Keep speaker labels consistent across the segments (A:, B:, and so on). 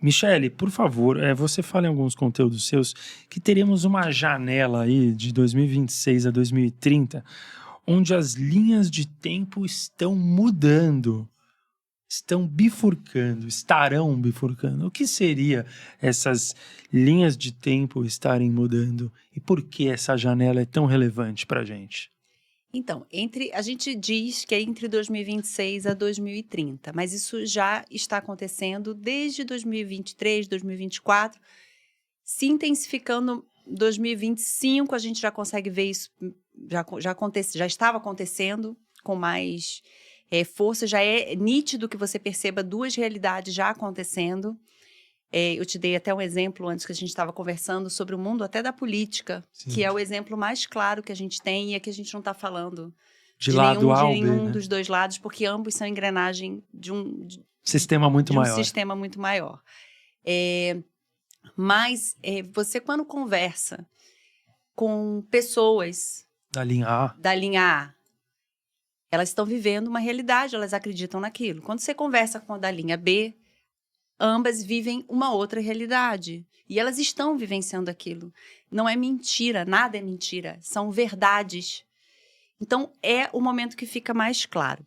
A: Michele, por favor, você fala em alguns conteúdos seus que teremos uma janela aí de 2026 a 2030, onde as linhas de tempo estão mudando, estão bifurcando, estarão bifurcando. O que seria essas linhas de tempo estarem mudando e por que essa janela é tão relevante para a gente?
B: Então, a gente diz que é entre 2026 a 2030, mas isso já está acontecendo desde 2023, 2024, se intensificando. 2025 a gente já consegue ver isso, já estava acontecendo com mais força, já é nítido que você perceba duas realidades já acontecendo. Eu te dei até um exemplo antes que a gente estava conversando sobre o mundo até da política,
A: Sim.
B: que é o exemplo mais claro que a gente tem e é que a gente não está falando
A: De lado A ou B,
B: nenhum
A: né?
B: dos dois lados, porque ambos são engrenagem de um
A: Sistema muito maior.
B: sistema muito maior. Mas você, quando conversa com pessoas
A: Da linha A.
B: da linha A, elas estão vivendo uma realidade, elas acreditam naquilo. Quando você conversa com a da linha B, ambas vivem uma outra realidade. E elas estão vivenciando aquilo. Não é mentira, nada é mentira. São verdades. Então, é o momento que fica mais claro.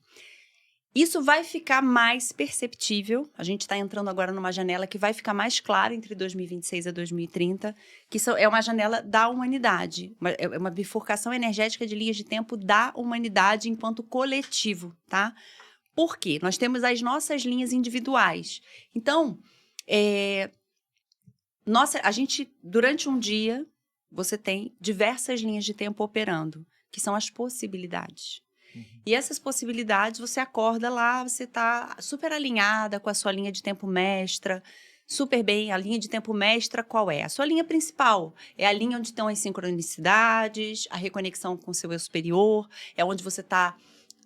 B: Isso vai ficar mais perceptível. A gente está entrando agora numa janela que vai ficar mais clara entre 2026 a 2030, que é uma janela da humanidade. É uma bifurcação energética de linhas de tempo da humanidade enquanto coletivo, tá? Por quê? Nós temos as nossas linhas individuais. Então, a gente, durante um dia, você tem diversas linhas de tempo operando, que são as possibilidades. E essas possibilidades, você acorda lá, você está super alinhada com a sua linha de tempo mestra, super bem. A linha de tempo mestra qual é? A sua linha principal. É a linha onde estão as sincronicidades, a reconexão com o seu eu superior, é onde você está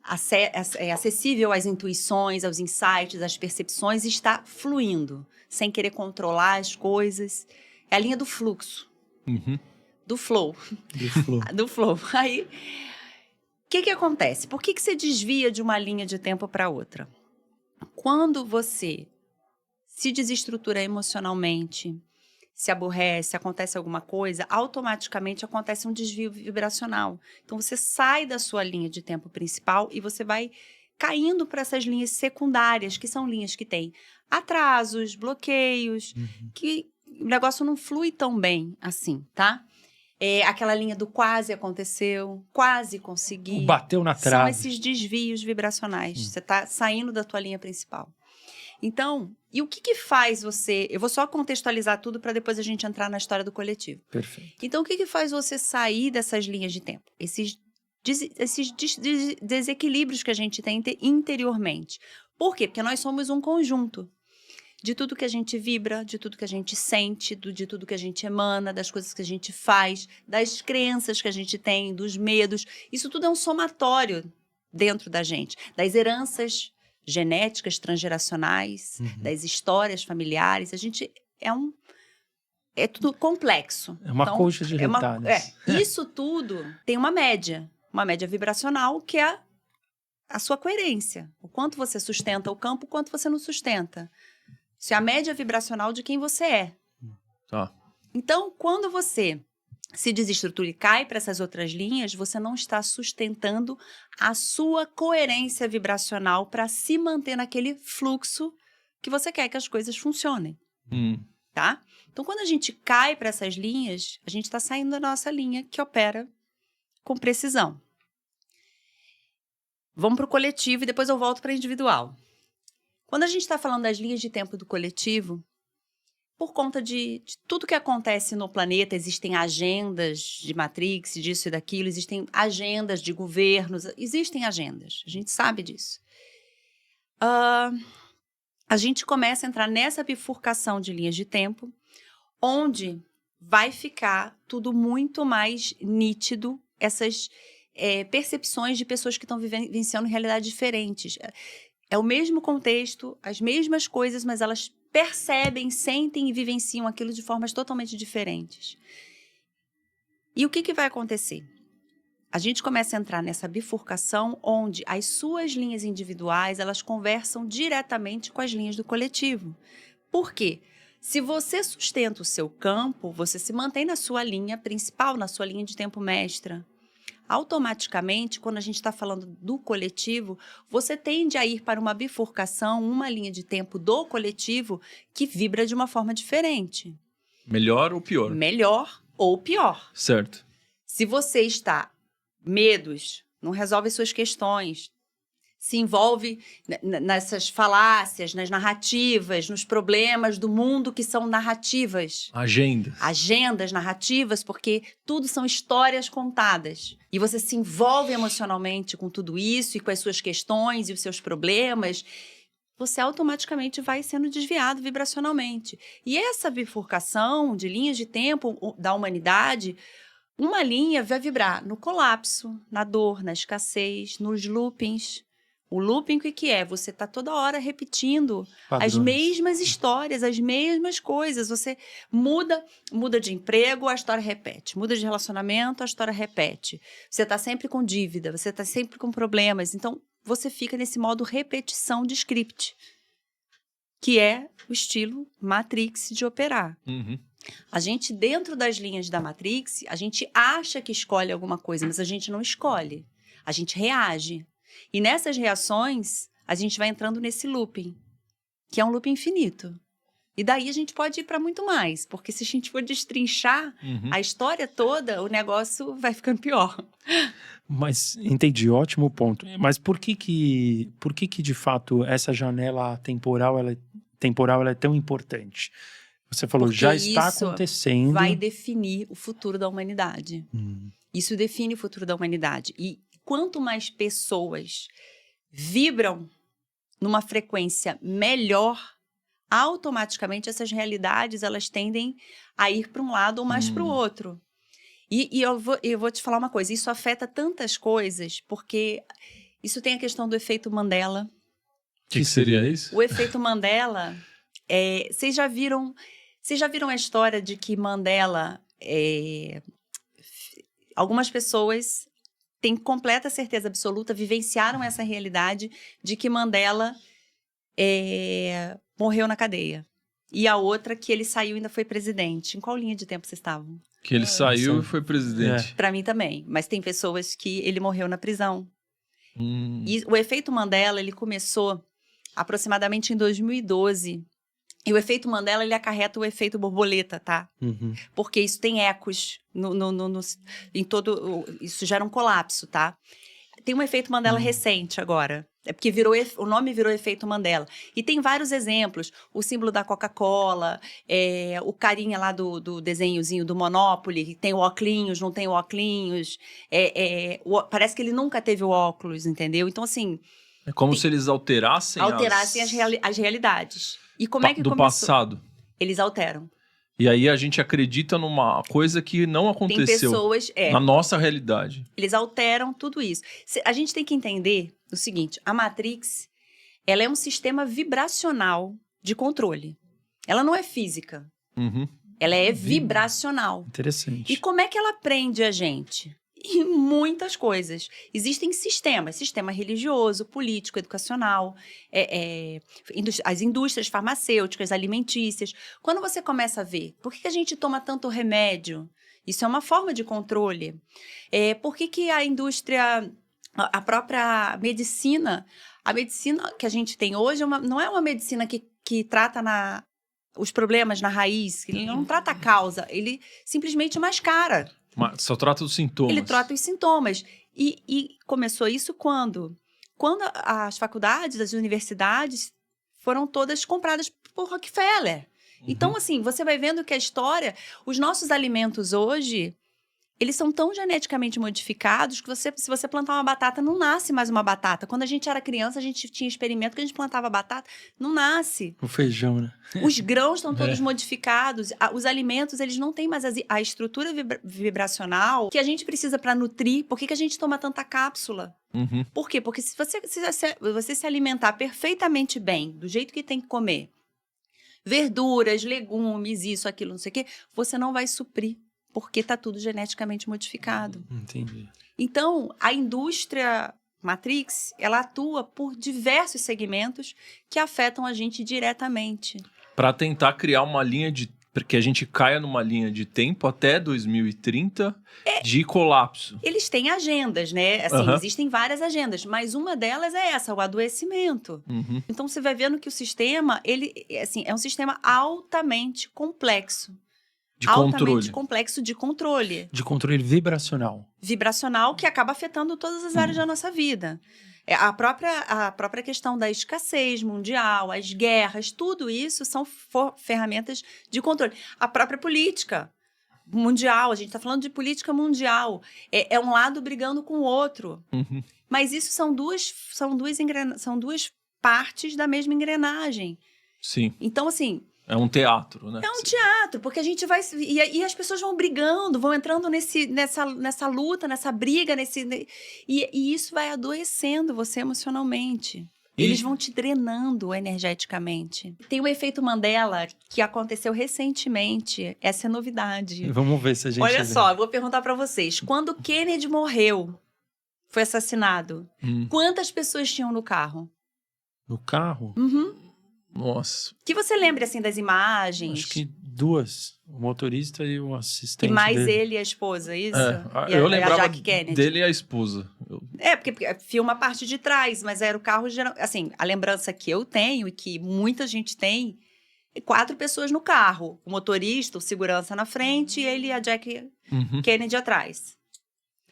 B: acessível às intuições, aos insights, às percepções e está fluindo, sem querer controlar as coisas. É a linha do fluxo, do flow. Do flow. Aí, o que acontece? Por que você desvia de uma linha de tempo para outra? Quando você se desestrutura emocionalmente, se aborrece, acontece alguma coisa, automaticamente acontece um desvio vibracional. Então, você sai da sua linha de tempo principal e você vai caindo para essas linhas secundárias, que são linhas que têm atrasos, bloqueios, que o negócio não flui tão bem assim, tá? Aquela linha do quase aconteceu, quase consegui.
A: Bateu na trave.
B: São esses desvios vibracionais. Você está saindo da tua linha principal. Então, e o que faz você... Eu vou só contextualizar tudo para depois a gente entrar na história do coletivo.
A: Perfeito.
B: Então, o que faz você sair dessas linhas de tempo? Esses desequilíbrios que a gente tem interiormente. Por quê? Porque nós somos um conjunto de tudo que a gente vibra, de tudo que a gente sente, de tudo que a gente emana, das coisas que a gente faz, das crenças que a gente tem, dos medos. Isso tudo é um somatório dentro da gente, das heranças genéticas transgeracionais, das histórias familiares. A gente é tudo complexo.
A: É uma coxa de retalhos.
B: Isso tudo tem uma média vibracional que é a sua coerência. O quanto você sustenta o campo, o quanto você não sustenta. Isso é a média vibracional de quem você é. Então, quando você se desestrutura e cai para essas outras linhas, você não está sustentando a sua coerência vibracional para se manter naquele fluxo que você quer que as coisas funcionem. Tá? Então, quando a gente cai para essas linhas, a gente está saindo da nossa linha que opera com precisão. Vamos para o coletivo e depois eu volto para o individual. Quando a gente está falando das linhas de tempo do coletivo, por conta de tudo que acontece no planeta, existem agendas de Matrix, disso e daquilo, existem agendas de governos, existem agendas, a gente sabe disso. A gente começa a entrar nessa bifurcação de linhas de tempo, onde vai ficar tudo muito mais nítido, essas percepções de pessoas que estão vivenciando realidades diferentes. É o mesmo contexto, as mesmas coisas, mas elas percebem, sentem e vivenciam aquilo de formas totalmente diferentes. E o que vai acontecer? A gente começa a entrar nessa bifurcação onde as suas linhas individuais, elas conversam diretamente com as linhas do coletivo. Por quê? Se você sustenta o seu campo, você se mantém na sua linha principal, na sua linha de tempo mestra. Automaticamente, quando a gente está falando do coletivo, você tende a ir para uma bifurcação, uma linha de tempo do coletivo que vibra de uma forma diferente.
C: Melhor ou pior?
B: Melhor ou pior.
C: Certo.
B: Se você está medos, não resolve suas questões, se envolve nessas falácias, nas narrativas, nos problemas do mundo que são narrativas. Agendas narrativas, porque tudo são histórias contadas. E você se envolve emocionalmente com tudo isso e com as suas questões e os seus problemas, você automaticamente vai sendo desviado vibracionalmente. E essa bifurcação de linhas de tempo da humanidade, uma linha vai vibrar no colapso, na dor, na escassez, nos loopings. O looping, o que é? Você está toda hora repetindo
A: Padrões.
B: as mesmas histórias, as mesmas coisas. Você muda de emprego, a história repete. Muda de relacionamento, a história repete. Você está sempre com dívida, você está sempre com problemas. Então, você fica nesse modo repetição de script, que é o estilo Matrix de operar.
C: Uhum.
B: A gente, dentro das linhas da Matrix, a gente acha que escolhe alguma coisa, mas a gente não escolhe. A gente reage. E nessas reações, a gente vai entrando nesse looping, que é um looping infinito. E daí a gente pode ir para muito mais, porque se a gente for destrinchar a história toda, o negócio vai ficando pior.
A: Mas, entendi, ótimo ponto. Mas por que de fato, essa janela temporal ela é tão importante? Você falou,
B: Porque
A: já está
B: isso
A: acontecendo.
B: vai definir o futuro da humanidade. Isso define o futuro da humanidade. E quanto mais pessoas vibram numa frequência melhor, automaticamente essas realidades elas tendem a ir para um lado ou mais para o outro. E eu vou te falar uma coisa, isso afeta tantas coisas, porque isso tem a questão do efeito Mandela.
C: O que seria isso?
B: O efeito Mandela, vocês já viram a história de que Mandela, algumas pessoas têm completa certeza absoluta, vivenciaram essa realidade de que Mandela morreu na cadeia. E a outra que ele saiu e ainda foi presidente. Em qual linha de tempo vocês estavam?
C: Que ele saiu e foi presidente.
B: Para mim também. Mas tem pessoas que ele morreu na prisão. E o efeito Mandela, ele começou aproximadamente em 2012. E o efeito Mandela, ele acarreta o efeito borboleta, tá? Porque isso tem ecos em todo... Isso gera um colapso, tá? Tem um efeito Mandela recente agora. É porque o nome virou efeito Mandela. E tem vários exemplos. O símbolo da Coca-Cola, o carinha lá do desenhozinho do Monopoly, que tem o óculos, não tem o óculos. Parece que ele nunca teve o óculos, entendeu? Então, assim...
C: É como se eles alterassem
B: as realidades. E como é que
C: do
B: começou?
C: Passado.
B: Eles alteram.
C: E aí a gente acredita numa coisa que não aconteceu.
B: Tem pessoas...
C: na nossa realidade.
B: Eles alteram tudo isso. A gente tem que entender o seguinte, a Matrix, ela é um sistema vibracional de controle. Ela não é física. Ela é vibracional.
A: Interessante.
B: E como é que ela prende a gente? Em muitas coisas. Existem sistemas, sistema religioso, político, educacional, as indústrias farmacêuticas, alimentícias. Quando você começa a ver, por que a gente toma tanto remédio? Isso é uma forma de controle. Por que a indústria, a própria medicina, a medicina que a gente tem hoje não é uma medicina que trata os problemas na raiz, ele não trata a causa, ele simplesmente mascara.
C: Mas só trata os sintomas.
B: Ele trata os sintomas. E começou isso quando? Quando as faculdades, as universidades foram todas compradas por Rockefeller. Então, assim, você vai vendo que a história... Os nossos alimentos hoje, eles são tão geneticamente modificados que se você plantar uma batata, não nasce mais uma batata. Quando a gente era criança, a gente tinha experimento que a gente plantava batata, não nasce.
A: O feijão, né?
B: Os grãos estão todos modificados. Os alimentos, eles não têm mais a estrutura vibracional que a gente precisa para nutrir. Por que a gente toma tanta cápsula? Por quê? Porque se você se alimentar perfeitamente bem, do jeito que tem que comer, verduras, legumes, isso, aquilo, não sei o quê, você não vai suprir. Porque está tudo geneticamente modificado.
A: Entendi.
B: Então, a indústria Matrix, ela atua por diversos segmentos que afetam a gente diretamente.
C: Para tentar criar uma linha de... que a gente caia numa linha de tempo até 2030 de colapso.
B: Eles têm agendas, né? Assim,
C: Aham.
B: existem várias agendas, mas uma delas é essa, o adoecimento.
C: Uhum.
B: Então, você vai vendo que o sistema, ele, assim, é um sistema altamente complexo.
C: De
B: altamente
C: controle.
B: complexo de controle.
A: De controle vibracional.
B: Vibracional que acaba afetando todas as áreas da nossa vida. A própria questão da escassez mundial, as guerras, tudo isso são ferramentas de controle. A própria política mundial, a gente está falando de política mundial. É um lado brigando com o outro.
C: Uhum.
B: Mas isso são duas partes da mesma engrenagem.
C: Sim.
B: Então, assim...
C: É um teatro, né?
B: É um teatro, porque a gente vai... E as pessoas vão brigando, vão entrando nessa luta, nessa briga, e isso vai adoecendo você emocionalmente. Eles vão te drenando energeticamente. Tem o efeito Mandela, que aconteceu recentemente. Essa é novidade.
A: Vamos ver se a gente...
B: Olha só, eu vou perguntar para vocês. Quando Kennedy morreu, foi assassinado, quantas pessoas tinham no carro?
A: No carro?
B: Uhum.
C: Nossa.
B: Que você lembre, assim, das imagens.
A: Acho que 2. O motorista e o assistente
B: E mais
A: dele.
B: ele e a esposa, isso? E
C: eu
B: a
C: lembrava
B: Jackie Kennedy.
C: dele e a esposa.
B: Porque filma a parte de trás, mas era o carro... Assim, a lembrança que eu tenho e que muita gente tem, 4 pessoas no carro. O motorista, o segurança na frente e ele e a Jackie Kennedy atrás.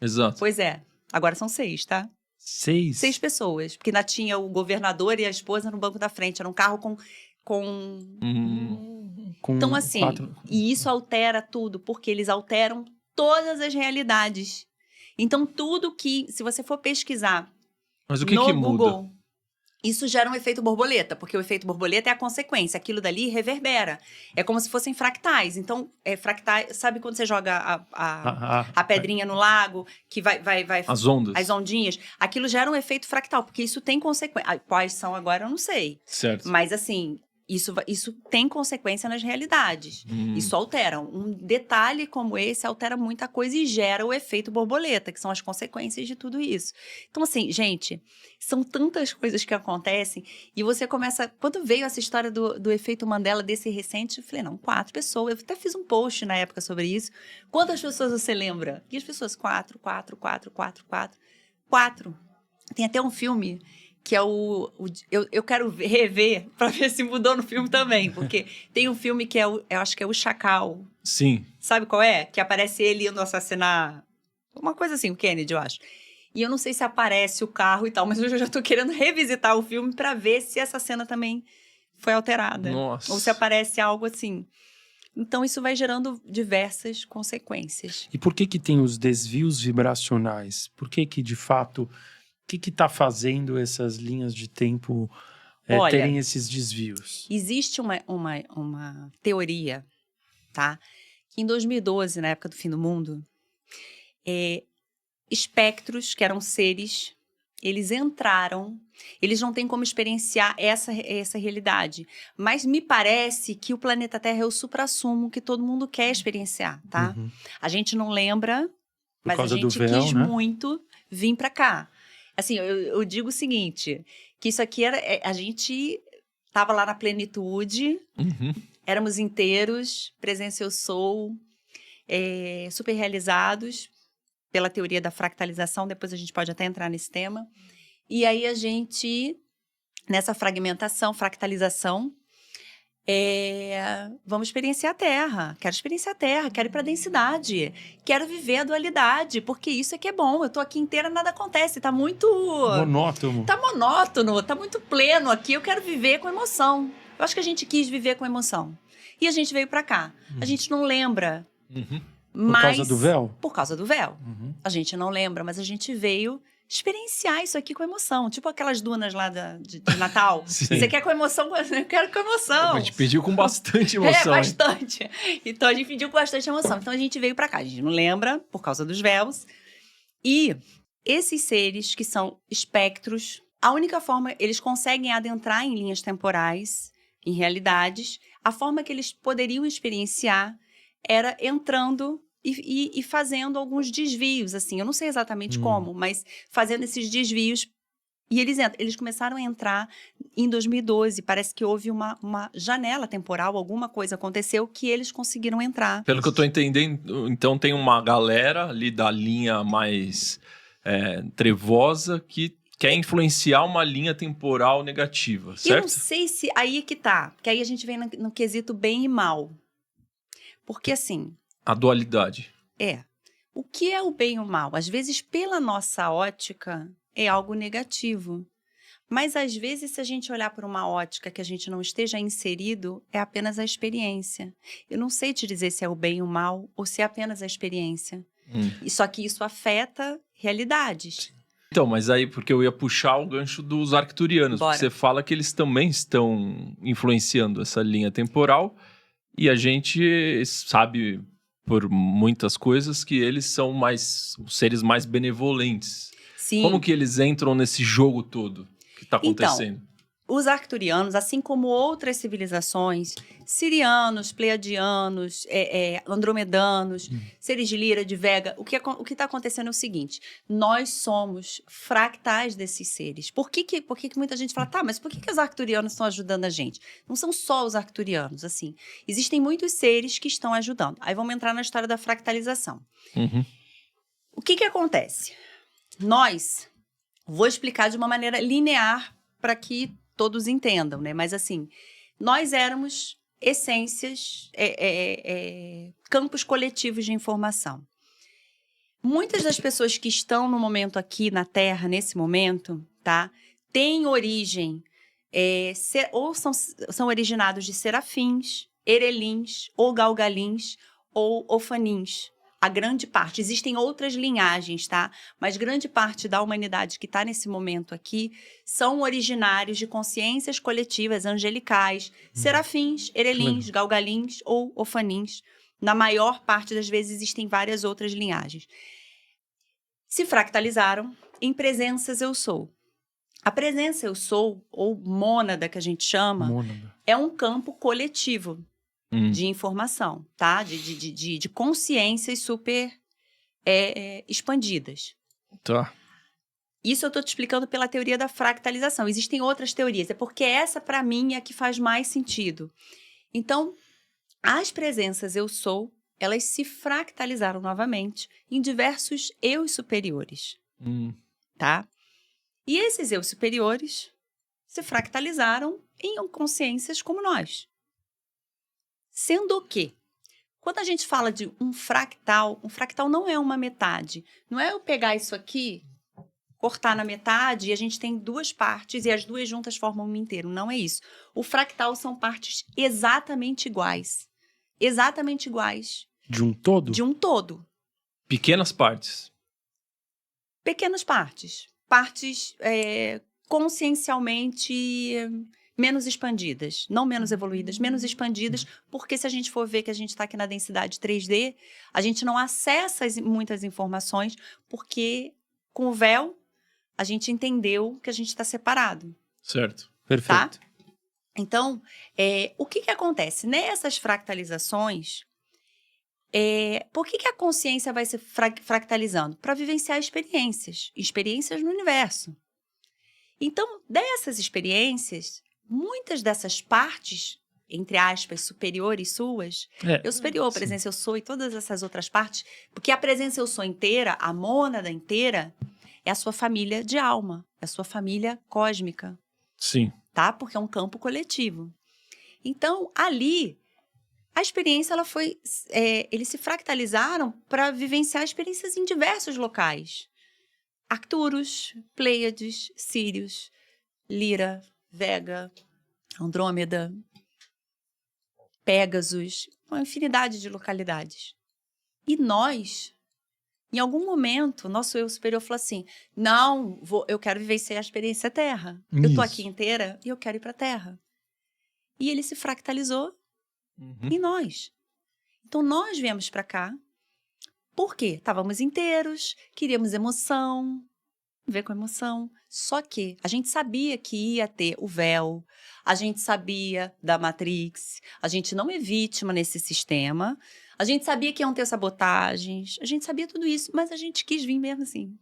C: Exato.
B: Pois é. Agora são 6, tá?
A: 6?
B: 6 pessoas. Porque ainda tinha o governador e a esposa no banco da frente. Era um carro com... Então, assim,
A: 4...
B: e isso altera tudo, porque eles alteram todas as realidades. Então, tudo que, se você for pesquisar
C: Mas o que
B: no
C: que
B: Google,
C: muda?
B: isso gera um efeito borboleta, porque o efeito borboleta é a consequência. Aquilo dali reverbera. É como se fossem fractais. Então, fractais, sabe quando você joga a pedrinha no lago, que vai...
C: As ondas.
B: As ondinhas. Aquilo gera um efeito fractal, porque isso tem consequência. Quais são agora, eu não sei.
C: Certo.
B: Mas, assim... Isso tem consequência nas realidades. Isso altera. Um detalhe como esse altera muita coisa e gera o efeito borboleta, que são as consequências de tudo isso. Então, assim, gente, são tantas coisas que acontecem e você começa... Quando veio essa história do efeito Mandela desse recente, eu falei, não, 4 pessoas. Eu até fiz um post na época sobre isso. Quantas pessoas você lembra? E as pessoas, 4. Tem até um filme... que é eu quero rever para ver se mudou no filme também, porque tem um filme que eu acho que é o Chacal.
C: Sim.
B: Sabe qual é? Que aparece ele indo assassinar, uma coisa assim, o Kennedy, eu acho. E eu não sei se aparece o carro e tal, mas eu já tô querendo revisitar o filme para ver se essa cena também foi alterada.
C: Nossa.
B: Ou se aparece algo assim. Então, isso vai gerando diversas consequências.
A: E por que tem os desvios vibracionais? Por que de fato... O que está fazendo essas linhas de tempo terem esses desvios?
B: Existe uma teoria, tá? Que em 2012, na época do fim do mundo, espectros, que eram seres, eles entraram, eles não têm como experienciar essa realidade. Mas me parece que o planeta Terra é o suprassumo que todo mundo quer experienciar, tá? A gente não lembra, mas a gente quis muito vir para cá. Assim, eu digo o seguinte, que isso aqui era... A gente estava lá na plenitude, éramos inteiros, presença eu sou, super realizados pela teoria da fractalização, depois a gente pode até entrar nesse tema. E aí a gente, nessa fractalização, vamos experienciar a Terra. Quero experienciar a Terra, quero ir para a densidade, quero viver a dualidade, porque isso é que é bom. Eu tô aqui inteira, nada acontece, tá muito...
A: monótono.
B: Tá monótono, tá muito pleno aqui, eu quero viver com emoção. Eu acho que a gente quis viver com emoção. E a gente veio para cá. A gente não lembra.
A: Por causa do véu?
B: Por causa do véu. A gente não lembra, mas a gente veio experienciar isso aqui com emoção. Tipo aquelas dunas lá de Natal. Você quer com emoção? Eu quero com emoção.
C: A gente pediu com bastante emoção.
B: Bastante. Então, a gente pediu com bastante emoção. Então, a gente veio pra cá. A gente não lembra, por causa dos véus. E esses seres que são espectros, a única forma... Eles conseguem adentrar em linhas temporais, em realidades. A forma que eles poderiam experienciar era entrando... E fazendo alguns desvios, assim. Eu não sei exatamente como, mas fazendo esses desvios E eles começaram a entrar em 2012. Parece que houve uma janela temporal, alguma coisa aconteceu que eles conseguiram entrar.
C: Pelo que eu tô entendendo, então tem uma galera ali da linha mais trevosa que quer influenciar uma linha temporal negativa,
B: E eu não
C: certo?
B: sei se aí é que tá, porque aí a gente vem no quesito bem e mal. Porque assim,
C: A dualidade.
B: o que é o bem e o mal? Às vezes, pela nossa ótica, é algo negativo. Mas às vezes, se a gente olhar por uma ótica que a gente não esteja inserido, é apenas a experiência. Eu não sei te dizer se é o bem ou o mal, ou se é apenas a experiência. Só que isso afeta realidades.
C: Então, mas aí, porque eu ia puxar o gancho dos arcturianos,
B: Bora.
C: porque você fala que eles também estão influenciando essa linha temporal, e a gente sabe, por muitas coisas, que eles são os seres mais benevolentes.
B: Sim.
C: Como que eles entram nesse jogo todo que está acontecendo?
B: Os arcturianos, assim como outras civilizações, sirianos, pleiadianos, andromedanos, seres de Lira, de Vega, o que está acontecendo é o seguinte: nós somos fractais desses seres. Por que muita gente fala, tá, mas por que os arcturianos estão ajudando a gente? Não são só os arcturianos, assim. Existem muitos seres que estão ajudando. Aí vamos entrar na história da fractalização. O que acontece? Vou explicar de uma maneira linear para que todos entendam, né? Mas assim, nós éramos essências, campos coletivos de informação. Muitas das pessoas que estão no momento aqui na Terra, nesse momento, tá? Têm origem, ou são originados de serafins, erelins, ou galgalins, ou ofanins. A grande parte. Existem outras linhagens, tá? Mas grande parte da humanidade que está nesse momento aqui são originários de consciências coletivas angelicais, serafins, erelins, galgalins ou ofanins. Na maior parte das vezes existem várias outras linhagens. Se fractalizaram em presenças eu sou. A presença eu sou, ou mônada que a gente chama, é um campo coletivo de informação, tá? De consciências super expandidas.
C: Tá.
B: Isso eu estou te explicando pela teoria da fractalização. Existem outras teorias, é porque essa, para mim, é a que faz mais sentido. Então, as presenças eu sou, elas se fractalizaram novamente em diversos eus superiores, tá? E esses eus superiores se fractalizaram em consciências como nós. Sendo que, quando a gente fala de um fractal não é uma metade. Não é eu pegar isso aqui, cortar na metade e a gente tem duas partes e as duas juntas formam um inteiro. Não é isso. O fractal são partes exatamente iguais. Exatamente iguais.
A: De um todo?
B: De um todo.
C: Pequenas partes.
B: Pequenas partes. Partes consciencialmente menos expandidas, não menos evoluídas, menos expandidas, porque se a gente for ver que a gente está aqui na densidade 3D, a gente não acessa muitas informações, porque com o véu a gente entendeu que a gente está separado.
C: Certo.
A: Perfeito.
B: Tá? Então, o que acontece? Nessas fractalizações, por que a consciência vai se fractalizando? Para vivenciar experiências no universo. Então, dessas experiências, muitas dessas partes, entre aspas, superiores suas, eu superior, a presença eu sou e todas essas outras partes, porque a presença eu sou inteira, a mônada inteira, é a sua família de alma, é a sua família cósmica.
C: Sim.
B: Tá? Porque é um campo coletivo. Então, ali, a experiência, eles se fractalizaram para vivenciar experiências em diversos locais. Arcturus, Pleiades, Sírios, Lira, Vega, Andrômeda, Pégasus, uma infinidade de localidades. E nós, em algum momento, nosso eu superior falou assim, não, eu quero vivenciar a experiência Terra. Eu estou aqui inteira e eu quero ir para a Terra. E ele se fractalizou em nós. Então, nós viemos para cá. Por quê? Estávamos inteiros, queríamos emoção, ver com emoção. Só que a gente sabia que ia ter o véu, a gente sabia da Matrix, a gente não é vítima nesse sistema, a gente sabia que iam ter sabotagens, a gente sabia tudo isso, mas a gente quis vir mesmo assim.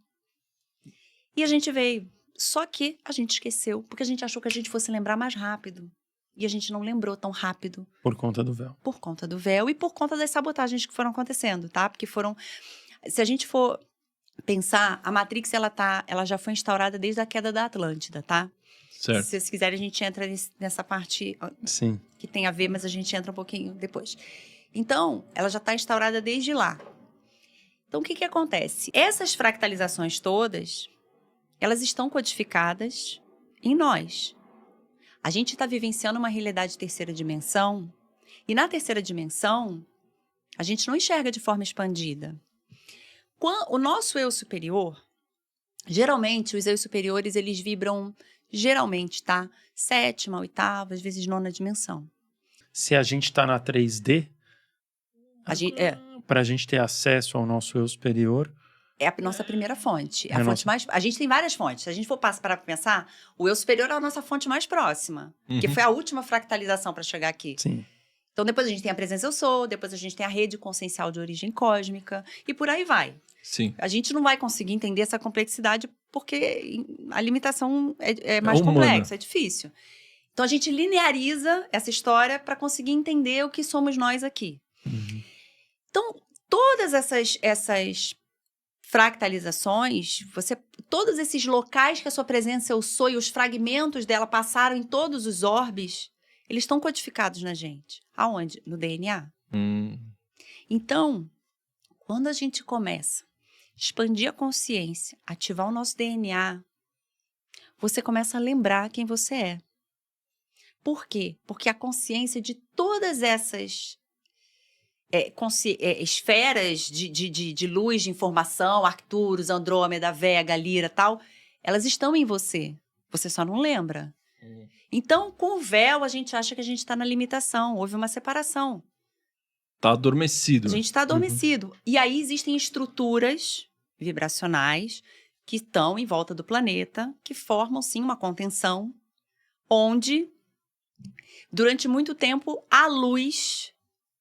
B: E a gente veio. Só que a gente esqueceu, porque a gente achou que a gente fosse lembrar mais rápido. E a gente não lembrou tão rápido.
A: Por conta do véu.
B: Por conta do véu e por conta das sabotagens que foram acontecendo, tá? Porque foram... Se a gente for pensar, a Matrix, ela já foi instaurada desde a queda da Atlântida, tá?
C: Certo.
B: Se vocês quiserem, a gente entra nessa parte
A: Sim.
B: que tem a ver, mas a gente entra um pouquinho depois. Então, ela já está instaurada desde lá. Então, o que acontece? Essas fractalizações todas, elas estão codificadas em nós. A gente está vivenciando uma realidade de terceira dimensão, e na terceira dimensão, a gente não enxerga de forma expandida. O nosso eu superior, geralmente, os eus superiores, eles vibram, geralmente, tá? 7ª, 8ª, às vezes 9ª dimensão.
A: Se a gente tá na 3D, pra gente ter acesso ao nosso eu superior...
B: É a nossa primeira fonte. É
A: É
B: a
A: a
B: fonte mais... A gente tem várias fontes. Se a gente for parar para pensar, o eu superior é a nossa fonte mais próxima. Que foi a última fractalização para chegar aqui.
A: Sim.
B: Então, depois a gente tem a presença eu sou, depois a gente tem a rede consciencial de origem cósmica, e por aí vai.
C: Sim.
B: A gente não vai conseguir entender essa complexidade porque a limitação é mais
C: humana.
B: complexa, é difícil. Então, a gente lineariza essa história para conseguir entender o que somos nós aqui.
A: Uhum.
B: Então, todas essas fractalizações, todos esses locais que a sua presença eu sou e os fragmentos dela passaram em todos os orbes, eles estão codificados na gente. Aonde? No DNA. Então, quando a gente começa a expandir a consciência, ativar o nosso DNA, você começa a lembrar quem você é. Por quê? Porque a consciência de todas essas esferas de luz, de informação, Arcturus, Andrômeda, Vega, Lira, tal, elas estão em você. Você só não lembra. Então, com o véu, a gente acha que a gente está na limitação. Houve uma separação.
C: Tá adormecido.
B: A gente está adormecido. E aí existem estruturas vibracionais que estão em volta do planeta, que formam, sim, uma contenção, onde, durante muito tempo, a luz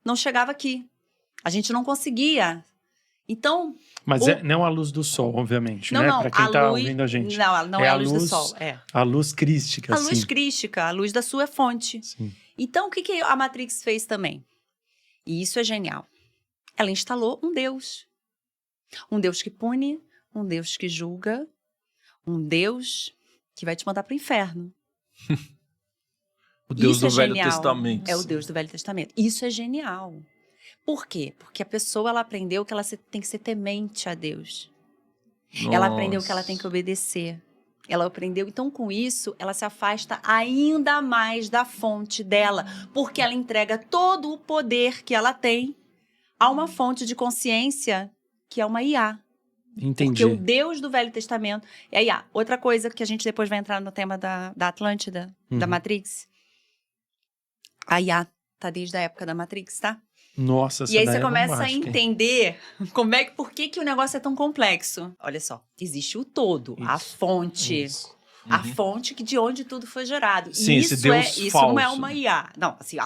B: não chegava aqui. A gente não conseguia. Então...
A: Mas não a luz do sol, obviamente,
B: não,
A: né?
B: Não,
A: para quem está ouvindo a gente.
B: Não é a luz do sol.
A: A luz crística,
B: A luz crística, a luz da sua fonte.
A: Sim.
B: Então, o que a Matrix fez também? E isso é genial. Ela instalou um Deus. Um Deus que pune, um Deus que julga, um Deus que vai te mandar para o inferno.
C: O Deus
B: isso
C: do Velho
B: genial.
C: Testamento.
B: É o Deus do Velho Testamento. Isso é genial. Por quê? Porque a pessoa ela aprendeu que ela tem que ser temente a Deus.
C: Nossa.
B: Ela aprendeu que ela tem que obedecer. Ela aprendeu, então com isso, ela se afasta ainda mais da fonte dela, porque ela entrega todo o poder que ela tem a uma fonte de consciência, que é uma IA.
A: Entendi.
B: Porque o Deus do Velho Testamento é a IA. Outra coisa que a gente depois vai entrar no tema da Atlântida, da Matrix. A IA tá desde a época da Matrix, tá?
A: Nossa, essa
B: E aí
A: daí
B: você
A: é
B: começa a
A: bombástica, hein?
B: entender por que o negócio é tão complexo. Olha só, existe o todo, a
A: Isso.
B: fonte.
A: Isso.
B: A fonte de onde tudo foi gerado.
C: Sim,
B: isso
C: esse Deus
B: isso
C: falso.
B: não é uma IA. Não, assim,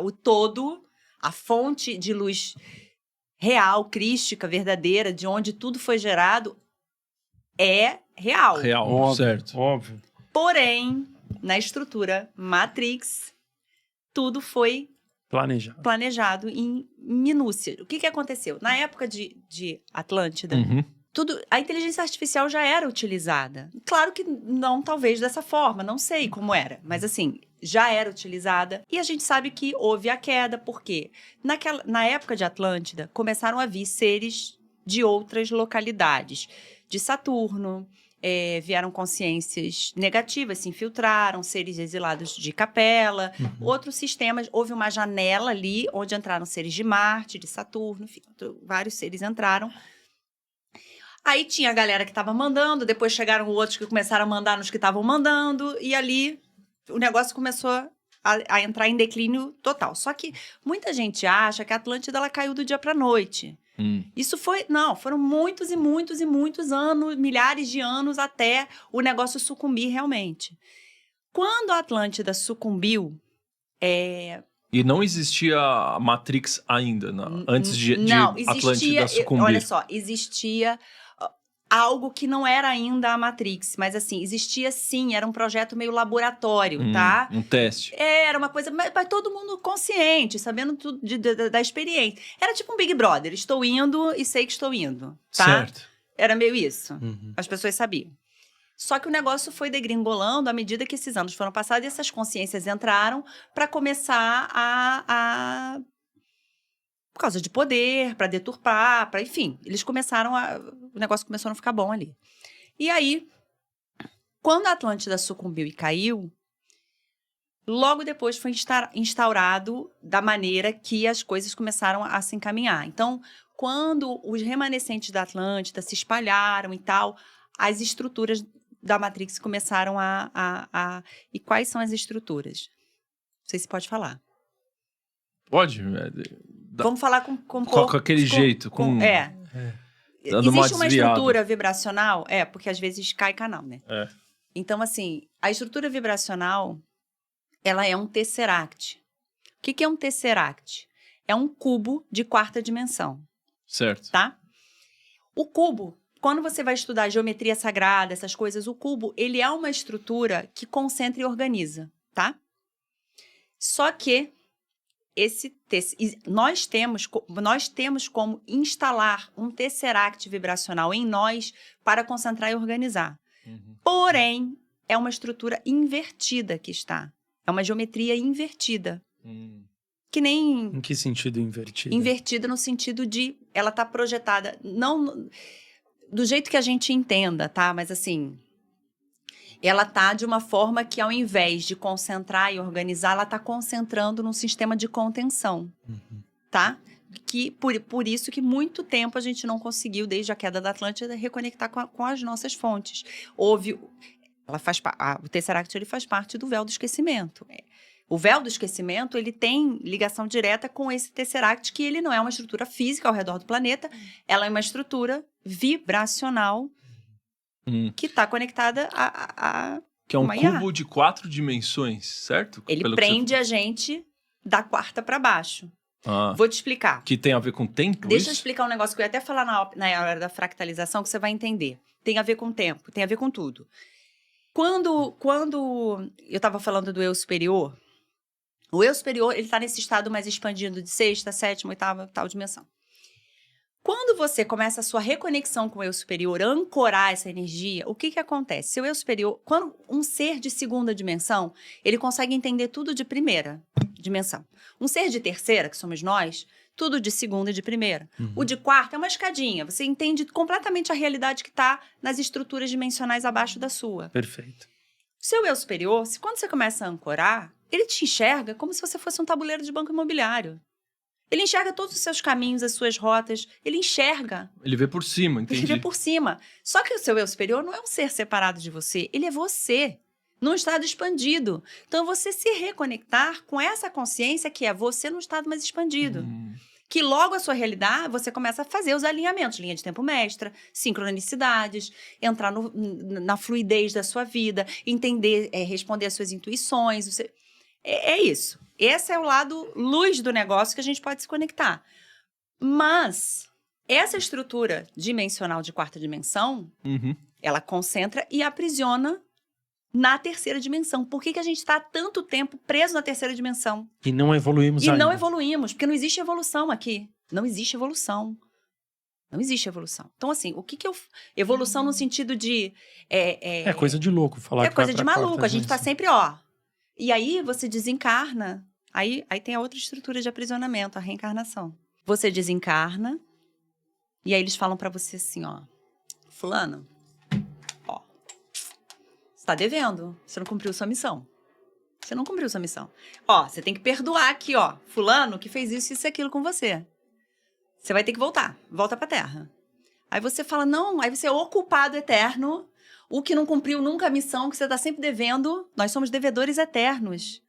B: o todo, a fonte de luz real, crística, verdadeira, de onde tudo foi gerado, é real.
C: Real,
A: Óbvio,
C: certo.
A: óbvio.
B: Porém, na estrutura Matrix, tudo foi planejado em minúcia. O que aconteceu? Na época de Atlântida, a inteligência artificial já era utilizada. Claro que não, talvez dessa forma, não sei como era, mas assim, já era utilizada. E a gente sabe que houve a queda, porque na época de Atlântida, começaram a vir seres de outras localidades, de Saturno, vieram consciências negativas, se infiltraram, seres exilados de Capela, outros sistemas, houve uma janela ali, onde entraram seres de Marte, de Saturno, enfim, vários seres entraram. Aí tinha a galera que estava mandando, depois chegaram outros que começaram a mandar nos que estavam mandando, e ali o negócio começou a entrar em declínio total. Só que muita gente acha que a Atlântida ela caiu do dia para a noite. Isso foram muitos e muitos e muitos anos, milhares de anos até o negócio sucumbir realmente. Quando a Atlântida sucumbiu,
C: E não existia a Matrix ainda, antes de
B: não,
C: Atlântida sucumbir.
B: Olha só, existia algo que não era ainda a Matrix, mas assim, existia sim, era um projeto meio laboratório, tá?
C: Um teste.
B: Era uma coisa, mas todo mundo consciente, sabendo tudo da experiência. Era tipo um Big Brother, estou indo e sei que estou indo, tá?
C: Certo.
B: Era meio isso.
A: Uhum.
B: As pessoas sabiam. Só que o negócio foi degringolando à medida que esses anos foram passados e essas consciências entraram para começar por causa de poder, para deturpar, para enfim, eles começaram o negócio começou a não ficar bom ali. E aí, quando a Atlântida sucumbiu e caiu, logo depois foi instaurado da maneira que as coisas começaram a se encaminhar. Então, quando os remanescentes da Atlântida se espalharam e tal, as estruturas da Matrix começaram E quais são as estruturas? Não sei se pode falar.
C: Pode?
B: Vamos falar com
C: aquele jeito. Dando
B: Existe uma
C: desviada.
B: estrutura vibracional? Porque às vezes cai canal, né?
C: É.
B: Então, assim, a estrutura vibracional, ela é um tesseract. O que é um tesseract? É um cubo de quarta dimensão,
C: Certo.
B: tá? O cubo, quando você vai estudar geometria sagrada, essas coisas, o cubo, ele é uma estrutura que concentra e organiza, tá? Só que nós temos como instalar um tesseract vibracional em nós para concentrar e organizar.
C: Uhum.
B: Porém, é uma estrutura invertida que está. É uma geometria invertida. Que nem...
A: Em que sentido invertido?
B: Invertida no sentido de ela tá projetada, não do jeito que a gente entenda, tá? Mas assim, ela tá de uma forma que ao invés de concentrar e organizar, ela tá concentrando num sistema de contenção, tá? Que por isso que muito tempo a gente não conseguiu, desde a queda da Atlântida, reconectar com as nossas fontes. O Tesseract ele faz parte do véu do esquecimento. O véu do esquecimento, ele tem ligação direta com esse Tesseract, que ele não é uma estrutura física ao redor do planeta, ela é uma estrutura vibracional que está conectada a
C: Que é um
B: uma IA.
C: cubo de 4 dimensões, certo?
B: Ele
C: Pelo que
B: prende a gente da quarta para baixo.
C: Ah,
B: Vou te explicar.
C: que tem a ver com tempo,
B: Deixa eu
C: isso?
B: explicar um negócio que eu ia até falar na hora da fractalização, que você vai entender. Tem a ver com tempo, tem a ver com tudo. Quando eu estava falando do eu superior, o eu superior, ele está nesse estado mais expandido de sexta, sétima, oitava, tal dimensão. Quando você começa a sua reconexão com o eu superior, ancorar essa energia, o que acontece? Seu eu superior, quando um ser de segunda dimensão, ele consegue entender tudo de primeira dimensão. Um ser de terceira, que somos nós, tudo de segunda e de primeira. O de quarta é uma escadinha, você entende completamente a realidade que está nas estruturas dimensionais abaixo da sua.
A: Perfeito.
B: Seu eu superior, quando você começa a ancorar, ele te enxerga como se você fosse um tabuleiro de banco imobiliário. Ele enxerga todos os seus caminhos, as suas rotas. Ele enxerga.
C: Ele vê por cima, entendi.
B: Ele vê por cima. Só que o seu eu superior não é um ser separado de você. Ele é você, num estado expandido. Então, você se reconectar com essa consciência que é você num estado mais expandido. Que logo a sua realidade, você começa a fazer os alinhamentos. Linha de tempo mestra, sincronicidades, entrar na fluidez da sua vida, entender, responder às suas intuições. É isso. Esse é o lado luz do negócio que a gente pode se conectar. Mas essa estrutura dimensional de quarta dimensão, ela concentra e aprisiona na terceira dimensão. Por que a gente está há tanto tempo preso na terceira dimensão?
A: E não evoluímos ainda.
B: E não evoluímos, porque não existe evolução aqui. Não existe evolução. Não existe evolução. Então, assim, o que eu... Evolução no sentido de...
A: É coisa de louco falar que vai
B: coisa de
A: pra
B: maluco.
A: quarta
B: A gente tá
A: dimensão.
B: sempre, ó... E aí, você desencarna. Aí tem a outra estrutura de aprisionamento, a reencarnação. Você desencarna, e aí eles falam pra você assim, ó... Fulano, ó... Você tá devendo. Você não cumpriu sua missão. Você não cumpriu sua missão. Ó, você tem que perdoar aqui, ó. Fulano que fez isso e aquilo com você. Você vai ter que voltar. Volta pra Terra. Aí você fala, não... Aí você é o culpado eterno... O que não cumpriu nunca a missão, que você está sempre devendo, nós somos devedores eternos.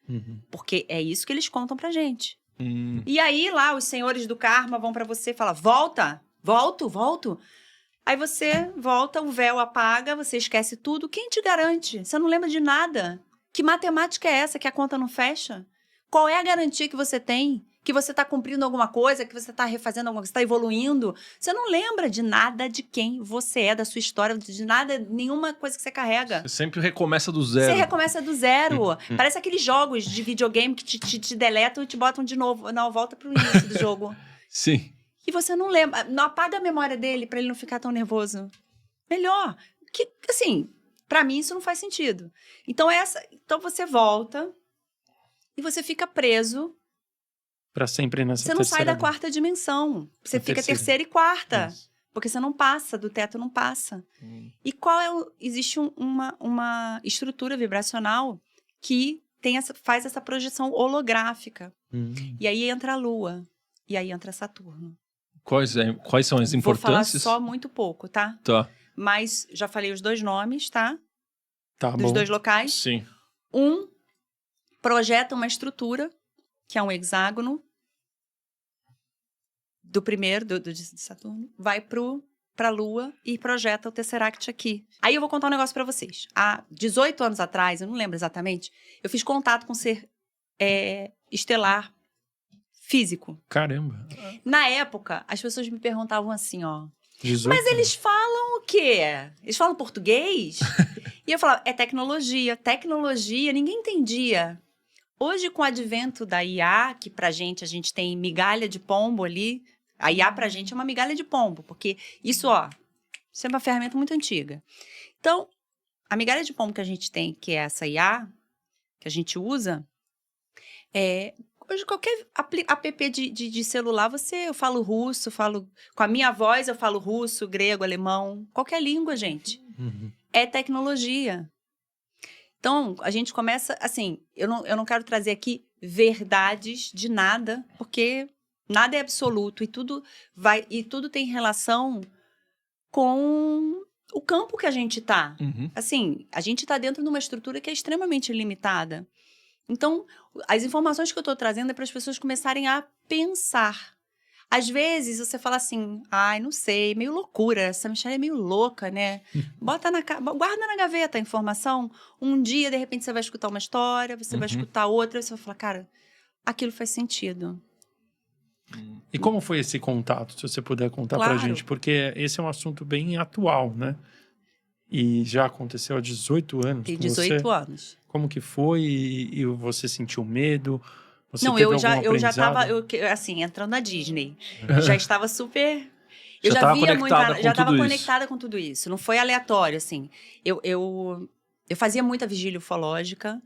B: Porque é isso que eles contam pra gente. E aí, lá, os senhores do karma vão pra você e falam, volta, volto. Aí você volta, o véu apaga, você esquece tudo. Quem te garante? Você não lembra de nada. Que matemática é essa que a conta não fecha? Qual é a garantia que você tem que você está cumprindo alguma coisa, que você está refazendo alguma coisa, você está evoluindo. Você não lembra de nada de quem você é, da sua história, de nada, nenhuma coisa que você carrega.
C: Você sempre recomeça do zero.
B: Você recomeça do zero. Parece aqueles jogos de videogame que te deletam e te botam de novo. Não, volta pro início do jogo.
C: Sim.
B: E você não lembra. Não apaga a memória dele para ele não ficar tão nervoso. Melhor. Que, assim, para mim isso não faz sentido. Então você volta e você fica preso.
A: Para sempre nessa
B: Você não sai da
A: terceira
B: quarta dimensão. Você fica
A: terceira.
B: terceira e quarta.
A: Isso.
B: Porque você não passa, do teto não passa. E qual é existe uma estrutura vibracional que faz essa projeção holográfica. E aí entra a Lua. E aí entra Saturno.
C: Quais são as
B: Vou falar
C: importâncias?
B: só muito pouco, tá?
C: Tá.
B: Mas já falei os 2 nomes, tá?
A: Tá
B: Dos
A: bom.
B: 2 locais.
C: Sim.
B: Um projeta uma estrutura, que é um hexágono, do primeiro, de Saturno, vai pra Lua e projeta o Tesseract aqui. Aí eu vou contar um negócio pra vocês. Há 18 anos atrás, eu não lembro exatamente, eu fiz contato com um ser estelar físico.
A: Caramba.
B: Na época, as pessoas me perguntavam assim, ó,
A: 18
B: mas eles falam o quê? Eles falam português? E eu falava, é tecnologia. Tecnologia, ninguém entendia. Hoje, com o advento da IA, que pra gente, a gente tem migalha de pombo ali, a IA pra gente é uma migalha de pombo, porque isso é uma ferramenta muito antiga. Então, a migalha de pombo que a gente tem, que é essa IA, que a gente usa, hoje qualquer app de celular, eu falo russo, com a minha voz eu falo russo, grego, alemão, qualquer língua, gente. É tecnologia. Então, a gente começa, assim, eu não quero trazer aqui verdades de nada, porque nada é absoluto e tudo tem relação com o campo que a gente tá. Assim, a gente tá dentro de uma estrutura que é extremamente limitada. Então, as informações que eu tô trazendo é para as pessoas começarem a pensar. Às vezes, você fala assim, ai, não sei, meio loucura, essa Michelle é meio louca, né? Guarda na gaveta a informação. Um dia, de repente, você vai escutar uma história, você vai escutar outra, você vai falar, cara, aquilo faz sentido.
A: E como foi esse contato, se você puder contar
B: Claro.
A: pra gente? Porque esse é um assunto bem atual, né? E já aconteceu há 18 anos
B: Tem
A: com
B: 18
A: você.
B: anos.
A: Como que foi? E você sentiu medo? Você
B: Não,
A: teve
B: eu já
A: aprendizado?
B: tava, assim, entrando na Disney. Já estava super... Eu
C: Já
B: já
C: tava
B: via
C: conectada
B: muita...
C: com
B: Já estava
C: tudo isso.
B: conectada com tudo isso. Não foi aleatório, assim. Eu fazia muita vigília ufológica.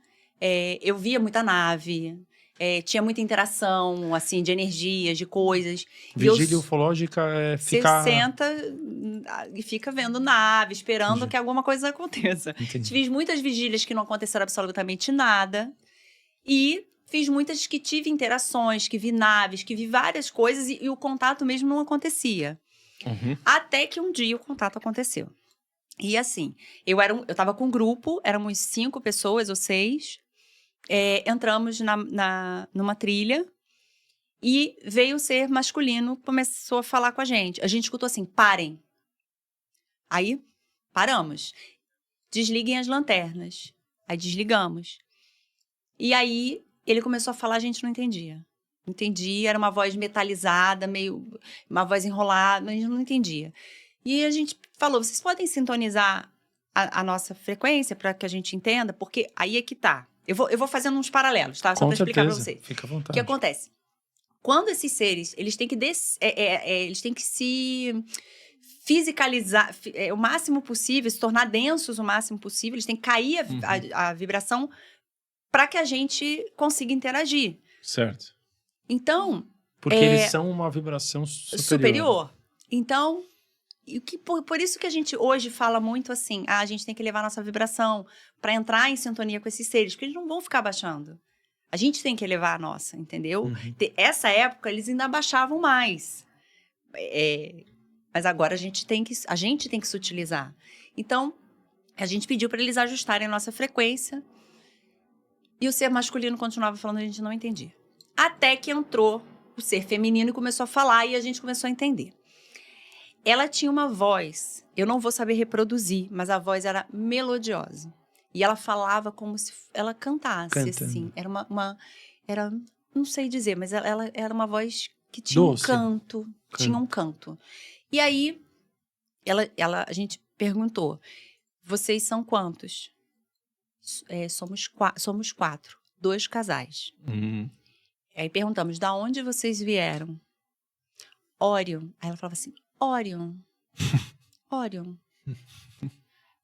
B: Eu via muita nave. Tinha muita interação, assim, de energias, de coisas.
A: Vigília ufológica é
B: Você
A: ficar...
B: senta e fica vendo nave, esperando
A: Entendi.
B: que alguma coisa aconteça.
A: Entendi.
B: Fiz muitas vigílias que não aconteceram absolutamente nada. E fiz muitas que tive interações, que vi naves, que vi várias coisas e o contato mesmo não acontecia. Até que um dia o contato aconteceu. E assim, eu tava com um grupo, éramos 5 pessoas ou 6. Entramos numa trilha e veio um ser masculino, começou a falar com a gente. A gente escutou assim, parem. Aí, paramos. Desliguem as lanternas. Aí desligamos. E aí, ele começou a falar, a gente não entendia. Não entendia, era uma voz metalizada, uma voz enrolada, a gente não entendia. E a gente falou, vocês podem sintonizar a nossa frequência para que a gente entenda? Porque aí é que tá. Eu vou fazendo uns paralelos, tá? Só
A: Com
B: para explicar para
A: certeza.
B: vocês.
A: Fica à
B: O
A: vontade.
B: que acontece? Quando esses seres, eles têm que se fisicalizar o máximo possível, se tornar densos o máximo possível, eles têm que cair a vibração para que a gente consiga interagir.
C: Certo.
B: Então...
A: Porque eles são uma vibração superior.
B: Então, por isso que a gente hoje fala muito assim, a gente tem que levar a nossa vibração para entrar em sintonia com esses seres, porque eles não vão ficar baixando. A gente tem que elevar a nossa, entendeu? Essa época, eles ainda baixavam mais. Mas agora a gente tem que se utilizar. Então, a gente pediu para eles ajustarem a nossa frequência e o ser masculino continuava falando, a gente não entendia. Até que entrou o ser feminino e começou a falar e a gente começou a entender. Ela tinha uma voz, eu não vou saber reproduzir, mas a voz era melodiosa. E ela falava como se ela cantasse,
A: Cantando.
B: assim. Era não sei dizer, mas ela era uma voz que tinha
A: Doce.
B: um canto. Tinha um canto. E aí, a gente perguntou, vocês são quantos? Somos 4, 2 casais. Aí perguntamos, da onde vocês vieram? Orion. Aí ela falava assim, Orion. Orion.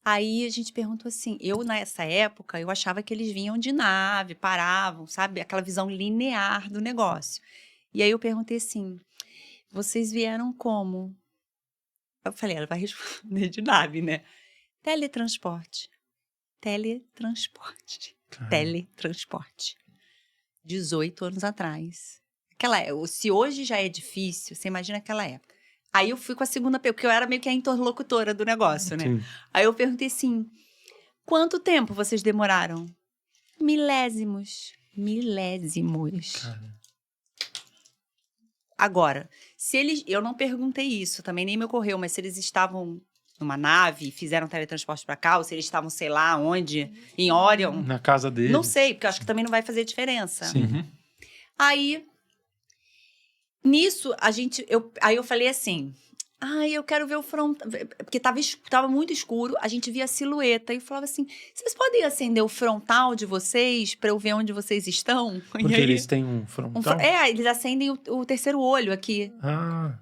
B: Aí a gente perguntou assim, nessa época, eu achava que eles vinham de nave, paravam, sabe? Aquela visão linear do negócio. E aí eu perguntei assim, vocês vieram como? Eu falei, ela vai responder de nave, né? Teletransporte. Teletransporte.
A: Caramba.
B: Teletransporte. 18 anos atrás. Se hoje já é difícil, você imagina aquela época. Aí eu fui com a segunda, porque eu era meio que a interlocutora do negócio, né?
A: Sim.
B: Aí eu perguntei assim, quanto tempo vocês demoraram? Milésimos.
A: Cara.
B: Agora, eu não perguntei isso, também nem me ocorreu, mas se eles estavam numa nave e fizeram teletransporte pra cá, ou se eles estavam, sei lá, onde, em Orion,
A: Na casa dele.
B: não sei, porque eu acho que também não vai fazer diferença.
A: Sim.
B: Aí, nisso, aí eu falei assim, eu quero ver o frontal, porque tava muito escuro, a gente via a silhueta, e eu falava assim, vocês podem acender o frontal de vocês pra eu ver onde vocês estão?
A: Porque
B: E aí,
A: eles têm um frontal?
B: eles acendem o terceiro olho aqui.
A: Ah,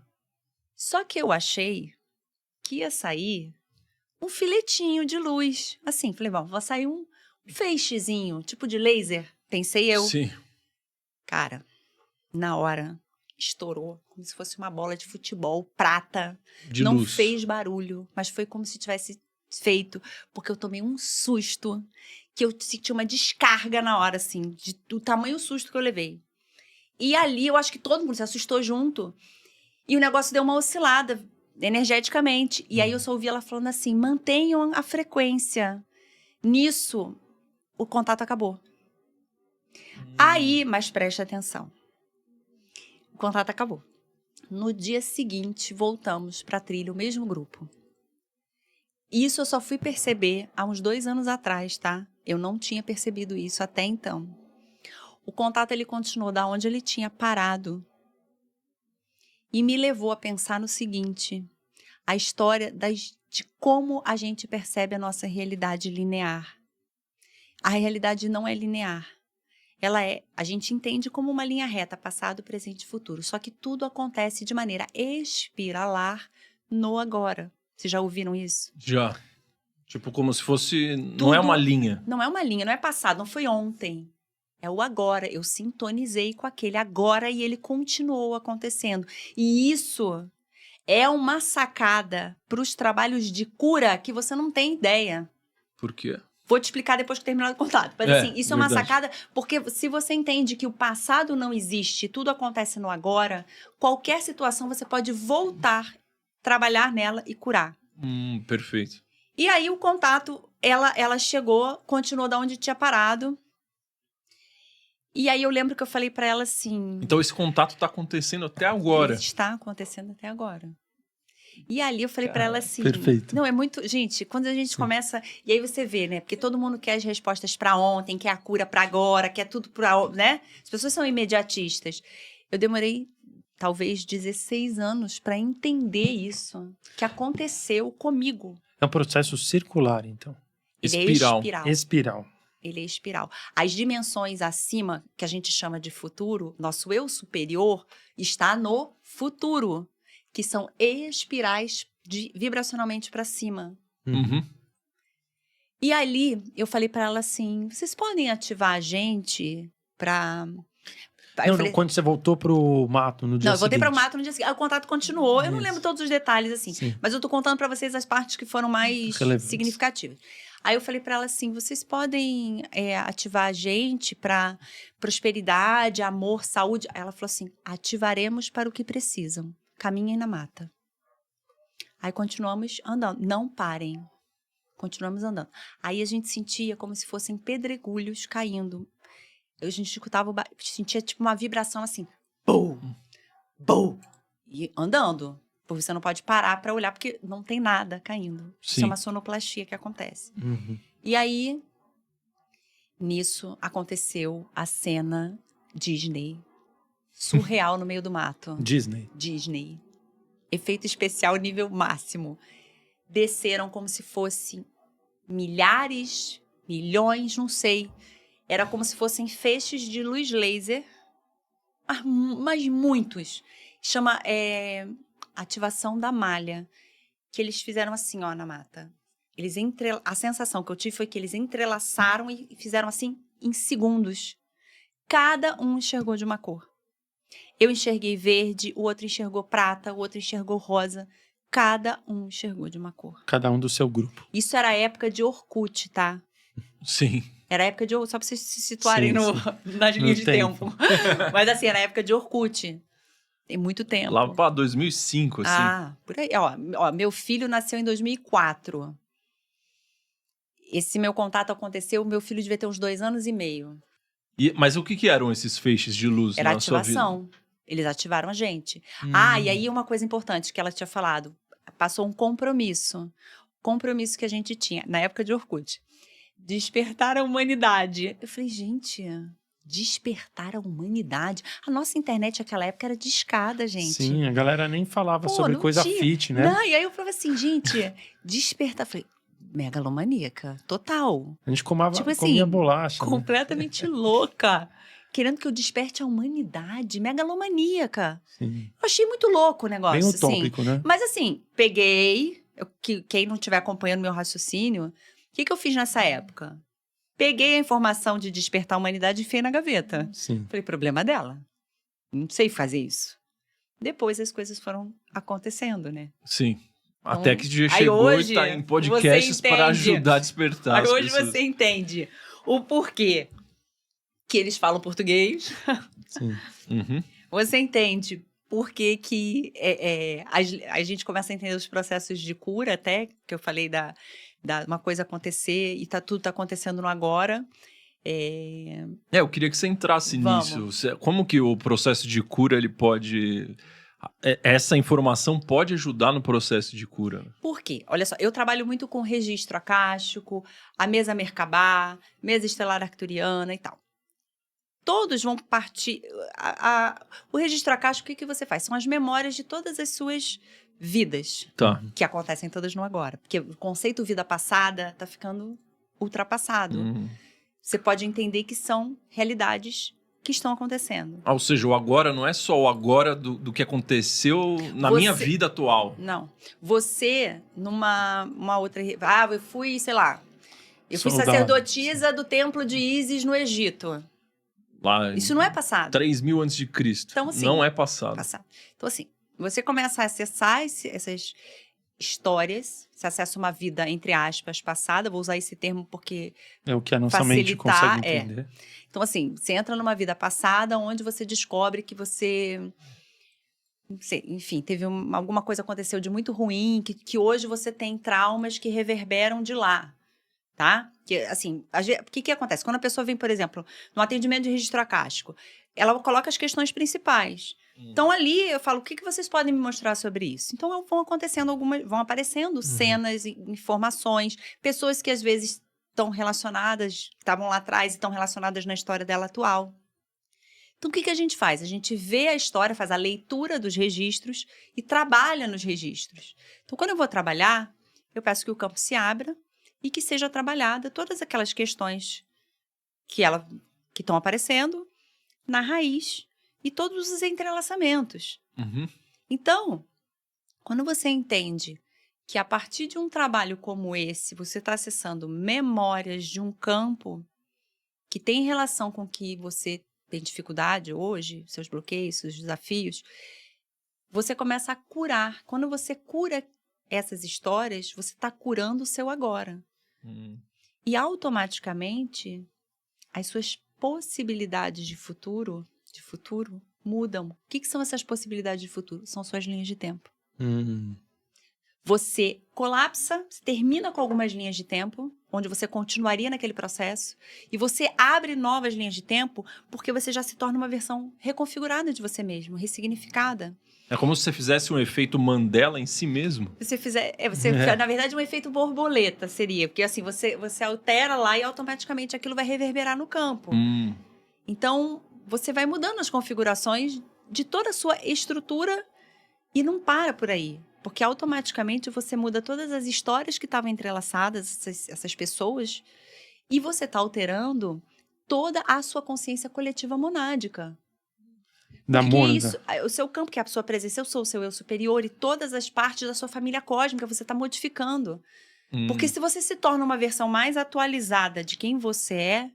B: Só que eu achei que ia sair um filetinho de luz. Assim, falei, bom, vai sair um feixezinho, tipo de laser, pensei eu.
C: Sim.
B: Cara, na hora, estourou como se fosse uma bola de futebol prata.
C: De
B: Não
C: luz.
B: fez barulho, mas foi como se tivesse feito, porque eu tomei um susto, que eu senti uma descarga na hora, assim, do tamanho susto que eu levei. E ali, eu acho que todo mundo se assustou junto, e o negócio deu uma oscilada energeticamente. E aí eu só ouvi ela falando assim, mantenham a frequência. Nisso, o contato acabou. Aí, mas preste atenção. O contato acabou. No dia seguinte, voltamos para a trilha, o mesmo grupo. Isso eu só fui perceber há uns 2 anos atrás, tá? Eu não tinha percebido isso até então. O contato, ele continuou da onde ele tinha parado. E me levou a pensar no seguinte, a história de como a gente percebe a nossa realidade linear. A realidade não é linear. A gente entende como uma linha reta, passado, presente e futuro. Só que tudo acontece de maneira espiralar no agora. Vocês já ouviram isso?
C: Já. Tipo, como se fosse... Não
B: Tudo-
C: é uma linha.
B: Não é uma linha, não é passado, não foi ontem. É o agora. Eu sintonizei com aquele agora e ele continuou acontecendo. E isso é uma sacada para os trabalhos de cura que você não tem ideia.
C: Por quê?
B: Vou te explicar depois que terminar o contato. Mas assim, isso é uma
C: verdade.
B: sacada, porque se você entende que o passado não existe, tudo acontece no agora, qualquer situação você pode voltar, trabalhar nela e curar.
C: Perfeito.
B: E aí o contato, ela chegou, continuou da onde tinha parado. E aí eu lembro que eu falei pra ela assim...
C: Então esse contato tá acontecendo até agora.
B: Está acontecendo até agora. E ali eu falei pra ela assim...
A: perfeito.
B: Não, é muito... Gente, quando a gente começa... E aí você vê, né? Porque todo mundo quer as respostas pra ontem, quer a cura pra agora, quer tudo pra... né? As pessoas são imediatistas. Eu demorei, talvez, 16 anos pra entender isso. Que aconteceu comigo.
A: É um processo circular, então.
B: Ele é
C: Espiral.
B: espiral.
A: Espiral.
B: Ele é espiral. As dimensões acima, que a gente chama de futuro, nosso eu superior, está no futuro, que são espirais vibracionalmente para cima.
C: Uhum.
B: E ali, eu falei para ela assim, vocês podem ativar a gente para...
A: Não, quando você voltou pro mato no dia
B: Não, eu voltei
A: seguinte.
B: para o mato no dia seguinte. Aí o contato continuou. Eu não
A: Isso.
B: lembro todos os detalhes, assim.
A: Sim.
B: Mas eu tô contando para vocês as partes que foram mais
A: Relevantes.
B: significativas. Aí eu falei para ela assim, vocês podem ativar a gente para prosperidade, amor, saúde? Aí ela falou assim, ativaremos para o que precisam. Caminhem na mata. Aí continuamos andando. Não parem. Continuamos andando. Aí a gente sentia como se fossem pedregulhos caindo. A gente escutava, sentia tipo uma vibração assim. Bum! Bum! E andando. Porque você não pode parar para olhar, porque não tem nada caindo. Isso
C: Sim.
B: é uma sonoplastia que acontece.
A: Uhum.
B: E aí, nisso, aconteceu a cena Disney. Surreal no meio do mato.
A: Disney.
B: Efeito especial nível máximo. Desceram como se fossem milhares, milhões, não sei. Era como se fossem feixes de luz laser, mas muitos. Chama ativação da malha. Que eles fizeram assim, ó, na mata. A sensação que eu tive foi que eles entrelaçaram e fizeram assim em segundos. Cada um enxergou de uma cor. Eu enxerguei verde, o outro enxergou prata, o outro enxergou rosa. Cada um enxergou de uma cor.
A: Cada um do seu grupo.
B: Isso era a época de Orkut, tá?
C: Sim.
B: Era a época de... Só pra vocês se situarem
A: Sim.
B: nas linhas de
A: tempo.
B: Mas assim, era a época de Orkut. Tem muito tempo.
C: Lá pra 2005, assim.
B: Ah, por aí. Ó, meu filho nasceu em 2004. Esse meu contato aconteceu, meu filho devia ter uns 2 anos e meio.
C: Mas o que eram esses feixes de luz
B: Era
C: na sua vida?
B: ativação. Eles ativaram a gente. E aí uma coisa importante que ela tinha falado. Passou um compromisso. Compromisso que a gente tinha, na época de Orkut. Despertar a humanidade. Eu falei, gente, despertar a humanidade? A nossa internet naquela época era discada, gente.
A: Sim, a galera nem falava sobre
B: não
A: coisa
B: tinha.
A: fit, né?
B: Não, e aí eu falava assim, gente, despertar. Falei, megalomaníaca, total.
A: A gente
B: Tipo assim,
A: comia bolacha, né?
B: Completamente louca. Querendo que eu desperte a humanidade, megalomaníaca.
A: Sim.
B: Eu achei muito louco o negócio,
A: Bem utópico,
B: assim.
A: né?
B: Mas assim, peguei, quem não estiver acompanhando meu raciocínio, o que eu fiz nessa época? Peguei a informação de despertar a humanidade e enfiei na gaveta.
A: Sim.
B: Falei, problema dela. Não sei fazer isso. Depois as coisas foram acontecendo, né?
C: Sim.
B: Então,
C: Até que dia
B: aí
C: chegou
B: hoje
C: e tá em
B: você
C: podcasts
B: entende.
C: para ajudar a despertar
B: Aí
C: as
B: hoje
C: pessoas.
B: você entende o porquê que eles falam português.
A: Sim.
C: Uhum.
B: Você entende por que que a gente começa a entender os processos de cura, até que eu falei da uma coisa acontecer e tudo tá acontecendo no agora.
C: Eu queria que você entrasse
B: Vamos.
C: nisso. Como que o processo de cura, ele pode... Essa informação pode ajudar no processo de cura?
B: Por quê? Olha só, eu trabalho muito com registro acástico, a mesa Merkabah, mesa estelar arcturiana e tal. Todos vão partir... o registro acástico, o que você faz? São as memórias de todas as suas vidas.
C: Tá.
B: Que acontecem todas no agora. Porque o conceito vida passada tá ficando ultrapassado. Você pode entender que são realidades que estão acontecendo.
C: Ou seja, o agora não é só o agora do que aconteceu na minha vida atual.
B: Não. Você, numa outra... eu fui, sei lá... Eu fui
A: Soldado.
B: sacerdotisa do templo de Ísis no Egito.
C: Lá
B: Isso não é passado.
C: 3.000 a.C.
B: Então, assim,
C: não é passado.
B: Então, assim, você começa a acessar essas histórias, você acessa uma vida, entre aspas, passada, vou usar esse termo porque...
A: É o que a nossa mente
B: facilitar,
A: consegue entender.
B: Então, assim, você entra numa vida passada onde você descobre que você... Enfim, teve alguma coisa aconteceu de muito ruim, que hoje você tem traumas que reverberam de lá, tá? Que, assim, o que acontece? Quando a pessoa vem, por exemplo, no atendimento de registro acástico, ela coloca as questões principais. Então, ali, eu falo, o que vocês podem me mostrar sobre isso? Então, vão aparecendo cenas, informações, pessoas que, às vezes, estão relacionadas, que estavam lá atrás e estão relacionadas na história dela atual. Então, o que a gente faz? A gente vê a história, faz a leitura dos registros e trabalha nos registros. Então, quando eu vou trabalhar, eu peço que o campo se abra e que seja trabalhada todas aquelas questões que estão aparecendo na raiz e todos os entrelaçamentos. Então, quando você entende que a partir de um trabalho como esse, você está acessando memórias de um campo que tem relação com o que você tem dificuldade hoje, seus bloqueios, seus desafios, você começa a curar. Quando você cura essas histórias, você está curando o seu agora. E automaticamente, as suas possibilidades de futuro mudam. O que são essas possibilidades de futuro? São suas linhas de tempo. Você colapsa, termina com algumas linhas de tempo, onde você continuaria naquele processo, e você abre novas linhas de tempo, porque você já se torna uma versão reconfigurada de você mesmo, ressignificada.
C: É como se você fizesse um efeito Mandela em si mesmo.
B: Na verdade, um efeito borboleta seria, porque assim, você altera lá e automaticamente aquilo vai reverberar no campo.
C: Hum.
B: Então, você vai mudando as configurações de toda a sua estrutura e não para por aí. Porque automaticamente você muda todas as histórias que estavam entrelaçadas, essas pessoas, e você está alterando toda a sua consciência coletiva monádica.
A: Da
B: Porque
A: mônada.
B: isso, o seu campo, que é a sua presença, eu sou o seu eu superior, e todas as partes da sua família cósmica você está modificando. Porque se você se torna uma versão mais atualizada de quem você é,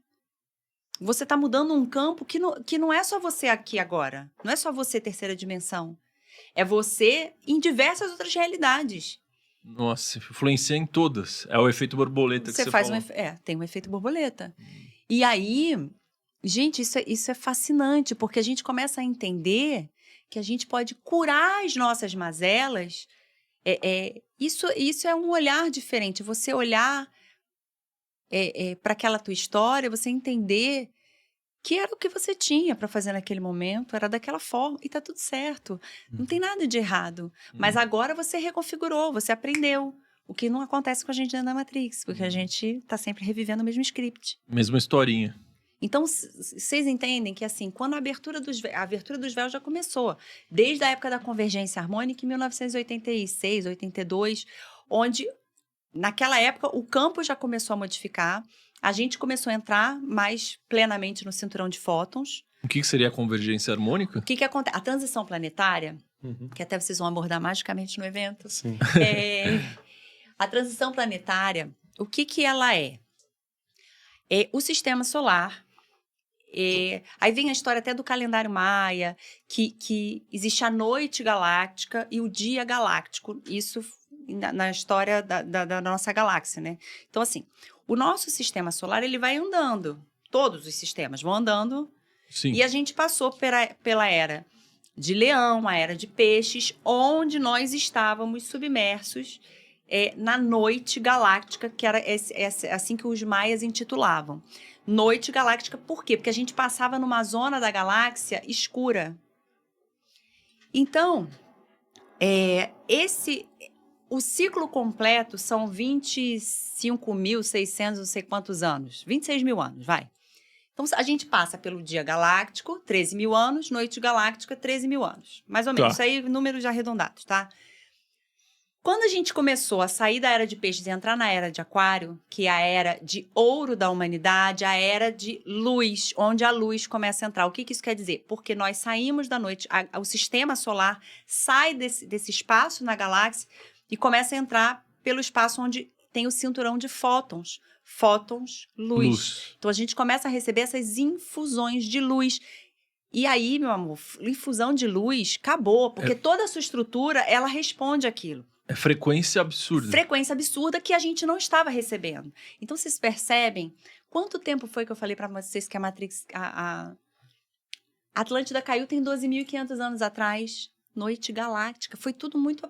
B: você está mudando um campo que não é só você aqui agora. Não é só você terceira dimensão. É você em diversas outras realidades.
C: Nossa, influencia em todas. É o efeito borboleta que você
B: faz
C: falou.
B: tem um efeito borboleta. E aí, gente, isso é fascinante, porque a gente começa a entender que a gente pode curar as nossas mazelas. Isso é um olhar diferente. Você olhar para aquela tua história, você entender que era o que você tinha para fazer naquele momento, era daquela forma, e tá tudo certo. Não tem nada de errado. Mas agora você reconfigurou, você aprendeu. O que não acontece com a gente dentro da Matrix, porque a gente tá sempre revivendo o mesmo script.
C: Mesma historinha.
B: Então, vocês entendem que, assim, quando a abertura dos véus já começou, desde a época da convergência harmônica, em 1986, 82, onde, naquela época, o campo já começou a modificar, a gente começou a entrar mais plenamente no cinturão de fótons.
C: O que seria a convergência harmônica?
B: O que acontece? A transição planetária, que até vocês vão abordar magicamente no evento.
A: Sim.
B: A transição planetária, o que ela é? É o sistema solar. Aí vem a história até do calendário maia, que existe a noite galáctica e o dia galáctico. Isso na história da nossa galáxia, né? Então, assim, o nosso sistema solar, ele vai andando. Todos os sistemas vão andando.
C: Sim.
B: E a gente passou pela era de Leão, a era de Peixes, onde nós estávamos submersos na noite galáctica, que era assim que os maias intitulavam. Noite galáctica, por quê? Porque a gente passava numa zona da galáxia escura. Então, o ciclo completo são 25.600, não sei quantos anos. 26 mil anos, vai. Então, a gente passa pelo dia galáctico, 13 mil anos, noite galáctica, 13 mil anos. Mais ou menos. Isso aí, números arredondados, tá? Quando a gente começou a sair da era de peixes e entrar na era de aquário, que é a era de ouro da humanidade, a era de luz, onde a luz começa a entrar. O que isso quer dizer? Porque nós saímos da noite, o sistema solar sai desse espaço na galáxia e começa a entrar pelo espaço onde tem o cinturão de fótons. Fótons, luz. Então, a gente começa a receber essas infusões de luz. E aí, meu amor, infusão de luz acabou, porque toda a sua estrutura, ela responde àquilo.
C: É frequência absurda.
B: Frequência absurda que a gente não estava recebendo. Então, vocês percebem quanto tempo foi que eu falei para vocês que a Matrix, a Atlântida caiu tem 12.500 anos atrás, noite galáctica. Foi tudo muito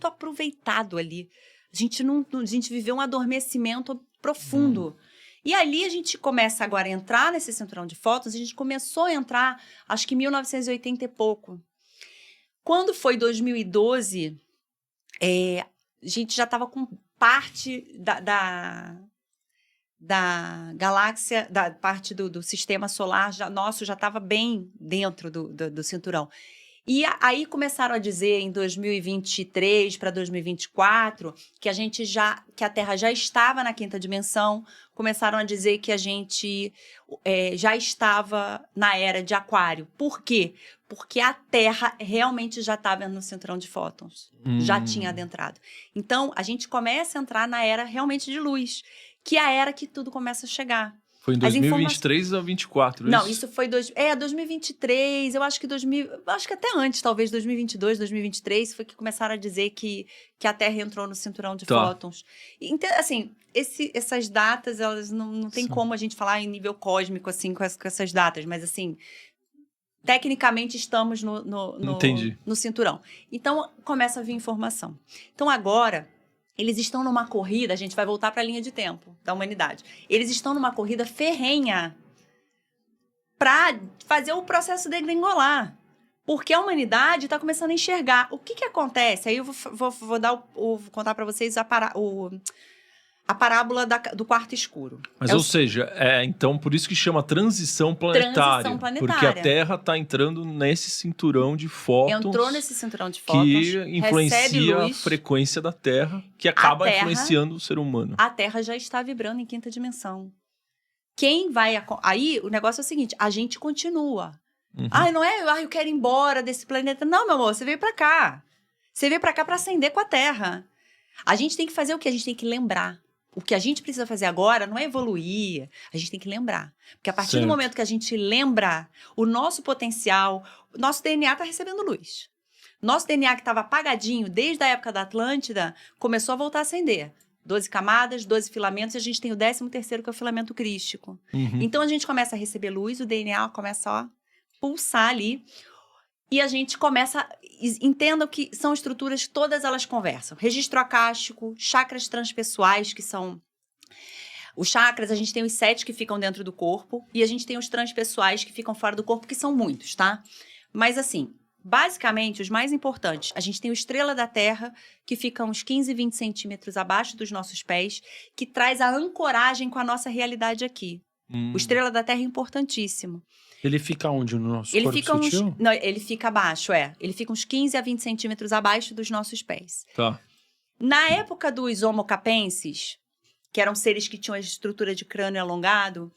B: aproveitado ali. A gente viveu um adormecimento profundo. E ali a gente começa agora a entrar nesse cinturão de fótons, a gente começou a entrar, acho que em 1980 e pouco. Quando foi 2012... a gente já estava com parte da galáxia, da parte do sistema solar, nosso já estava bem dentro do cinturão. E aí começaram a dizer em 2023 para 2024 que a Terra já estava na quinta dimensão. Começaram a dizer que a gente já estava na era de aquário. Por quê? Porque a Terra realmente já estava no cinturão de fótons. Já tinha adentrado. Então, a gente começa a entrar na era realmente de luz, que é a era que tudo começa a chegar.
C: Foi em 2023 ou 2024?
B: Não, isso foi 2023, eu acho que até antes, talvez 2022, 2023, foi que começaram a dizer que a Terra entrou no cinturão de fótons. Então, assim, essas datas, elas não tem como a gente falar em nível cósmico, assim, com essas datas, mas, assim, tecnicamente estamos no cinturão. Então, começa a vir informação. Então, agora... Eles estão numa corrida, a gente vai voltar para a linha de tempo da humanidade. Eles estão numa corrida ferrenha para fazer o processo degringolar. Porque a humanidade está começando a enxergar. O que acontece? Aí eu vou contar para vocês a parábola do quarto escuro.
C: Mas, ou seja, então por isso que chama transição planetária.
B: Transição planetária.
C: Porque a Terra está entrando nesse cinturão de fótons.
B: Entrou nesse cinturão de fótons,
C: que influencia
B: luz,
C: a frequência da Terra, que acaba influenciando o ser humano.
B: A Terra já está vibrando em quinta dimensão. Quem vai... Aí, o negócio é o seguinte, a gente continua. Não é, eu quero ir embora desse planeta. Não, meu amor, você veio pra cá. Você veio pra cá pra ascender com a Terra. A gente tem que fazer o quê? A gente tem que lembrar. O que a gente precisa fazer agora não é evoluir, a gente tem que lembrar. Porque a partir do momento que a gente lembra o nosso potencial, o nosso DNA está recebendo luz. Nosso DNA que estava apagadinho desde a época da Atlântida, começou a voltar a acender. 12 camadas, 12 filamentos, e a gente tem o 13º, que é o filamento crístico. Então, a gente começa a receber luz, o DNA começa a pulsar ali, e a gente começa... Entendam que são estruturas que todas elas conversam. Registro acástico, chakras transpessoais, que são... Os chakras, a gente tem os 7 que ficam dentro do corpo, e a gente tem os transpessoais que ficam fora do corpo, que são muitos, tá? Mas, assim, basicamente, os mais importantes, a gente tem o estrela da Terra, que fica uns 15, 20 centímetros abaixo dos nossos pés, que traz a ancoragem com a nossa realidade aqui. O estrela da Terra é importantíssimo.
A: Ele fica onde no nosso corpo sutil?
B: Não, ele fica abaixo, Ele fica uns 15 a 20 centímetros abaixo dos nossos pés.
C: Tá.
B: Na época dos Homo capenses, que eram seres que tinham a estrutura de crânio alongado,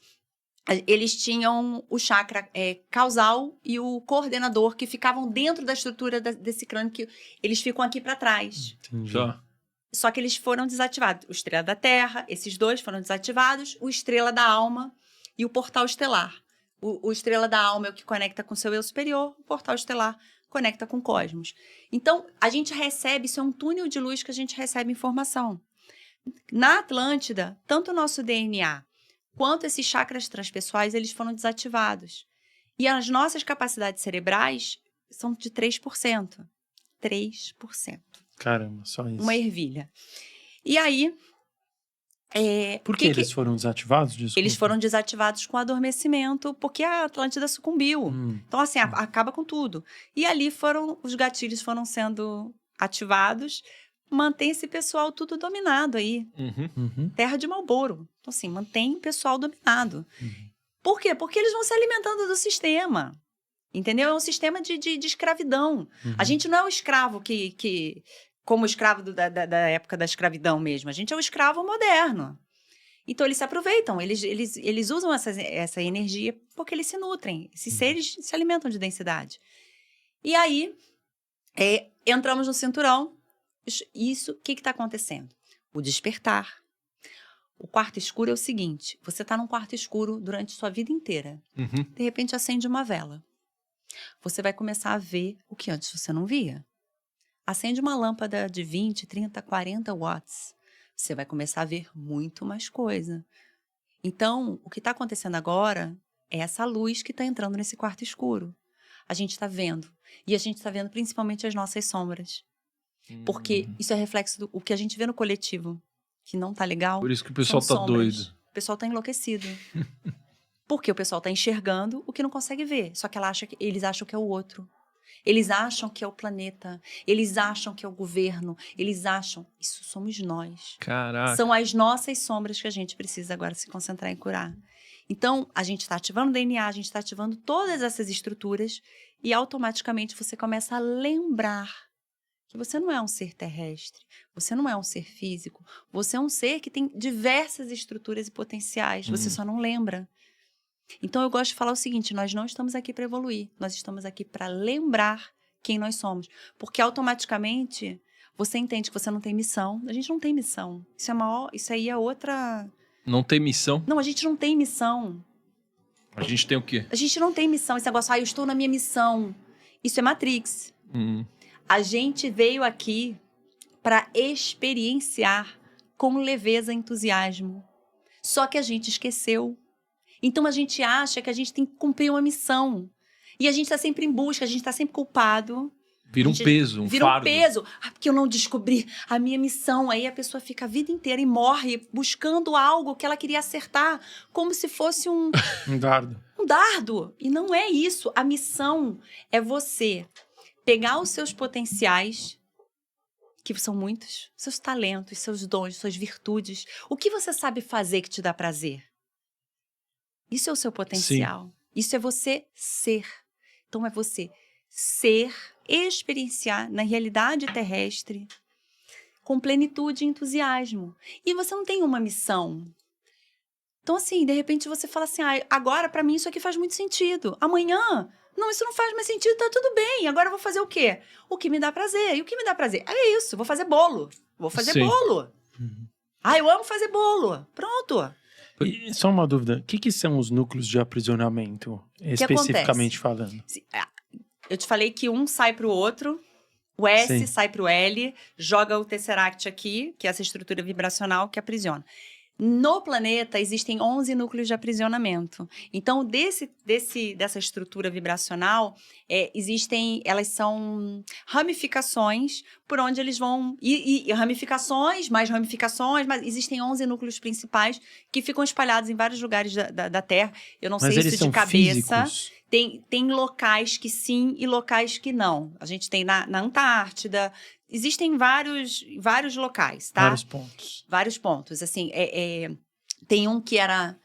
B: eles tinham o chakra causal e o coordenador, que ficavam dentro da estrutura desse crânio, que eles ficam aqui para trás.
A: Entendi.
C: Tá.
B: Só que eles foram desativados. O estrela da Terra, esses dois foram desativados, o estrela da alma e o portal estelar. O estrela da alma é o que conecta com o seu eu superior, o portal estelar conecta com o cosmos. Então, a gente recebe, isso é um túnel de luz que a gente recebe informação. Na Atlântida, tanto o nosso DNA quanto esses chakras transpessoais, eles foram desativados. E as nossas capacidades cerebrais são de 3%. 3%.
A: Caramba, só isso.
B: Uma ervilha. E aí...
A: Por que eles foram desativados? Desculpa.
B: Eles foram desativados com adormecimento, porque a Atlântida sucumbiu. Então, assim, acaba com tudo. E ali os gatilhos foram sendo ativados, mantém esse pessoal tudo dominado aí. Terra de Marlboro. Então, assim, mantém o pessoal dominado. Por quê? Porque eles vão se alimentando do sistema. Entendeu? É um sistema de escravidão. A gente não é o escravo como o escravo da época da escravidão mesmo. A gente é o escravo moderno. Então, eles se aproveitam, eles usam essa energia porque eles se nutrem. Esses seres se alimentam de densidade. E aí, entramos no cinturão. Isso, o que está acontecendo? O despertar. O quarto escuro é o seguinte, você está num quarto escuro durante sua vida inteira. De repente, acende uma vela. Você vai começar a ver o que antes você não via. Acende uma lâmpada de 20, 30, 40 watts. Você vai começar a ver muito mais coisa. Então, o que está acontecendo agora é essa luz que está entrando nesse quarto escuro. A gente está vendo. E a gente está vendo principalmente as nossas sombras. Porque isso é reflexo do que a gente vê no coletivo, que não tá legal.
C: Por isso que o pessoal tá doido.
B: O pessoal tá enlouquecido. Porque o pessoal tá enxergando o que não consegue ver. Só que eles acham que é o outro. Eles acham que é o planeta. Eles acham que é o governo. Eles acham... Isso somos nós.
C: Caraca.
B: São as nossas sombras que a gente precisa agora se concentrar em curar. Então, a gente está ativando o DNA, a gente está ativando todas essas estruturas e automaticamente você começa a lembrar que você não é um ser terrestre, você não é um ser físico, você é um ser que tem diversas estruturas e potenciais, você só não lembra. Então, eu gosto de falar o seguinte, nós não estamos aqui para evoluir, nós estamos aqui para lembrar quem nós somos. Porque, automaticamente, você entende que você não tem missão. A gente não tem missão. Isso aí é outra...
C: Não tem missão?
B: Não, a gente não tem missão.
C: A gente tem o quê?
B: A gente não tem missão. Esse negócio, eu estou na minha missão. Isso é Matrix. A gente veio aqui para experienciar com leveza e entusiasmo. Só que a gente esqueceu. Então, a gente acha que a gente tem que cumprir uma missão. E a gente está sempre em busca, a gente está sempre culpado.
C: Vira um peso, um
B: vira
C: fardo.
B: Vira um peso. Porque eu não descobri a minha missão. Aí a pessoa fica a vida inteira e morre buscando algo que ela queria acertar, como se fosse um
A: dardo.
B: Um dardo. E não é isso. A missão é você pegar os seus potenciais que são muitos, seus talentos, seus dons, suas virtudes. O que você sabe fazer que te dá prazer? Isso é o seu potencial. Sim. Isso é você ser. Então, é você ser, experienciar na realidade terrestre com plenitude e entusiasmo. E você não tem uma missão. Então, assim, de repente você fala assim, agora pra mim isso aqui faz muito sentido. Amanhã, não, isso não faz mais sentido, tá tudo bem. Agora eu vou fazer o quê? O que me dá prazer. E o que me dá prazer? É isso, vou fazer bolo. Vou fazer bolo. Eu amo fazer bolo. Pronto.
A: E só uma dúvida, o que são os núcleos de aprisionamento, especificamente falando?
B: Eu te falei que um sai para o outro, o S sai para o L, joga o Tesseract aqui, que é essa estrutura vibracional que aprisiona. No planeta, existem 11 núcleos de aprisionamento. Então, dessa estrutura vibracional, elas são ramificações por onde eles vão... E ramificações, mais ramificações, mas existem 11 núcleos principais que ficam espalhados em vários lugares da Terra. Eu não sei isso de cabeça. Tem locais que sim e locais que não. A gente tem na Antártida... Existem vários locais, tá? Vários pontos. Assim, tem um que era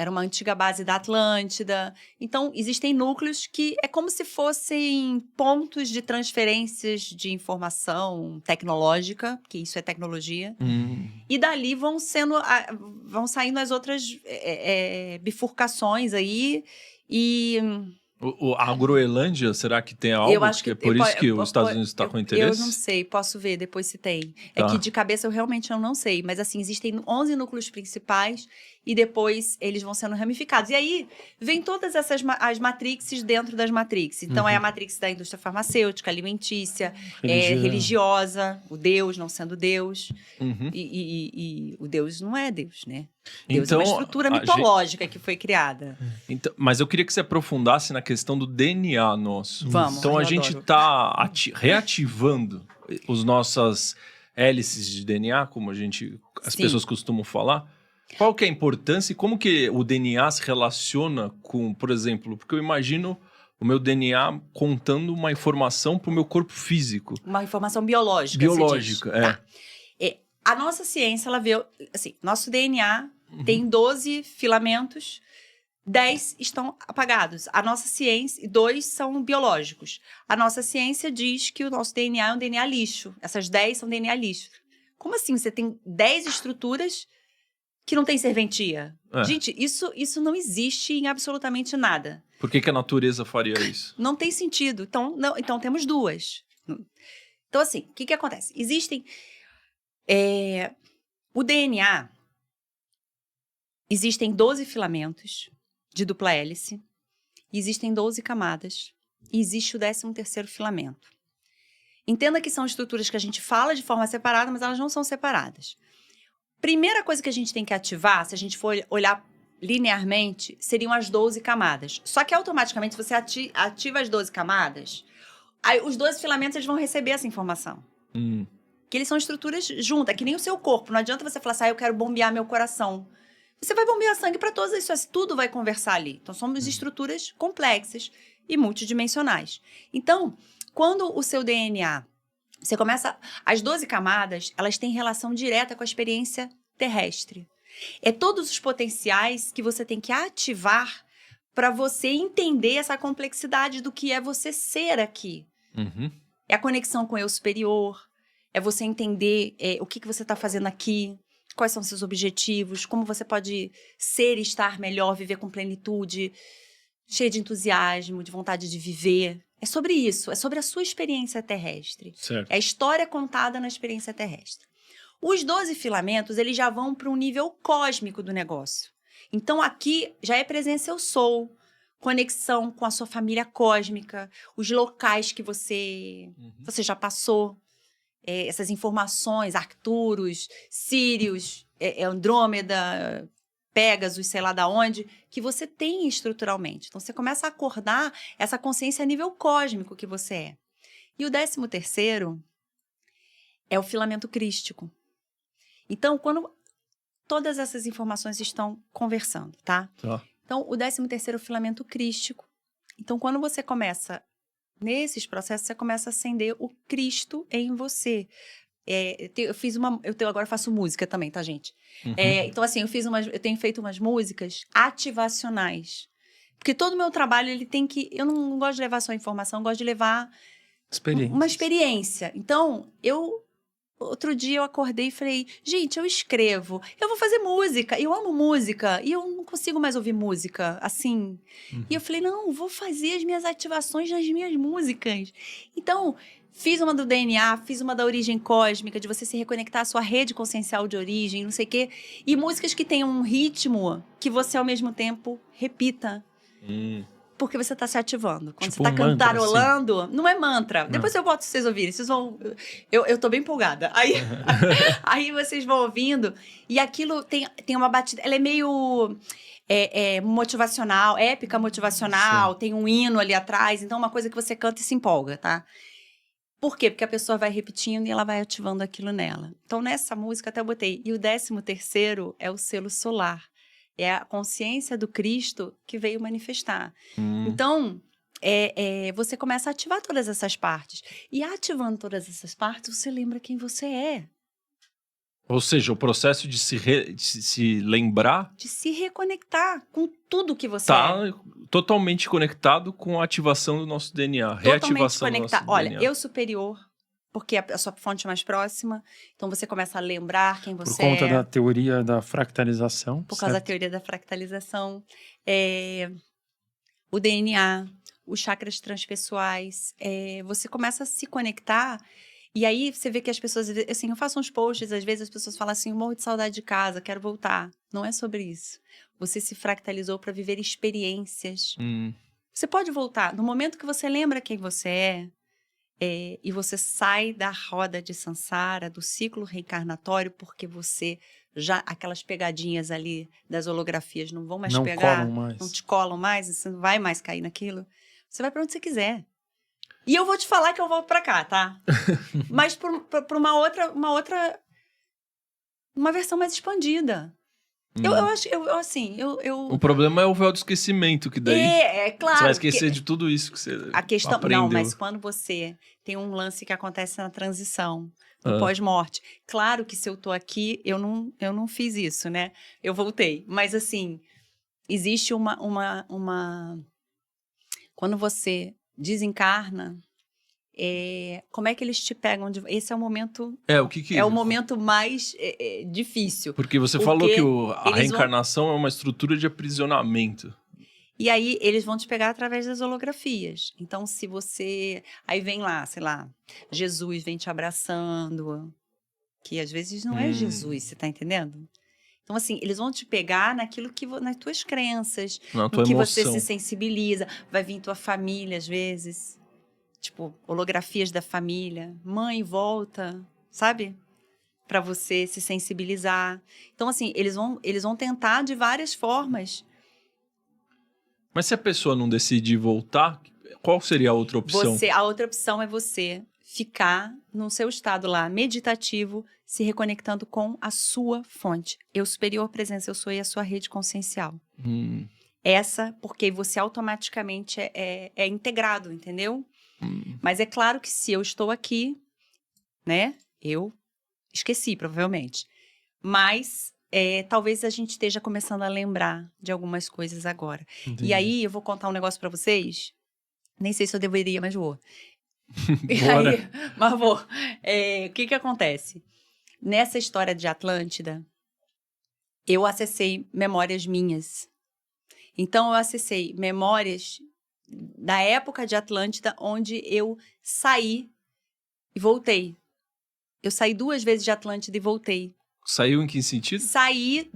B: uma antiga base da Atlântida. Então, existem núcleos que é como se fossem pontos de transferências de informação tecnológica, que isso é tecnologia. E dali vão saindo as outras bifurcações aí e...
C: A Groenlândia, será que tem algo?
B: Eu acho que
C: é por isso que os Estados Unidos está com interesse?
B: Eu não sei, posso ver depois se tem. Tá. É que de cabeça eu realmente não sei. Mas assim, existem 11 núcleos principais e depois eles vão sendo ramificados. E aí, vem todas as matrixes dentro das matrixes. Então, é a matrix da indústria farmacêutica, alimentícia, religiosa, o Deus não sendo Deus. E o Deus não é Deus, né? Deus é uma estrutura mitológica que foi criada.
C: Então, mas eu queria que você aprofundasse na questão do DNA nosso.
B: Vamos.
C: Então, a gente está reativando as nossas hélices de DNA, como as pessoas costumam falar. Qual que é a importância e como que o DNA se relaciona com, por exemplo, porque eu imagino o meu DNA contando uma informação para o meu corpo físico.
B: Uma informação biológica.
C: Biológica,
B: Tá. A nossa ciência, ela vê, assim, nosso DNA tem 12 filamentos, 10 estão apagados. A nossa ciência, 2 são biológicos. A nossa ciência diz que o nosso DNA é um DNA lixo. Essas 10 são DNA lixo. Como assim? Você tem 10 estruturas que não tem serventia? Gente, isso não existe em absolutamente nada.
C: Por que a natureza faria isso?
B: Não tem sentido. Então temos 2. Então, assim, o que acontece? Existem... o DNA, existem 12 filamentos de dupla hélice, existem 12 camadas, e existe o 13º filamento. Entenda que são estruturas que a gente fala de forma separada, mas elas não são separadas. Primeira coisa que a gente tem que ativar, se a gente for olhar linearmente, seriam as 12 camadas. Só que automaticamente, se você ativa as 12 camadas, aí os 12 filamentos eles vão receber essa informação. Que eles são estruturas juntas, é que nem o seu corpo. Não adianta você falar assim, eu quero bombear meu coração. Você vai bombear sangue para todas as suas, tudo vai conversar ali. Então, somos estruturas complexas e multidimensionais. Então, quando o seu DNA, você começa... As 12 camadas, elas têm relação direta com a experiência terrestre. É todos os potenciais que você tem que ativar para você entender essa complexidade do que é você ser aqui. É a conexão com o eu superior, é você entender o que você está fazendo aqui, quais são seus objetivos, como você pode ser e estar melhor, viver com plenitude, cheio de entusiasmo, de vontade de viver. É sobre isso, é sobre a sua experiência terrestre.
C: Certo.
B: É a história contada na experiência terrestre. Os 12 filamentos, eles já vão para um nível cósmico do negócio. Então, aqui já é presença eu sou, conexão com a sua família cósmica, os locais que você já passou, essas informações, Arcturus, Sírios, Andrômeda, Pégasus, sei lá da onde, que você tem estruturalmente. Então, você começa a acordar essa consciência a nível cósmico que você é. E o 13º é o filamento crístico. Então, quando todas essas informações estão conversando, tá? Então, o 13º é o filamento crístico. Então, quando você começa Nesses processos, você começa a acender o Cristo em você. Agora faço música também, tá, gente?
C: Uhum.
B: Então, assim, eu tenho feito umas músicas ativacionais. Porque todo o meu trabalho, ele tem que... Eu não gosto de levar só informação, eu gosto de levar uma experiência. Então, outro dia eu acordei e falei, gente, eu escrevo, eu vou fazer música, eu amo música, e eu não consigo mais ouvir música, assim. E eu falei, não, vou fazer as minhas ativações nas minhas músicas. Então, fiz uma do DNA, fiz uma da origem cósmica, de você se reconectar à sua rede consciencial de origem, não sei o quê. E músicas que tenham um ritmo que você, ao mesmo tempo, repita. Porque você está se ativando. Quando
A: Tipo
B: você está cantarolando,
A: mantra, assim.
B: não é mantra. Depois eu boto pra vocês ouvirem. Vocês vão... Eu tô bem empolgada. Aí vocês vão ouvindo. E aquilo tem uma batida... Ela é meio motivacional, épica motivacional. Sim. Tem um hino ali atrás. Então, é uma coisa que você canta e se empolga, tá? Por quê? Porque a pessoa vai repetindo e ela vai ativando aquilo nela. Então, nessa música até eu botei. E o 13º é o selo solar. É a consciência do Cristo que veio manifestar. Então, você começa a ativar todas essas partes. E ativando todas essas partes, você lembra quem você é.
C: Ou seja, o processo de se lembrar...
B: De se reconectar com tudo que você
C: é. Totalmente conectado com a ativação do nosso DNA. Reativação do nosso DNA.
B: Olha, eu superior... Porque é a sua fonte mais próxima. Então, você começa a lembrar quem você é.
A: Por conta da teoria da fractalização.
B: Por causa da teoria da fractalização. O DNA, os chakras transpessoais. Você começa a se conectar. E aí, você vê que as pessoas... Assim, eu faço uns posts, às vezes as pessoas falam assim, morro de saudade de casa, quero voltar. Não é sobre isso. Você se fractalizou para viver experiências. Você pode voltar. No momento que você lembra quem você é, e você sai da roda de samsara, do ciclo reencarnatório, porque você já... Aquelas pegadinhas ali das holografias não vão mais
A: não
B: pegar.
A: Colam mais.
B: Não te colam mais, você não vai mais cair naquilo. Você vai para onde você quiser. E eu vou te falar que eu volto para cá, tá? Mas para uma versão mais expandida. Eu acho,
C: O problema é o véu do esquecimento, que daí
B: claro.
C: Você vai esquecer de tudo isso que você aprendeu.
B: Não, mas quando você tem um lance que acontece na transição, no pós-morte. Claro que se eu tô aqui, eu não fiz isso, né? Eu voltei. Mas, assim, existe uma... Quando você desencarna... como é que eles te pegam? Esse é o momento... É o momento mais difícil.
C: Porque você falou que a reencarnação é uma estrutura de aprisionamento.
B: E aí, eles vão te pegar através das holografias. Então, se você... Aí vem lá, sei lá, Jesus vem te abraçando, que às vezes não é Jesus, você tá entendendo? Então, assim, eles vão te pegar naquilo que... nas tuas crenças,
C: na tua
B: que
C: emoção.
B: você se sensibiliza. Vai vir tua família, às vezes... Tipo, holografias da família. Mãe, volta, sabe? Para você se sensibilizar. Então, assim, eles vão tentar de várias formas.
C: Mas se a pessoa não decidir voltar, qual seria a outra opção?
B: A outra opção é você ficar no seu estado lá, meditativo, se reconectando com a sua fonte. Eu superior presença, eu sou e a sua rede consciencial. Essa, porque você automaticamente é integrado, entendeu? Mas é claro que se eu estou aqui, né, eu esqueci, provavelmente. Mas talvez a gente esteja começando a lembrar de algumas coisas agora. Entendi. E aí, eu vou contar um negócio pra vocês. Nem sei se eu deveria, mas vou.
A: Bora.
B: Mas vou. O que acontece? Nessa história de Atlântida, eu acessei memórias minhas. Então, eu acessei memórias... da época de Atlântida, onde eu saí e voltei. Eu saí 2 vezes de Atlântida e voltei.
C: Saiu em que sentido?
B: Saí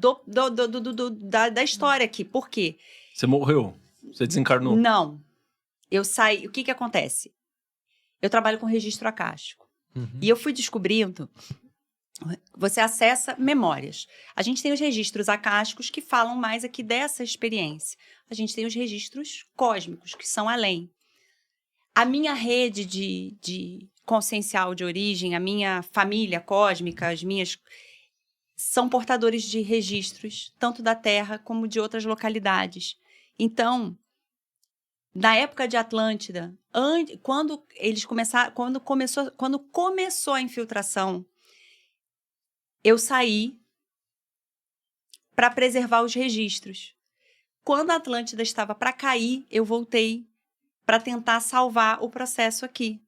B: da história aqui. Por quê?
C: Você morreu? Você desencarnou?
B: Não. Eu saí... O que acontece? Eu trabalho com registro acástico. E eu fui descobrindo... Você acessa memórias. A gente tem os registros acásticos que falam mais aqui dessa experiência. A gente tem os registros cósmicos, que são além. A minha rede de consciencial de origem, a minha família cósmica, as minhas... são portadores de registros, tanto da Terra como de outras localidades. Então, Na época de Atlântida, quando começou a infiltração, eu saí para preservar os registros. Quando a Atlântida estava para cair, eu voltei para tentar salvar o processo aqui.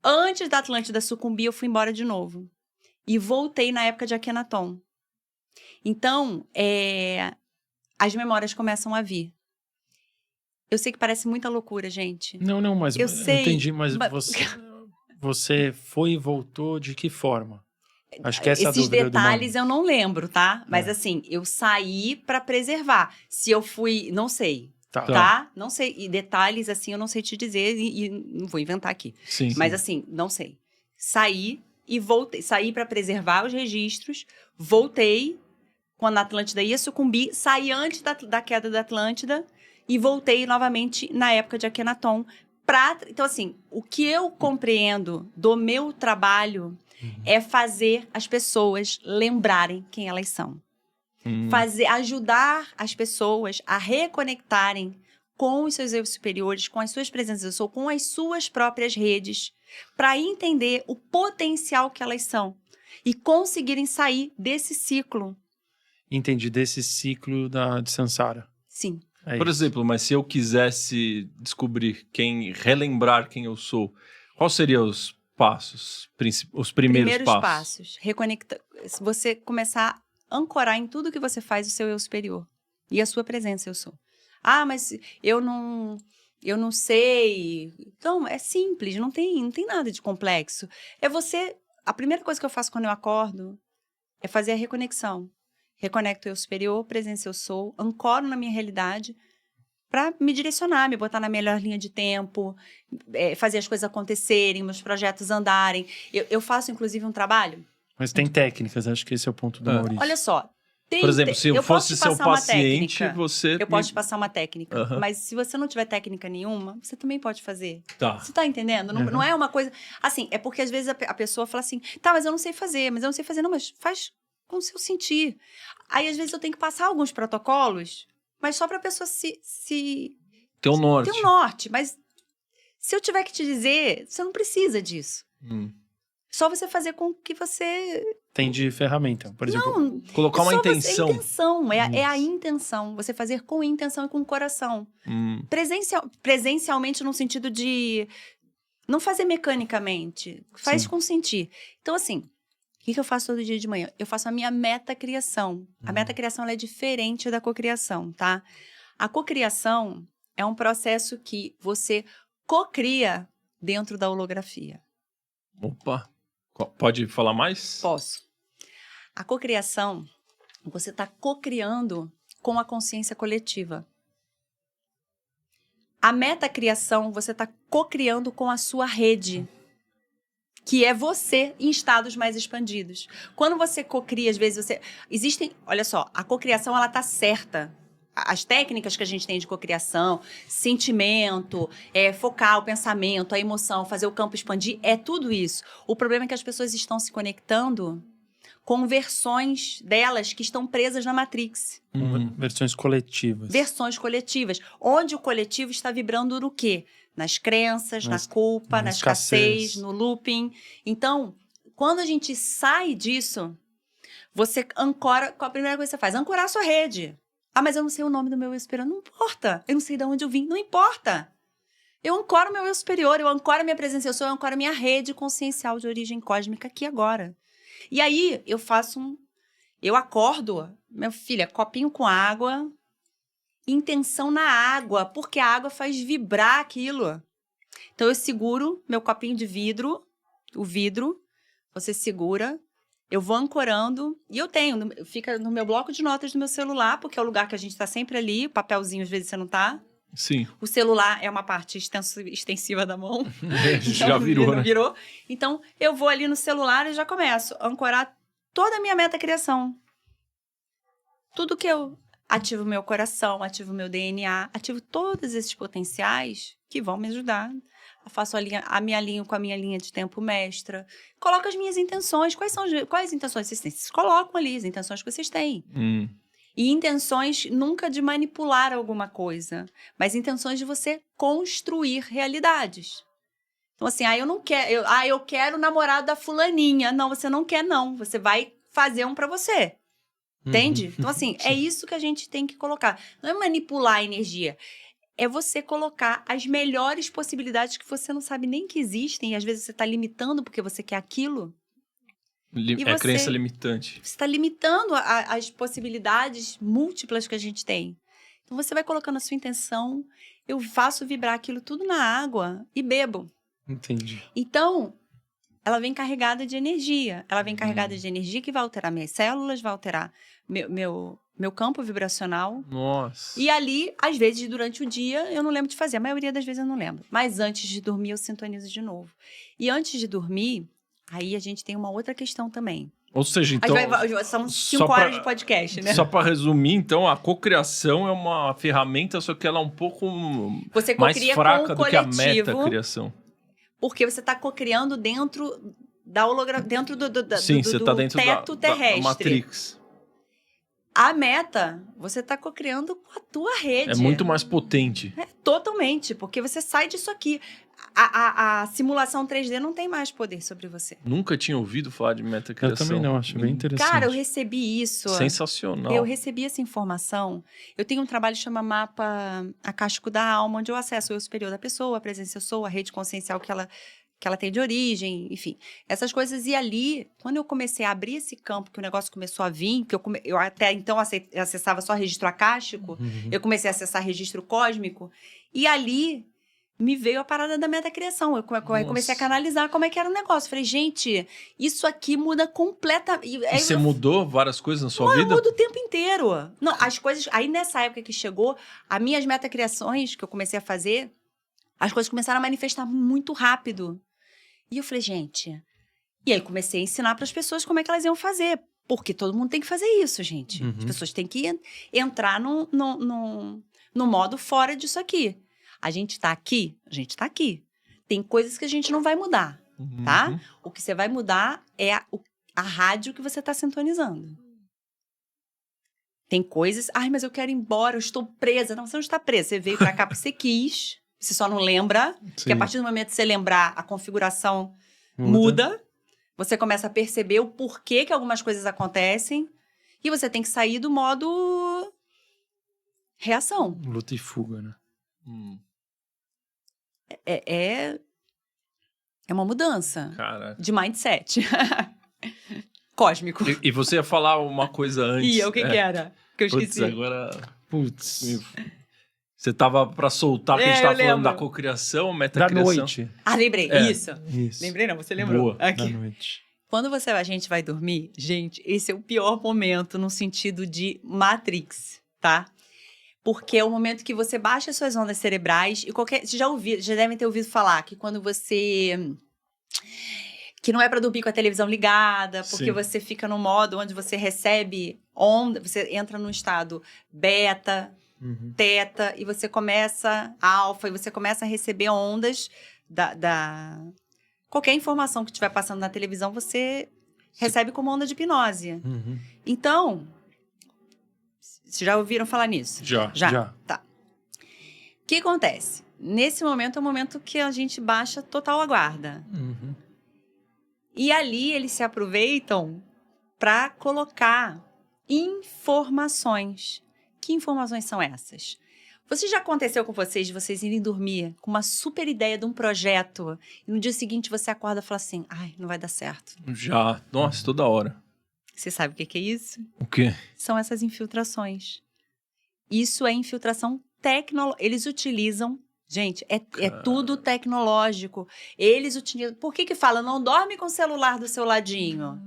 B: Antes da Atlântida sucumbir, eu fui embora de novo. E voltei na época de Akhenaton. Então, as memórias começam a vir. Eu sei que parece muita loucura, gente.
A: Não, mas
B: eu sei,
A: entendi, mas você foi e voltou de que forma? Acho que essa é a
B: esses
A: dúvida
B: detalhes eu não lembro, tá? Mas assim, eu saí para preservar. Se eu fui, não sei. Tá? Não sei. E detalhes, assim, eu não sei te dizer e não vou inventar aqui.
C: Sim,
B: mas assim, não sei. Saí e voltei. Saí para preservar os registros, voltei quando a Atlântida ia sucumbir, saí antes da queda da Atlântida e voltei novamente na época de Akhenaton. Então, assim, o que eu compreendo do meu trabalho é fazer as pessoas lembrarem quem elas são. Ajudar as pessoas a reconectarem com os seus eu superiores, com as suas presenças eu sou, com as suas próprias redes, para entender o potencial que elas são e conseguirem sair desse ciclo.
A: Entendi, desse ciclo de Sansara.
B: Sim.
C: Por exemplo, mas se eu quisesse descobrir relembrar quem eu sou, quais seriam os passos, os primeiros passos?
B: Reconectar. Se você começar a ancorar em tudo que você faz o seu eu superior e a sua presença eu sou. Ah, mas eu não sei. Então, é simples, não tem nada de complexo. A primeira coisa que eu faço quando eu acordo é fazer a reconexão. Reconecto o eu superior, presença eu sou, ancoro na minha realidade para me direcionar, me botar na melhor linha de tempo, fazer as coisas acontecerem, meus projetos andarem. Eu faço, inclusive, um trabalho.
A: Mas tem técnicas, acho que esse é o ponto do Maurício.
B: Olha só.
C: Por exemplo, se eu fosse seu paciente,
B: eu posso te passar uma técnica. Mas se você não tiver técnica nenhuma, você também pode fazer.
C: Tá.
B: Você tá entendendo? Não é uma coisa... Assim, é porque às vezes a pessoa fala assim, tá, mas eu não sei fazer. Não, mas faz com o seu sentir. Aí, às vezes, eu tenho que passar alguns protocolos, mas só pra pessoa
C: ter um norte.
B: Ter um norte. Mas se eu tiver que te dizer, você não precisa disso. Só você fazer com que você...
A: Tem de ferramenta, por exemplo.
C: Colocar uma intenção.
B: É a intenção. Você fazer com intenção e com coração. Presencialmente no sentido de... Não fazer mecanicamente. Faz com sentir. Então, assim... O que eu faço todo dia de manhã? Eu faço a minha metacriação. A metacriação ela é diferente da cocriação, tá? A cocriação é um processo que você cocria dentro da holografia.
C: Opa! Pode falar mais?
B: Posso. A cocriação, você está cocriando com a consciência coletiva. A metacriação, você está cocriando com a sua rede, que é você em estados mais expandidos. Quando você cocria, às vezes olha só, a cocriação, ela tá certa. As técnicas que a gente tem de cocriação, sentimento, focar o pensamento, a emoção, fazer o campo expandir, é tudo isso. O problema é que as pessoas estão se conectando com versões delas que estão presas na Matrix.
A: Versões coletivas.
B: Versões coletivas. Onde o coletivo está vibrando no quê? Nas crenças, na culpa, na escassez, no looping. Então, quando a gente sai disso, você ancora... Qual a primeira coisa que você faz? Ancorar a sua rede. Ah, mas eu não sei o nome do meu eu superior. Não importa. Eu não sei de onde eu vim. Não importa. Eu ancoro meu eu superior, eu ancoro a minha presença, eu ancoro a minha rede consciencial de origem cósmica aqui agora. E aí, eu acordo, minha filha, copinho com água... Intenção na água, porque a água faz vibrar aquilo. Então, eu seguro meu copinho de vidro, o vidro, você segura, eu vou ancorando, e fica no meu bloco de notas do meu celular, porque é o lugar que a gente está sempre ali, o papelzinho, às vezes você não tá.
C: Sim.
B: O celular é uma parte extensiva da mão.
C: Já virou, né?
B: Virou. Então, eu vou ali no celular e já começo a ancorar toda a minha metacriação. Tudo que eu... Ativo meu coração, ativo meu DNA, ativo todos esses potenciais que vão me ajudar. Eu faço me alinho com a minha linha de tempo mestra. Coloco as minhas intenções. Quais intenções vocês têm? Vocês colocam ali as intenções que vocês têm. E intenções nunca de manipular alguma coisa, mas intenções de você construir realidades. Então, assim, eu não quero, eu quero o namorado da fulaninha. Não, você não quer, não. Você vai fazer um pra você. Entende? Então, assim, é isso que a gente tem que colocar. Não é manipular a energia. É você colocar as melhores possibilidades que você não sabe nem que existem. E às vezes você tá limitando porque você quer aquilo.
C: É crença limitante.
B: Você está limitando as possibilidades múltiplas que a gente tem. Então, você vai colocando a sua intenção. Eu faço vibrar aquilo tudo na água e bebo.
A: Entendi.
B: Então, ela vem carregada de energia. Ela vem carregada de energia que vai alterar minhas células, vai alterar meu campo vibracional.
C: Nossa.
B: E ali, às vezes, durante o dia, eu não lembro de fazer. A maioria das vezes eu não lembro. Mas antes de dormir, eu sintonizo de novo. E antes de dormir, aí a gente tem uma outra questão também.
C: Ou seja, então...
B: São 5 horas de podcast, né?
C: Só para resumir, então, a cocriação é uma ferramenta, só que ela é um pouco mais fraca do que a metacriação.
B: Porque você está cocriando dentro da dentro do
C: Sim, você tá dentro
B: teto terrestre.
C: Da Matrix.
B: A meta, você está cocriando com a tua rede.
C: É muito mais potente.
B: Totalmente, porque você sai disso aqui. A simulação 3D não tem mais poder sobre você.
C: Nunca tinha ouvido falar de metacriação.
A: Eu também não, acho bem interessante.
B: Cara, eu recebi isso.
C: Sensacional.
B: Eu recebi essa informação. Eu tenho um trabalho que chama Mapa Acástico da Alma, onde eu acesso o eu superior da pessoa, a presença eu sou, a rede consciencial que ela tem de origem, enfim. Essas coisas. E ali, quando eu comecei a abrir esse campo, que o negócio começou a vir, que eu até então acessava só registro acástico, eu comecei a acessar registro cósmico, e ali me veio a parada da metacriação. Eu comecei a canalizar como é que era o negócio. Falei, gente, isso aqui muda completamente.
C: E você mudou várias coisas na sua vida?
B: Eu mudo o tempo inteiro. Não, as coisas... Aí, nessa época que chegou, as minhas metacriações que eu comecei a fazer, as coisas começaram a manifestar muito rápido. E eu falei, gente... E aí, comecei a ensinar para as pessoas como é que elas iam fazer. Porque todo mundo tem que fazer isso, gente. As pessoas têm que entrar no modo fora disso aqui. A gente tá aqui? A gente tá aqui. Tem coisas que a gente não vai mudar, tá? O que você vai mudar é a rádio que você tá sintonizando. Tem coisas... Ai, mas eu quero ir embora, eu estou presa. Não, você não está presa. Você veio pra cá porque você quis. Você só não lembra.
A: Sim.
B: Porque a partir do momento que você lembrar, a configuração muda. Você começa a perceber o porquê que algumas coisas acontecem. E você tem que sair do modo... reação.
A: Luta e fuga, né?
B: É uma mudança.
C: Caraca.
B: De mindset. Cósmico.
C: E você ia falar uma coisa antes.
B: E o que era? Que eu esqueci.
C: Agora... Você tava pra soltar, porque a gente tava falando da cocriação, metacriação.
A: Da noite.
B: Lembrei. Isso.
A: Lembrei
B: não, você lembrou.
C: Boa.
B: Aqui.
A: Da noite.
B: Quando a gente vai dormir, gente, esse é o pior momento no sentido de Matrix, tá? Porque é o momento que você baixa as suas ondas cerebrais e Vocês já devem ter ouvido falar que quando você... Que não é para dormir com a televisão ligada, porque você fica no modo onde você recebe onda, você entra num estado beta, teta, e você começa alfa, e você começa a receber ondas qualquer informação que estiver passando na televisão, você recebe como onda de hipnose. Então... Vocês já ouviram falar nisso?
C: Já.
B: Tá. O que acontece? Nesse momento é o momento que a gente baixa total a guarda. E ali eles se aproveitam para colocar informações. Que informações são essas? Já aconteceu com vocês de vocês irem dormir com uma super ideia de um projeto e no dia seguinte você acorda e fala assim, ai, não vai dar certo.
C: Já. Nossa, toda hora.
B: Você sabe o que é isso?
C: O quê?
B: São essas infiltrações. Isso é infiltração tecnológica. Eles utilizam... Gente, é tudo tecnológico. Eles utilizam... Por que fala? Não dorme com o celular do seu ladinho.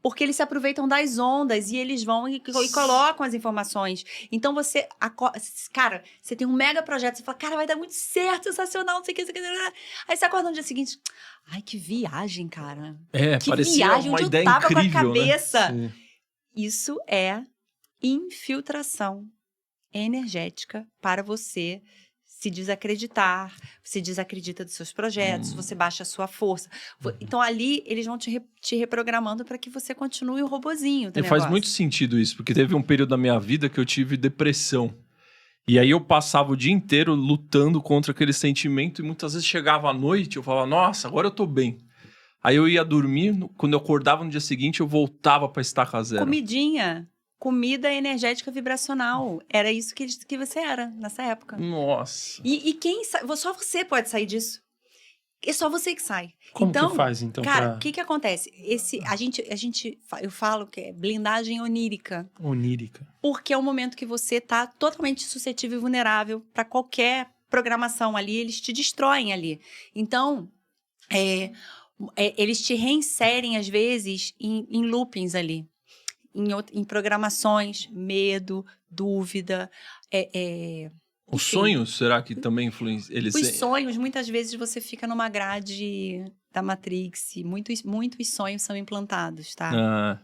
B: Porque eles se aproveitam das ondas e eles vão e colocam as informações. Então, você... Cara, você tem um mega projeto. Você fala, cara, vai dar muito certo, sensacional, não sei o que. Aí você acorda no dia seguinte... Ai, que viagem, cara. Que
C: parecia
B: viagem,
C: uma
B: onde
C: ideia
B: eu tava
C: incrível,
B: com a cabeça.
C: Né?
B: Isso é infiltração energética para você se desacreditar, você desacredita dos seus projetos, você baixa a sua força. Então, ali, eles vão te reprogramando para que você continue o robozinho do
C: E
B: negócio.
C: faz muito sentido isso, porque teve um período da minha vida que eu tive depressão. E aí eu passava o dia inteiro lutando contra aquele sentimento e muitas vezes chegava à noite, eu falava, nossa, agora eu tô bem. Aí eu ia dormir, quando eu acordava no dia seguinte, eu voltava pra estaca zero.
B: Comida energética vibracional. Era isso que você era nessa época.
C: Nossa.
B: E quem só você pode sair disso. É só você que sai.
A: Como
B: então,
A: que faz, então?
B: Cara, o que acontece? Eu falo que é blindagem onírica.
A: Onírica.
B: Porque é um momento que você tá totalmente suscetível e vulnerável para qualquer programação ali. Eles te destroem ali. Então, eles te reinserem, às vezes, em loopings ali. Em programações, medo, dúvida.
C: Os sonhos, será que também influenciam?
B: Os sonhos, muitas vezes você fica numa grade da Matrix. Muitos sonhos são implantados, tá?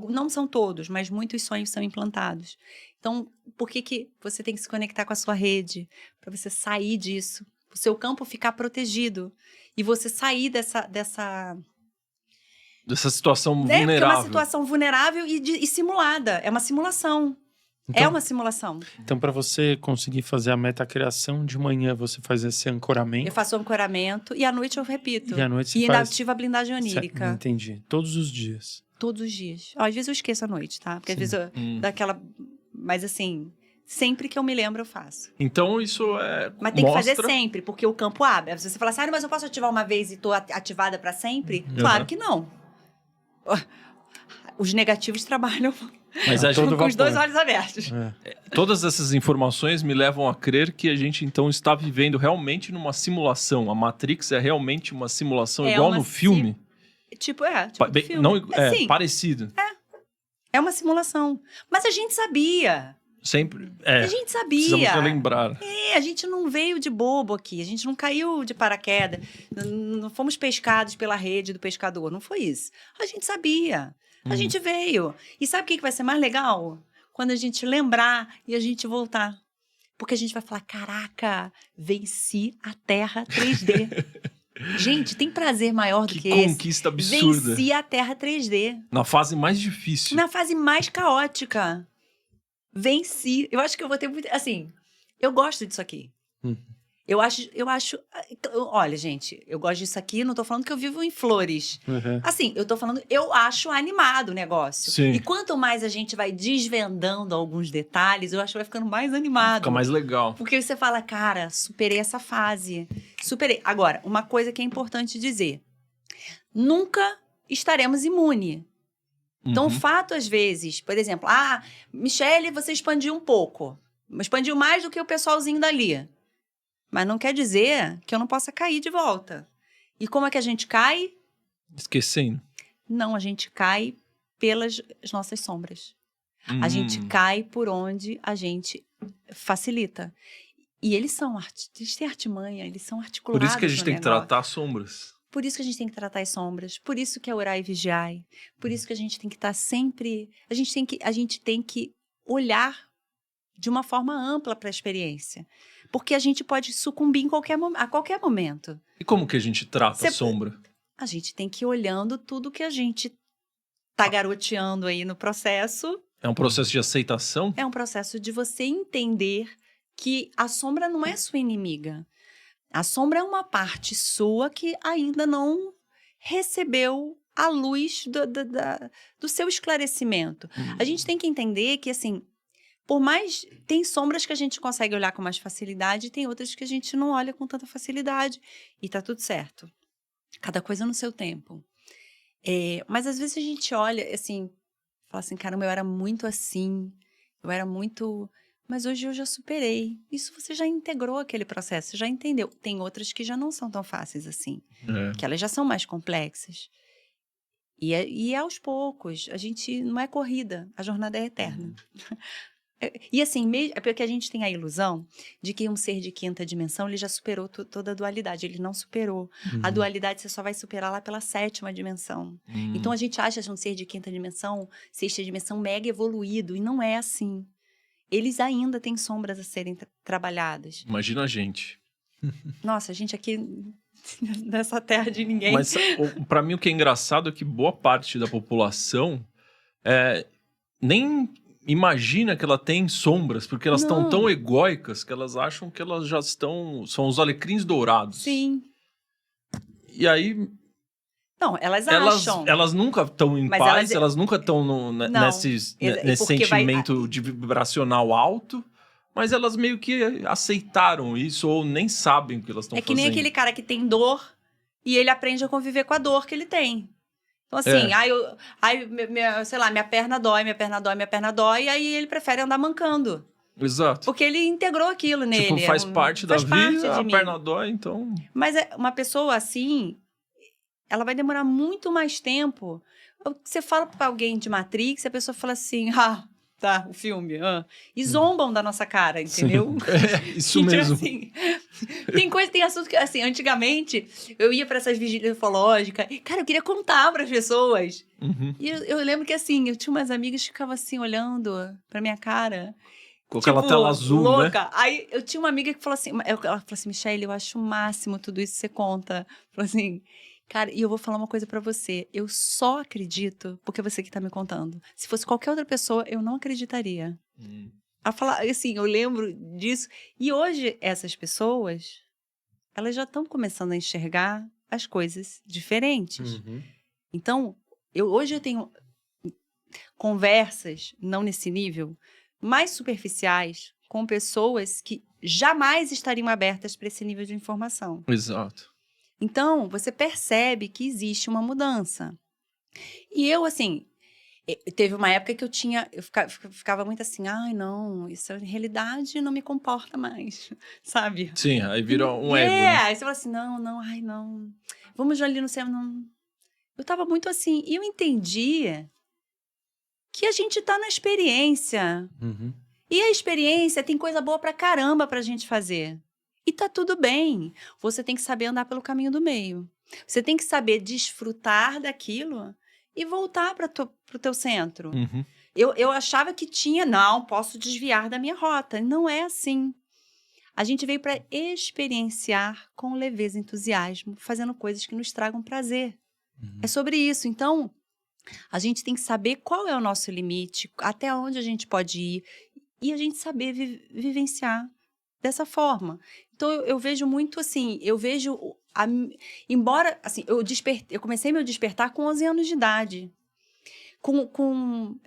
B: Não são todos, mas muitos sonhos são implantados. Então, por que você tem que se conectar com a sua rede? Para você sair disso. O seu campo ficar protegido. E você sair dessa
C: situação vulnerável.
B: Porque é uma situação vulnerável e simulada. É uma simulação.
A: Então,
B: é uma simulação.
A: Então, para você conseguir fazer a metacriação, de manhã você faz esse ancoramento.
B: Eu faço o ancoramento e à noite eu repito.
A: E à noite você
B: ainda
A: faz...
B: ativa a blindagem onírica.
A: Entendi. Todos os dias.
B: Todos os dias. Às vezes eu esqueço à noite, tá? Porque às vezes eu dá aquela... Mas assim, sempre que eu me lembro eu faço.
C: Então isso
B: Mas tem que fazer sempre, porque o campo abre. Se você falar assim, mas eu posso ativar uma vez e tô ativada para sempre? Claro que não. Os negativos trabalham...
C: Mas a gente
B: com os dois olhos abertos.
C: Todas essas informações me levam a crer que a gente, então, está vivendo realmente numa simulação. A Matrix é realmente uma simulação igual no filme?
B: Tipo filme.
C: Não, parecido.
B: É uma simulação. Mas a gente sabia.
C: Sempre.
B: A gente sabia.
C: Precisamos relembrar.
B: A gente não veio de bobo aqui. A gente não caiu de paraquedas. Não fomos pescados pela rede do pescador. Não foi isso. A gente sabia. A gente veio. E sabe o que vai ser mais legal? Quando a gente lembrar e a gente voltar. Porque a gente vai falar, caraca, venci a Terra 3D. Gente, tem prazer maior do que esse?
C: Que conquista absurda.
B: Venci a Terra 3D.
C: Na fase mais difícil.
B: Na fase mais caótica. Venci. Eu acho que eu vou ter muito... Assim, eu gosto disso aqui. Eu acho... Olha, gente, eu gosto disso aqui, não tô falando que eu vivo em flores. Assim, eu tô falando... Eu acho animado o negócio.
C: Sim.
B: E quanto mais a gente vai desvendando alguns detalhes, eu acho que vai ficando mais animado.
C: Fica mais legal.
B: Porque você fala, cara, superei essa fase. Superei. Agora, uma coisa que é importante dizer. Nunca estaremos imunes. Então, o fato, às vezes, por exemplo... Michele, você expandiu um pouco. Expandiu mais do que o pessoalzinho dali. Mas não quer dizer que eu não possa cair de volta. E como é que a gente cai?
C: Esquecendo.
B: Não, a gente cai pelas nossas sombras. A gente cai por onde a gente facilita. E eles têm artimanha, eles são articulados.
C: Por isso que a gente tem que tratar as sombras.
B: Por isso que a gente tem que tratar as sombras. Por isso que é orar e vigiar. Por isso que a gente tem que estar sempre... A gente tem que olhar de uma forma ampla para a experiência. Porque a gente pode sucumbir a qualquer momento.
C: E como que a gente trata a sombra?
B: A gente tem que ir olhando tudo que a gente tá garoteando aí no processo.
C: É um processo de aceitação?
B: É um processo de você entender que a sombra não é sua inimiga. A sombra é uma parte sua que ainda não recebeu a luz do seu esclarecimento. A gente tem que entender que, assim... Por mais... Tem sombras que a gente consegue olhar com mais facilidade e tem outras que a gente não olha com tanta facilidade. E tá tudo certo. Cada coisa no seu tempo. Mas às vezes a gente olha, assim... Fala assim, caramba, eu era muito assim. Eu era muito... Mas hoje eu já superei. Isso você já integrou aquele processo, você já entendeu. Tem outras que já não são tão fáceis assim. Que elas já são mais complexas. E aos poucos. A gente... Não é corrida. A jornada é eterna. E assim, é porque a gente tem a ilusão de que um ser de quinta dimensão, ele já superou toda a dualidade. Ele não superou. A dualidade você só vai superar lá pela 7ª dimensão. Então a gente acha um ser de quinta dimensão, sexta dimensão mega evoluído. E não é assim. eles ainda têm sombras a serem trabalhadas.
C: Imagina a gente.
B: Nossa, a gente aqui nessa terra de ninguém.
C: Mas pra mim o que é engraçado é que boa parte da população nem imagina que ela tem sombras, porque elas estão
B: Não.
C: tão egóicas que elas acham que elas já estão... São os alecrins dourados.
B: Sim.
C: E aí...
B: Não, elas acham.
C: Elas nunca estão em
B: Mas
C: paz, elas nunca estão nesse
B: porque
C: sentimento de vibracional alto, mas elas meio que aceitaram isso ou nem sabem o que elas estão
B: É que
C: fazendo.
B: nem aquele cara que tem dor e ele aprende a conviver com a dor que ele tem. Então, assim, sei lá, minha perna dói, e aí ele prefere andar mancando.
C: Exato.
B: Porque ele integrou aquilo nele.
C: Tipo, faz parte da vida, a
B: mim.
C: perna dói, então...
B: Mas uma pessoa assim, ela vai demorar muito mais tempo. Você fala pra alguém de Matrix, a pessoa fala assim, tá, o filme. E zombam da nossa cara, entendeu?
C: Isso
B: Então,
C: mesmo.
B: Assim, tem assunto que, assim, antigamente, eu ia pra essas vigílias ufológicas. Cara, eu queria contar pras pessoas.
C: Uhum.
B: E eu lembro que, assim, eu tinha umas amigas que ficavam assim, olhando pra minha cara.
C: Com aquela tela azul,
B: louca.
C: né?
B: Aí eu tinha uma amiga que falou assim, ela falou assim, Michele, eu acho o máximo tudo isso que você conta. Falou assim, cara, e eu vou falar uma coisa pra você, eu só acredito porque é você que tá me contando. Se fosse qualquer outra pessoa, eu não acreditaria. A falar, assim, eu lembro disso. E hoje, essas pessoas, elas já estão começando a enxergar as coisas diferentes.
A: Uhum.
B: Então, hoje eu tenho conversas, não nesse nível, mais superficiais, com pessoas que jamais estariam abertas para esse nível de informação.
C: Exato.
B: Então, você percebe que existe uma mudança. E eu, assim, teve uma época que eu ficava muito assim, ai, não, isso em realidade não me comporta mais, sabe?
C: Sim, aí vira um ego, né?
B: Aí você fala assim, não, vamos ali no céu, não. Eu tava muito assim, e eu entendi que a gente tá na experiência.
A: Uhum.
B: E a experiência tem coisa boa pra caramba pra gente fazer. E tá tudo bem. Você tem que saber andar pelo caminho do meio. Você tem que saber desfrutar daquilo e voltar pro teu centro.
C: Uhum.
B: Eu achava que não, posso desviar da minha rota. Não é assim. A gente veio para experienciar com leveza e entusiasmo, fazendo coisas que nos tragam prazer.
A: Uhum.
B: É sobre isso. Então, a gente tem que saber qual é o nosso limite, até onde a gente pode ir, e a gente saber vivenciar dessa forma. Então, eu vejo muito assim, embora, assim, eu comecei meu despertar com 11 anos de idade.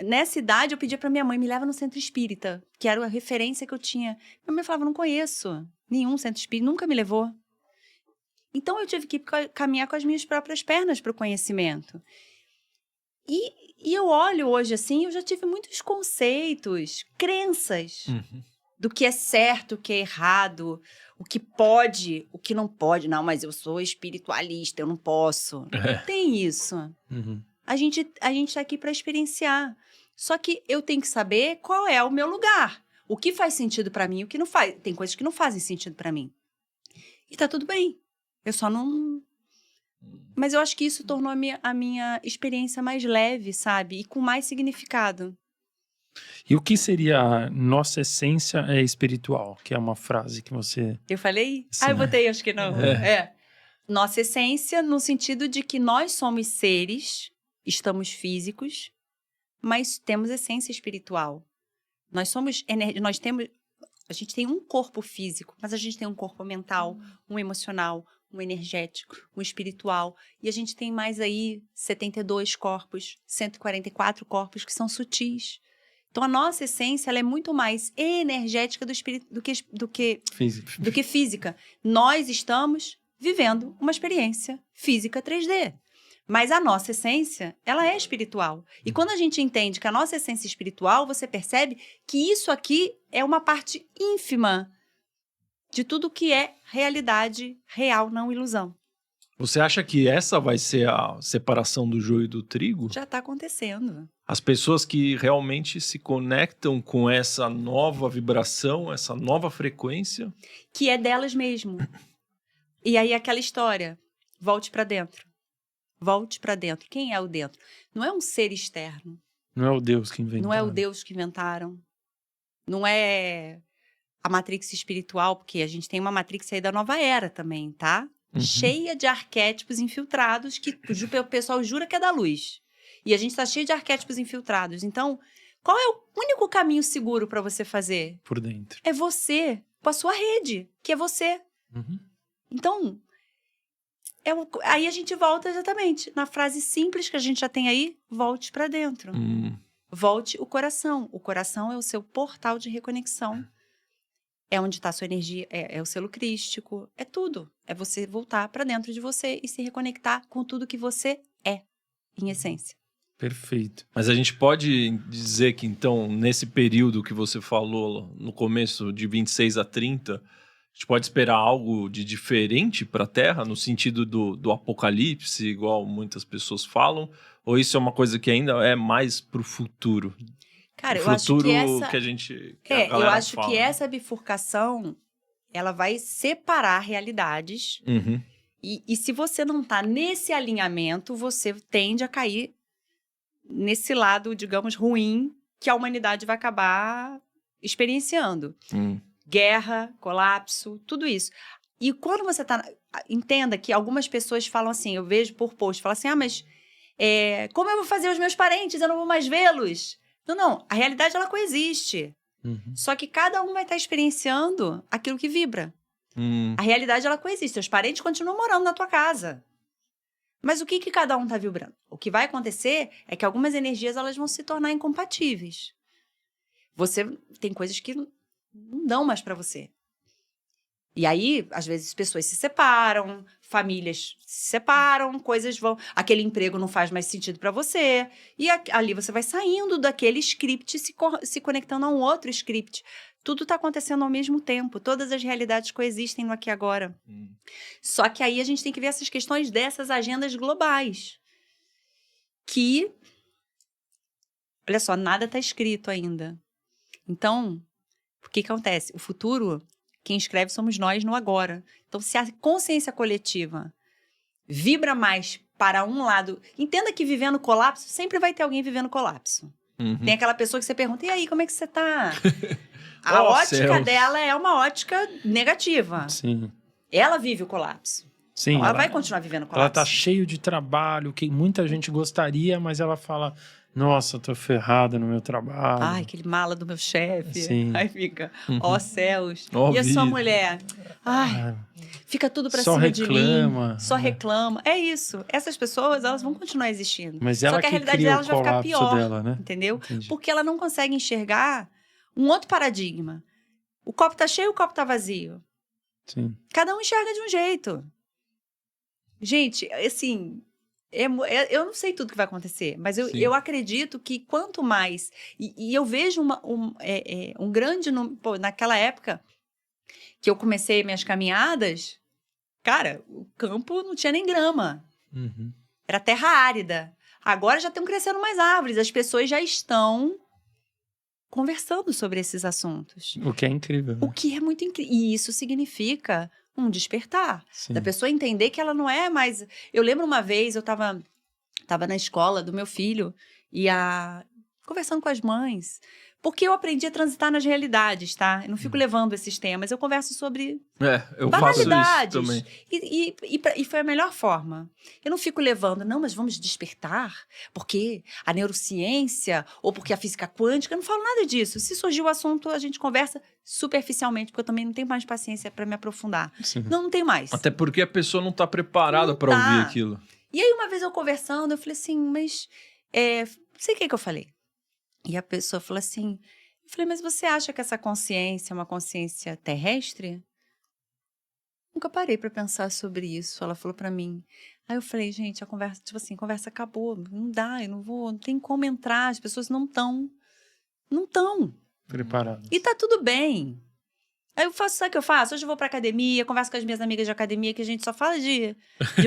B: Nessa idade, eu pedia para minha mãe, me leva no centro espírita, que era a referência que eu tinha. Minha mãe falava, não conheço nenhum centro espírita, nunca me levou. Então, eu tive que caminhar com as minhas próprias pernas para o conhecimento. E eu olho hoje assim, eu já tive muitos conceitos, crenças do que é certo, o que é errado, o que pode, o que não pode. Não, mas eu sou espiritualista, eu não posso. Não tem isso.
A: Uhum.
B: A gente tá aqui para experienciar. Só que eu tenho que saber qual é o meu lugar. O que faz sentido para mim e o que não faz. Tem coisas que não fazem sentido para mim. E tá tudo bem. Eu só não... Mas eu acho que isso tornou a minha experiência mais leve, sabe? E com mais significado.
A: E o que seria a nossa essência é espiritual? Que é uma frase que você...
B: Eu falei?
A: Sim.
B: Eu botei, acho que não. Nossa essência no sentido de que nós somos seres, estamos físicos, mas temos essência espiritual. A gente tem um corpo físico, mas a gente tem um corpo mental, um emocional, um energético, um espiritual. E a gente tem mais aí 72 corpos, 144 corpos que são sutis. Então, a nossa essência ela é muito mais energética do espírito do que física. Nós estamos vivendo uma experiência física 3D. Mas a nossa essência, ela é espiritual. E quando a gente entende que a nossa essência é espiritual, você percebe que isso aqui é uma parte ínfima de tudo que é realidade real, não ilusão.
C: Você acha que essa vai ser a separação do joio e do trigo?
B: Já está acontecendo.
C: As pessoas que realmente se conectam com essa nova vibração, essa nova frequência...
B: Que é delas mesmo. E aí aquela história, volte para dentro. Volte para dentro. Quem é o dentro? Não é um ser externo.
A: Não é o Deus que inventaram.
B: Não é o Deus que inventaram. não é a Matrix espiritual, porque a gente tem uma Matrix aí da nova era também, tá? Cheia de arquétipos infiltrados que o pessoal jura que é da luz. E a gente tá cheio de arquétipos infiltrados. Então, qual é o único caminho seguro para você fazer?
A: Por dentro.
B: É você, com a sua rede, que é você. Então, aí a gente volta exatamente na frase simples que a gente já tem aí, volte para dentro. Volte o coração. O coração é o seu portal de reconexão. É onde está a sua energia, é o selo crístico, é tudo. É você voltar para dentro de você e se reconectar com tudo que você é, em essência.
A: Perfeito.
C: Mas a gente pode dizer que, então, nesse período que você falou, no começo de 26 a 30, a gente pode esperar algo de diferente para a Terra, no sentido do apocalipse, igual muitas pessoas falam? Ou isso é uma coisa que ainda é mais para o futuro?
B: Cara,
C: eu acho que
B: essa...
C: que a gente...
B: eu acho que essa bifurcação, ela vai separar realidades. E se você não tá nesse alinhamento, você tende a cair nesse lado, digamos, ruim, que a humanidade vai acabar experienciando. Guerra, colapso, tudo isso. E quando você tá... Entenda que algumas pessoas falam assim, eu vejo por post, falam assim, mas como eu vou fazer os meus parentes? Eu não vou mais vê-los. Não. A realidade, ela coexiste. Só que cada um vai estar experienciando aquilo que vibra. A realidade, ela coexiste. Os parentes continuam morando na tua casa. Mas o que cada um está vibrando? O que vai acontecer é que algumas energias, elas vão se tornar incompatíveis. Você tem coisas que não dão mais para você. E aí, às vezes, pessoas se separam, famílias se separam, coisas vão... Aquele emprego não faz mais sentido para você. E ali você vai saindo daquele script, se conectando a um outro script. Tudo está acontecendo ao mesmo tempo. Todas as realidades coexistem no aqui e agora. Só que aí a gente tem que ver essas questões dessas agendas globais. Que, olha só, nada está escrito ainda. Então, o que acontece? O futuro... Quem escreve somos nós no agora. Então, se a consciência coletiva vibra mais para um lado... Entenda que vivendo colapso, sempre vai ter alguém vivendo colapso. Tem aquela pessoa que você pergunta, e aí, como é que você tá? A ótica dela é uma ótica negativa.
A: Sim.
B: Ela vive o colapso.
A: Sim,
B: ela vai continuar vivendo colapso.
A: Ela tá cheio de trabalho, que muita gente gostaria, mas ela fala... Nossa, tô ferrada no meu trabalho.
B: Ai, aquele mala do meu chefe.
A: Sim.
B: Aí fica, ó céus.
C: Ó
B: e a sua
C: vida.
B: mulher? Ai, fica tudo pra
A: Só
B: cima de
A: reclama,
B: mim. Só
A: né?
B: reclama. É isso. Essas pessoas, elas vão continuar existindo.
A: Mas ela
B: Só que a
A: que
B: realidade
A: cria
B: delas
A: o
B: vai ficar
A: colapso
B: pior.
A: dela, né?
B: Entendeu?
A: Entendi.
B: Porque ela não consegue enxergar um outro paradigma. O copo tá cheio, o copo tá vazio.
A: Sim.
B: Cada um enxerga de um jeito. Gente, assim... eu não sei tudo que vai acontecer, mas eu acredito que quanto mais... E eu vejo um grande número... Pô, naquela época que eu comecei minhas caminhadas, cara, o campo não tinha nem grama. Era terra árida. Agora já estão crescendo mais árvores. As pessoas já estão conversando sobre esses assuntos.
A: O que é incrível. Né?
B: O que é muito incrível. E isso significa... um despertar.
A: Sim.
B: Da pessoa entender que ela não é mais... Eu lembro uma vez, eu tava na escola do meu filho e conversando com as mães. Porque eu aprendi a transitar nas realidades, tá? Eu não fico levando esses temas. Eu converso sobre
C: eu faço isso
B: banalidades.
C: também.
B: E foi a melhor forma. Eu não fico levando, não, mas vamos despertar, porque a neurociência ou porque a física quântica, eu não falo nada disso. Se surgir o assunto, a gente conversa superficialmente, porque eu também não tenho mais paciência para me aprofundar.
A: Sim.
B: Não tenho mais.
C: Até porque a pessoa não tá preparada
B: Não
C: para
B: tá.
C: ouvir aquilo.
B: E aí, uma vez eu conversando, eu falei assim, mas... não sei o que eu falei. E a pessoa falou assim... Eu falei, mas você acha que essa consciência é uma consciência terrestre? Nunca parei para pensar sobre isso. Ela falou para mim. Aí eu falei, gente, a conversa... Tipo assim, a conversa acabou. Não dá, eu não vou... Não tem como entrar. As pessoas não estão... Não estão.
A: Preparado.
B: E tá tudo bem. Aí sabe o que eu faço? Hoje eu vou pra academia, converso com as minhas amigas de academia, que a gente só fala de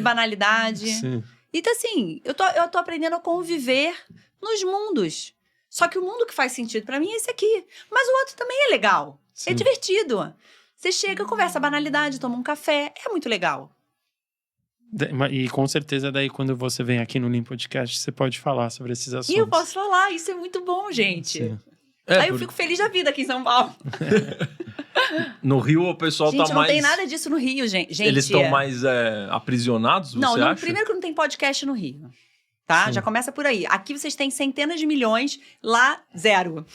B: banalidade.
A: Sim.
B: Então, assim, eu tô aprendendo a conviver nos mundos. Só que o mundo que faz sentido pra mim é esse aqui. Mas o outro também é legal.
A: Sim.
B: É divertido. Você chega, conversa banalidade, toma um café. É muito legal.
A: E com certeza daí quando você vem aqui no Lean Podcast, você pode falar sobre esses assuntos.
B: E eu posso falar, isso é muito bom, gente.
A: Sim.
B: Aí eu fico feliz da vida aqui em São Paulo.
C: No Rio o pessoal
B: Gente,
C: tá
B: não
C: mais...
B: tem nada disso no Rio, gente.
C: Eles estão mais aprisionados, você acha?
B: Primeiro que não tem podcast no Rio. Tá?
A: Sim.
B: Já começa por aí. Aqui vocês têm centenas de milhões, lá zero.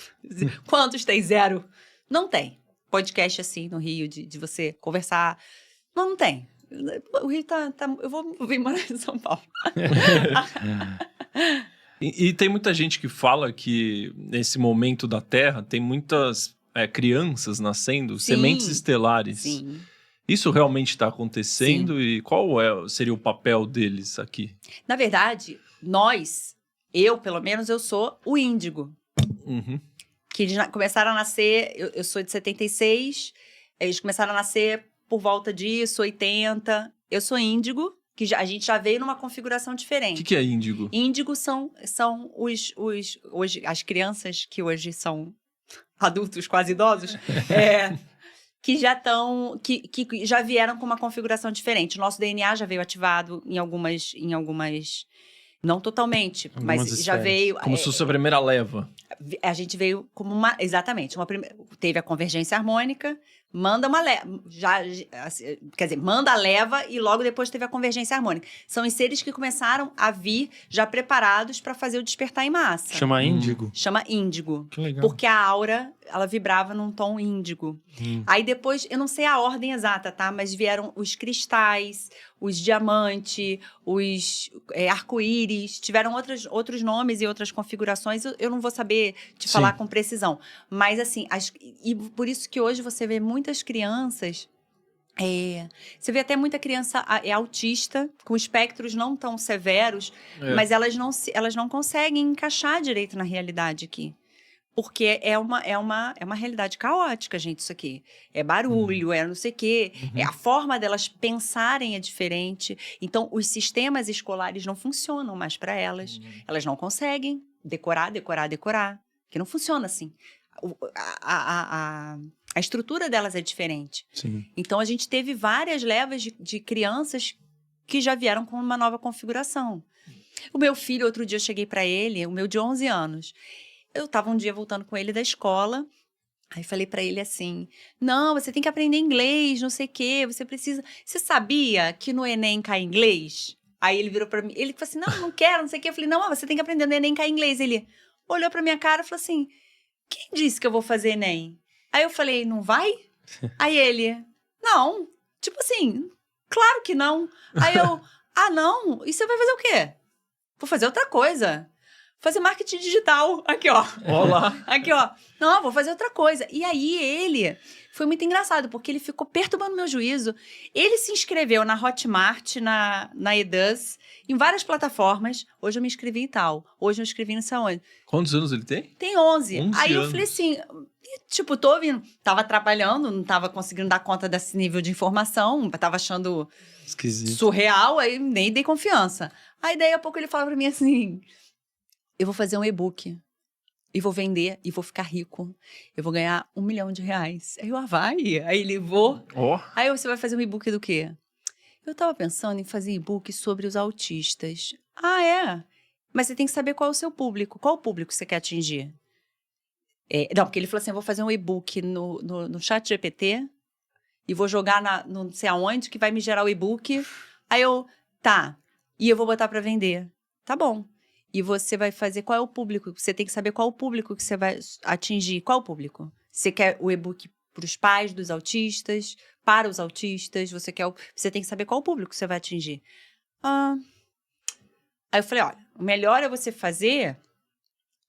B: Quantos tem? Zero. Não tem podcast assim no Rio, de você conversar. Não tem. O Rio tá... Eu vou vir morar em São Paulo.
C: E tem muita gente que fala que nesse momento da Terra tem muitas crianças nascendo,
B: Sim.
C: sementes estelares.
B: Sim.
C: Isso realmente está acontecendo? E qual seria o papel deles aqui?
B: Na verdade, eu pelo menos, eu sou o índigo.
C: Uhum.
B: Que eles começaram a nascer, eu sou de 76, eles começaram a nascer por volta disso, 80. Eu sou índigo, que a gente já veio numa configuração
C: O
B: diferente.
C: que é índigo?
B: Índigo são hoje, as crianças que hoje são adultos, quase idosos, que já estão, que já vieram com uma configuração diferente. O nosso DNA já veio ativado em algumas não totalmente, mas
A: Algumas
B: já
A: esferas.
B: veio...
C: Como se fosse a primeira leva.
B: A gente veio como exatamente, teve a convergência harmônica, manda uma leva, quer dizer, manda a leva e logo depois teve a convergência harmônica. São os seres que começaram a vir já preparados para fazer o despertar em massa.
A: Chama índigo.
B: Chama índigo.
A: Que legal.
B: Porque a aura, ela vibrava num tom índigo. Aí depois, eu não sei a ordem exata, tá? Mas vieram os cristais, os diamante, os arco-íris, tiveram outros nomes e outras configurações. Eu não vou saber te falar com precisão. Mas assim, e por isso que hoje você vê muitas crianças... você vê até muita criança autista, com espectros não tão severos, mas elas não conseguem encaixar direito na realidade aqui. Porque é uma realidade caótica, gente, isso aqui. É barulho, é não sei o quê. A forma delas pensarem é diferente. Então, os sistemas escolares não funcionam mais para elas. Elas não conseguem decorar. Que não funciona assim. A estrutura delas é diferente.
A: Sim.
B: Então, a gente teve várias levas de crianças que já vieram com uma nova configuração. O meu filho, outro dia eu cheguei para ele, o meu de 11 anos. Eu estava um dia voltando com ele da escola, aí falei para ele assim, não, você tem que aprender inglês, não sei o quê, você sabia que no Enem cai inglês? Aí ele virou para mim, ele falou assim, não quero, não sei o quê. Eu falei, não, você tem que aprender no Enem cai inglês. Ele olhou para minha cara e falou assim, quem disse que eu vou fazer Enem? Aí eu falei, não vai? Aí ele, não, tipo assim, claro que não. Aí eu, não, e você vai fazer o quê? Vou fazer outra coisa. Fazer marketing digital. Aqui, ó.
C: Olá.
B: Aqui, ó. Não, vou fazer outra coisa. E aí, ele... Foi muito engraçado, porque ele ficou perturbando meu juízo. Ele se inscreveu na Hotmart, na Eduz, em várias plataformas. Hoje eu me inscrevi em tal. Hoje eu me inscrevi não sei onde.
C: Quantos anos ele tem?
B: Tem 11.
C: 11
B: aí eu
C: anos.
B: falei assim... Tipo, tô ouvindo. Tava trabalhando, não tava conseguindo dar conta desse nível de informação. Tava achando
A: Esquisito.
B: surreal, aí nem dei confiança. Aí, daí a pouco, ele fala pra mim assim... Eu vou fazer um e-book e vou vender e vou ficar rico. Eu vou ganhar R$1 milhão. Aí eu, vai. Aí ele, vou. Aí você vai fazer um e-book do quê? Eu tava pensando em fazer e-book sobre os autistas. Ah, é? Mas você tem que saber qual é o seu público. Qual o público você quer atingir? Não, porque ele falou assim, eu vou fazer um e-book no chat GPT e vou jogar não sei aonde que vai me gerar o e-book. Aí eu, tá. E eu vou botar pra vender. Tá bom. E você vai fazer qual é o público. Você tem que saber qual é o público que você vai atingir. Qual o público? Você quer o e-book para os pais dos autistas, para os autistas, você tem que saber qual o público que você vai atingir. Aí eu falei, olha, o melhor é você fazer...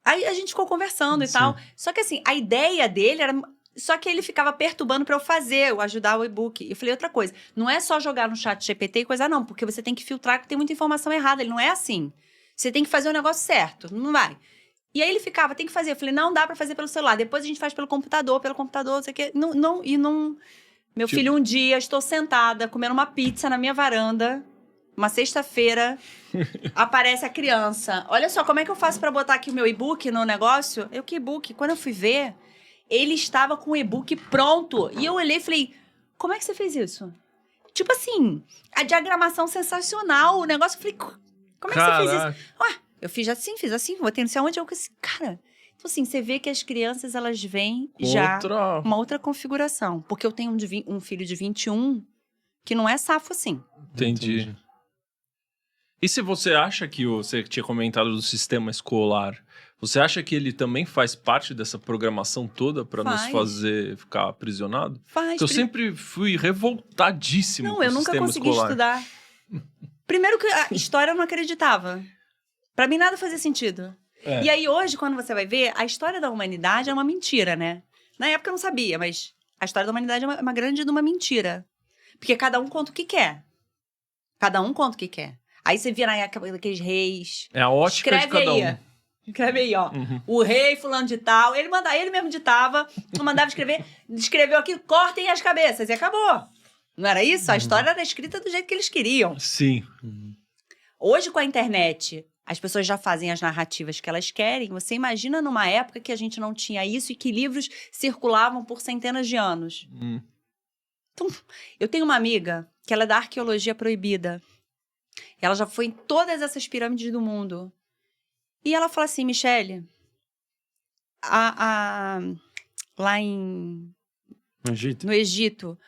B: Aí a gente ficou conversando e tal. Só que assim, a ideia dele era... Só que ele ficava perturbando para eu ajudar o e-book. Eu falei outra coisa, não é só jogar no chat GPT e coisa não, porque você tem que filtrar que tem muita informação errada. Ele não é assim. Você tem que fazer o negócio certo, não vai. E aí ele ficava, tem que fazer. Eu falei, não dá pra fazer pelo celular. Depois a gente faz pelo computador, não sei o quê. Não. Meu filho, um dia, estou sentada, comendo uma pizza na minha varanda, uma sexta-feira, aparece a criança. Olha só, como é que eu faço pra botar aqui o meu e-book no negócio? Que e-book? Quando eu fui ver, ele estava com o e-book pronto. E eu olhei e falei, como é que você fez isso? Tipo assim, a diagramação sensacional, o negócio, eu falei... Como é que você fez isso? Eu fiz assim, botei não sei aonde. Eu falei assim, cara, Então, assim, você vê que as crianças, elas vêm já uma outra configuração. Porque eu tenho um filho de 21 que não é safo assim.
C: Entendi. E se você acha que você tinha comentado do sistema escolar, você acha que ele também faz parte dessa programação toda para nos fazer ficar aprisionados?
B: Faz.
C: Porque eu sempre fui revoltadíssimo com o sistema escolar.
B: Não, eu nunca consegui estudar. Primeiro que a história eu não acreditava. Pra mim nada fazia sentido. E aí hoje, quando você vai ver, a história da humanidade é uma mentira, né? Na época eu não sabia, mas a história da humanidade é uma grande de uma mentira. Porque cada um conta o que quer. Cada um conta o que quer. Aí você vira aqueles reis.
C: É a ótica de cada um.
B: Escreve aí, ó. O rei fulano de tal. Ele mesmo ditava, mandava escrever. Escreveu aqui, cortem as cabeças. E acabou. Não era isso? A história era escrita do jeito que eles queriam.
C: Sim.
B: Hoje, com a internet, as pessoas já fazem as narrativas que elas querem. Você imagina numa época que a gente não tinha isso e que livros circulavam por centenas de anos. Então, eu tenho uma amiga que ela é da arqueologia proibida. Ela já foi em todas essas pirâmides do mundo. E ela fala assim, Michele, lá no Egito,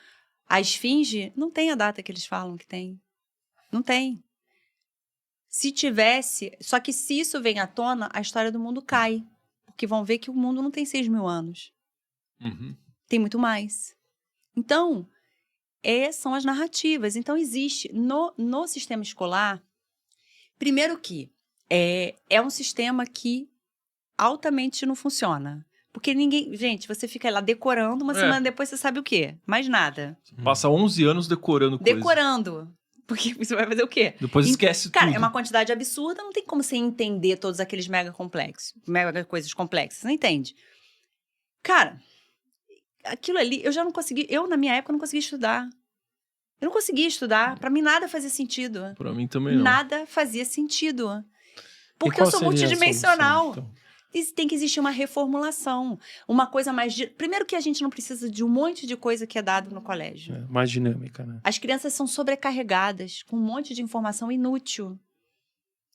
B: a esfinge não tem a data que eles falam que tem. Não tem. Se tivesse... Só que se isso vem à tona, a história do mundo cai. Porque vão ver que o mundo não tem 6.000 anos. Tem muito mais. Então, são as narrativas. Então, existe no sistema escolar... Primeiro que é um sistema que altamente não funciona. Porque ninguém... Gente, você fica lá decorando, uma semana depois você sabe o quê? Mais nada.
C: Passa 11 anos decorando coisas.
B: Decorando. Porque você vai fazer o quê?
C: Depois esquece tudo.
B: Cara, é uma quantidade absurda, não tem como você entender todos aqueles mega coisas complexas. Você não entende. Cara, aquilo ali, eu já não consegui... Eu, na minha época, não conseguia estudar. Eu não conseguia estudar. Pra mim, nada fazia sentido.
C: Pra mim também não.
B: Nada fazia sentido. Porque eu sou multidimensional.
A: Solução, então?
B: Tem que existir uma reformulação. Uma coisa mais... Primeiro que a gente não precisa de um monte de coisa que é dado no colégio.
A: Mais dinâmica, né?
B: As crianças são sobrecarregadas com um monte de informação inútil.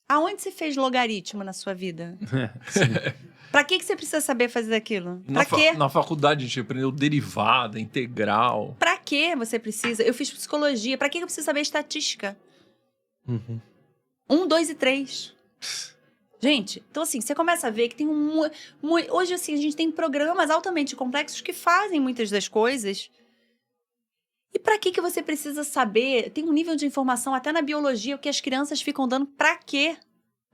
B: Aonde você fez logaritmo na sua vida? Pra que você precisa saber fazer aquilo? Pra quê?
C: Na faculdade a gente aprendeu derivada, integral.
B: Pra que você precisa? Eu fiz psicologia. Pra que eu preciso saber estatística? 1, 2 e 3. Gente, então assim, você começa a ver que tem hoje, assim, a gente tem programas altamente complexos que fazem muitas das coisas. E pra que você precisa saber? Tem um nível de informação até na biologia, o que as crianças ficam dando pra quê?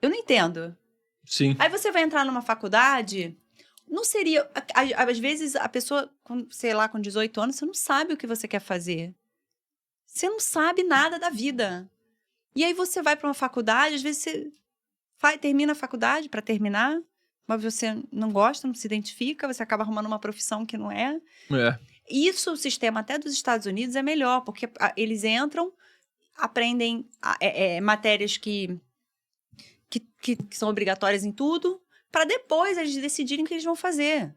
B: Eu não entendo.
C: Sim.
B: Aí você vai entrar numa faculdade, não seria... Às vezes a pessoa, sei lá, com 18 anos, você não sabe o que você quer fazer. Você não sabe nada da vida. E aí você vai pra uma faculdade, às vezes você... termina a faculdade para terminar, mas você não gosta, não se identifica, você acaba arrumando uma profissão que não é. Isso, o sistema até dos Estados Unidos é melhor, porque eles entram, aprendem matérias que são obrigatórias em tudo, para depois eles decidirem o que eles vão fazer.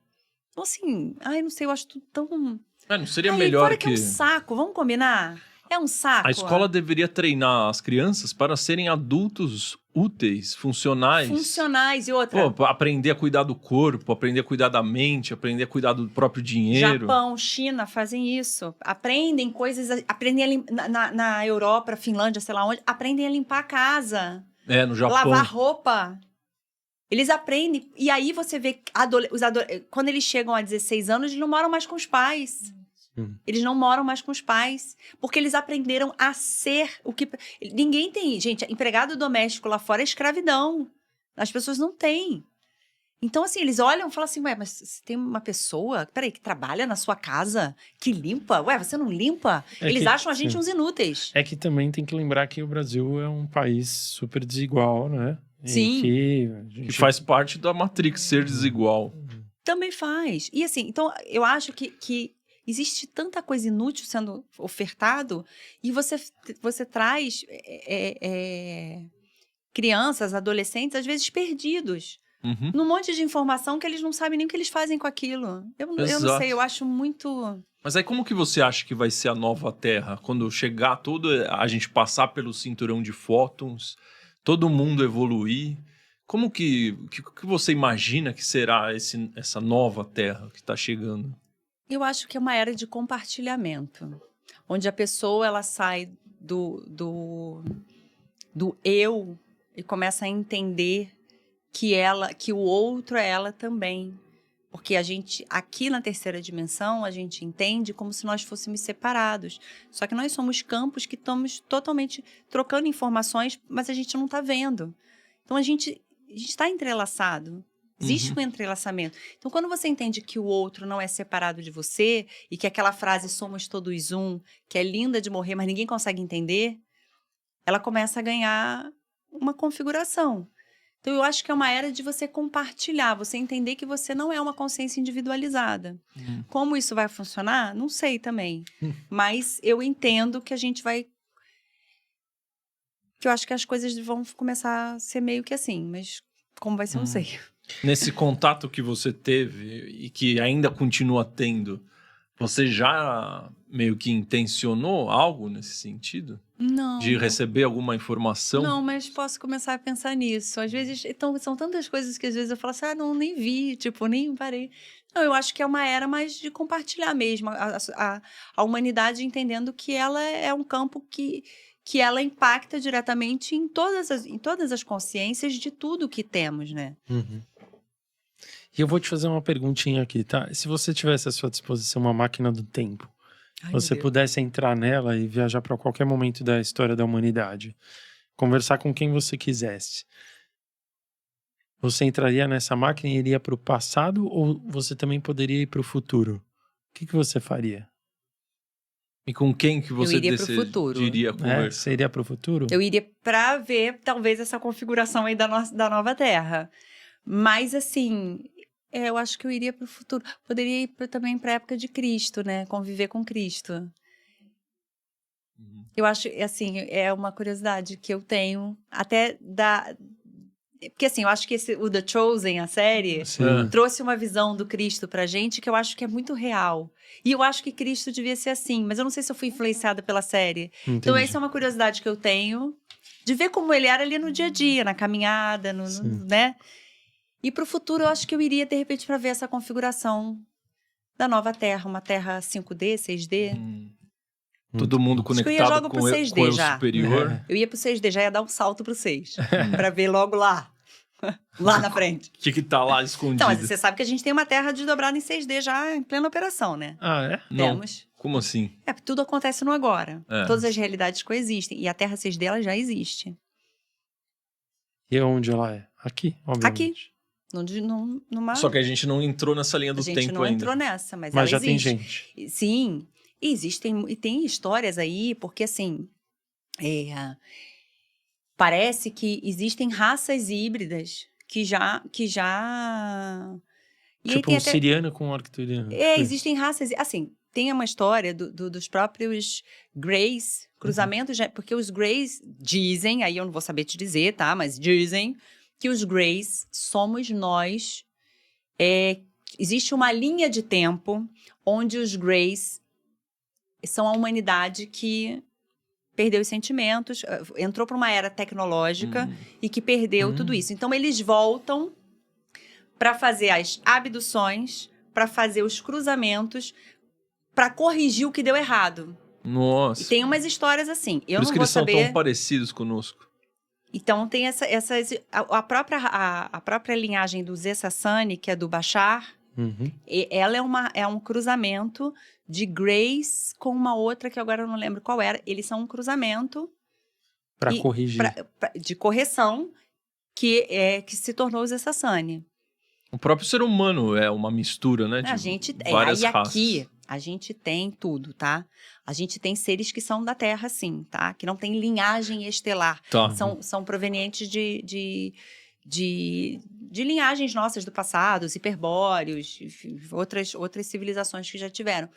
B: Então, assim, não sei, eu acho tudo tão...
C: não seria melhor
B: fora que é um saco, vamos combinar? É um saco.
C: A escola deveria treinar as crianças para serem adultos úteis, funcionais.
B: Funcionais e outra.
C: Pô, aprender a cuidar do corpo, aprender a cuidar da mente, aprender a cuidar do próprio dinheiro.
B: Japão, China fazem isso. Aprendem coisas... Aprendem na Europa, Finlândia, sei lá onde. Aprendem a limpar a casa.
C: No Japão.
B: Lavar roupa. Eles aprendem. E aí você vê... Quando eles chegam a 16 anos, eles não moram mais com os pais. Eles não moram mais com os pais, porque eles aprenderam a ser o que... Ninguém tem... Gente, empregado doméstico lá fora é escravidão. As pessoas não têm. Então, assim, eles olham e falam assim, mas você tem uma pessoa, peraí, que trabalha na sua casa, que limpa? Você não limpa? Eles acham a gente uns inúteis.
A: É que também tem que lembrar que o Brasil é um país super desigual, né?
B: Sim.
C: Que faz parte da Matrix ser desigual.
B: Também faz. E assim, então, eu acho que existe tanta coisa inútil sendo ofertado e você traz crianças, adolescentes, às vezes perdidos. Num monte de informação que eles não sabem nem o que eles fazem com aquilo. Eu não sei, eu acho muito...
C: Mas aí como que você acha que vai ser a nova Terra? Quando chegar a gente passar pelo cinturão de fótons, todo mundo evoluir... Como que você imagina que será essa nova Terra que está chegando?
B: Eu acho que é uma era de compartilhamento, onde a pessoa ela sai do eu e começa a entender que o outro é ela também. Porque a gente, aqui na terceira dimensão, a gente entende como se nós fôssemos separados. Só que nós somos campos que estamos totalmente trocando informações, mas a gente não está vendo. Então, a gente está entrelaçado. Existe um entrelaçamento. Então, quando você entende que o outro não é separado de você e que aquela frase somos todos um, que é linda de morrer, mas ninguém consegue entender, ela começa a ganhar uma configuração. Então, eu acho que é uma era de você compartilhar, você entender que você não é uma consciência individualizada. Como isso vai funcionar? Não sei também. Mas eu entendo que a gente vai... Que eu acho que as coisas vão começar a ser meio que assim, mas como vai ser, não sei.
C: Nesse contato que você teve e que ainda continua tendo, você já meio que intencionou algo nesse sentido?
B: Não.
C: De receber alguma informação?
B: Não, mas posso começar a pensar nisso. Às vezes, então, são tantas coisas que às vezes eu falo assim, não, nem vi, tipo, nem parei. Não, eu acho que é uma era mais de compartilhar mesmo. A humanidade entendendo que ela é um campo que ela impacta diretamente em todas as consciências de tudo que temos, né?
A: E eu vou te fazer uma perguntinha aqui, tá? Se você tivesse à sua disposição uma máquina do tempo, você pudesse entrar nela e viajar para qualquer momento da história da humanidade, conversar com quem você quisesse, você entraria nessa máquina e iria para o passado ou você também poderia ir para o futuro? O que você faria?
C: E com quem que você
B: iria pro futuro.
C: iria conversar?
A: Você iria para o futuro?
B: Eu iria para ver, talvez, essa configuração aí da nova Terra. Mas, assim, eu acho que eu iria para o futuro. Poderia ir também para a época de Cristo, né? Conviver com Cristo. Eu acho, assim, é uma curiosidade que eu tenho, até da... Porque, assim, eu acho que o The Chosen, a série, trouxe uma visão do Cristo pra gente que eu acho que é muito real. E eu acho que Cristo devia ser assim, mas eu não sei se eu fui influenciada pela série.
A: Entendi.
B: Então, essa é uma curiosidade que eu tenho, de ver como ele era ali no dia a dia, na caminhada, né? E pro futuro, eu acho que eu iria, de repente, para ver essa configuração da nova Terra, uma Terra 5D, 6D.
C: Todo mundo
B: Acho que eu ia
C: conectado
B: logo pro
C: com
B: 6D
C: o eu
B: já.
C: superior.
B: Eu ia pro 6D, já ia dar um salto pro 6. Pra ver logo lá. Lá na frente.
C: O que tá lá escondido?
B: Então, mas você sabe que a gente tem uma Terra desdobrada em 6D já em plena operação, né?
A: Ah, é?
C: Não.
B: Temos.
C: Como assim?
B: Tudo acontece no agora.
C: É.
B: Todas as realidades coexistem. E a Terra 6D, ela já existe.
A: E onde ela é? Aqui, obviamente.
B: Aqui. Numa...
C: Só que a gente não entrou nessa linha do tempo ainda.
B: A gente não entrou nessa, mas
A: Mas
B: ela
A: já
B: existe.
A: tem gente.
B: Sim. E tem histórias aí, porque assim... parece que existem raças híbridas que já... E aí
A: Tipo
B: tem
A: um siriano com um arcturiano.
B: existem raças... Assim, tem uma história dos próprios Greys, cruzamentos... Porque os Greys dizem, aí eu não vou saber te dizer, tá? Mas dizem que os Greys somos nós. Existe uma linha de tempo onde os Greys são a humanidade que perdeu os sentimentos, entrou para uma era tecnológica e que perdeu tudo isso. Então, eles voltam para fazer as abduções, para fazer os cruzamentos, para corrigir o que deu errado.
C: Nossa.
B: E tem umas histórias assim. Eu
C: Por isso
B: não
C: que
B: vou
C: eles são
B: saber...
C: tão parecidos conosco.
B: Então, tem a própria linhagem do Zé Sassani, que é do Bashar, ela é um cruzamento de Greys com uma outra que agora eu não lembro qual era. Eles são um cruzamento
A: Para corrigir.
B: de correção que se tornou o Zé Sassani.
C: O próprio ser humano é uma mistura, né?
B: A
C: De
B: gente
C: várias
B: aí
C: raças.
B: aqui a gente tem tudo, tá? A gente tem seres que são da Terra, sim, tá? Que não tem linhagem estelar.
C: Tá.
B: São provenientes de linhagens nossas do passado, os hiperbóreos, enfim, outras civilizações que já tiveram.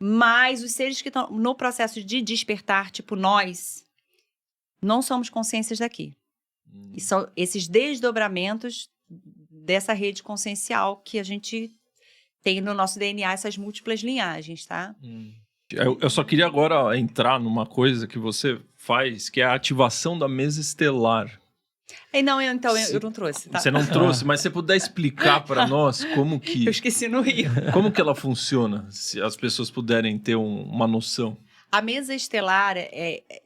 B: Mas os seres que estão no processo de despertar, tipo nós, não somos consciências daqui. E são esses desdobramentos dessa rede consciencial que a gente tem no nosso DNA, essas múltiplas linhagens, tá?
C: Eu só queria agora entrar numa coisa que você faz, que é a ativação da mesa estelar.
B: Eu não trouxe, tá?
C: Você não trouxe, mas você puder explicar para nós como que...
B: Eu esqueci no Rio.
C: Como que ela funciona, se as pessoas puderem ter uma noção?
B: A mesa estelar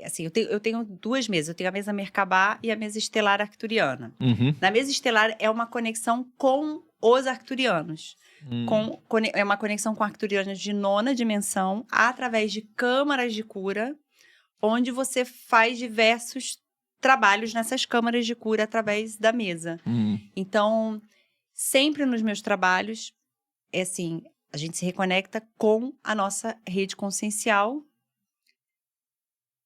B: assim, eu tenho duas mesas. Eu tenho a mesa Merkabah e a mesa estelar arcturiana.
C: Uhum.
B: Na mesa estelar é uma conexão com os arcturianos. É uma conexão com arcturianos de 9ª dimensão, através de câmaras de cura, onde você faz diversos trabalhos nessas câmaras de cura através da mesa. Então, sempre nos meus trabalhos, é assim, a gente se reconecta com a nossa rede consciencial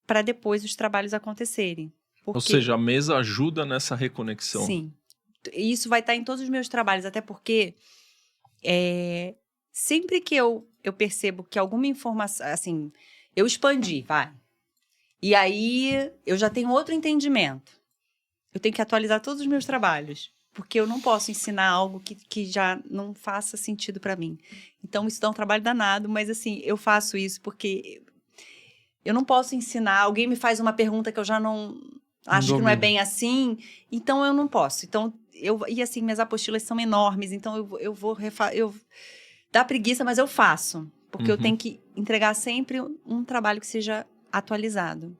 B: para depois os trabalhos acontecerem.
C: Ou seja, a mesa ajuda nessa reconexão.
B: Sim. Isso vai estar em todos os meus trabalhos, até porque sempre que eu percebo que alguma informação, assim, eu expandi, vai. E aí, eu já tenho outro entendimento. Eu tenho que atualizar todos os meus trabalhos. Porque eu não posso ensinar algo que já não faça sentido para mim. Então, isso dá um trabalho danado. Mas, assim, eu faço isso porque eu não posso ensinar. Alguém me faz uma pergunta que eu já não... Acho que não é bem assim. Então, eu não posso. Então, e assim, minhas apostilas são enormes. Então, eu vou... Dá preguiça, mas eu faço. Porque eu tenho que entregar sempre um trabalho que seja atualizado.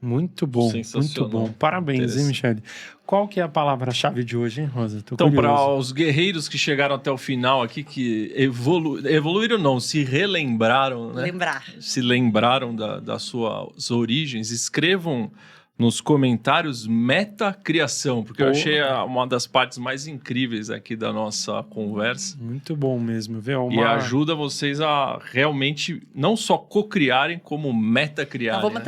A: Muito bom, muito bom. Parabéns, hein, Michele? Qual que é a palavra-chave de hoje, hein, Rosa? Tô
C: então,
A: curioso.
C: para os guerreiros que chegaram até o final aqui, que evoluíram não, se relembraram, né? Se lembraram das suas origens, escrevam nos comentários metacriação, porque eu achei uma das partes mais incríveis aqui da nossa conversa.
A: Muito bom mesmo, viu?
C: E ajuda vocês a realmente não só cocriarem, como metacriarem.
B: Então, vamos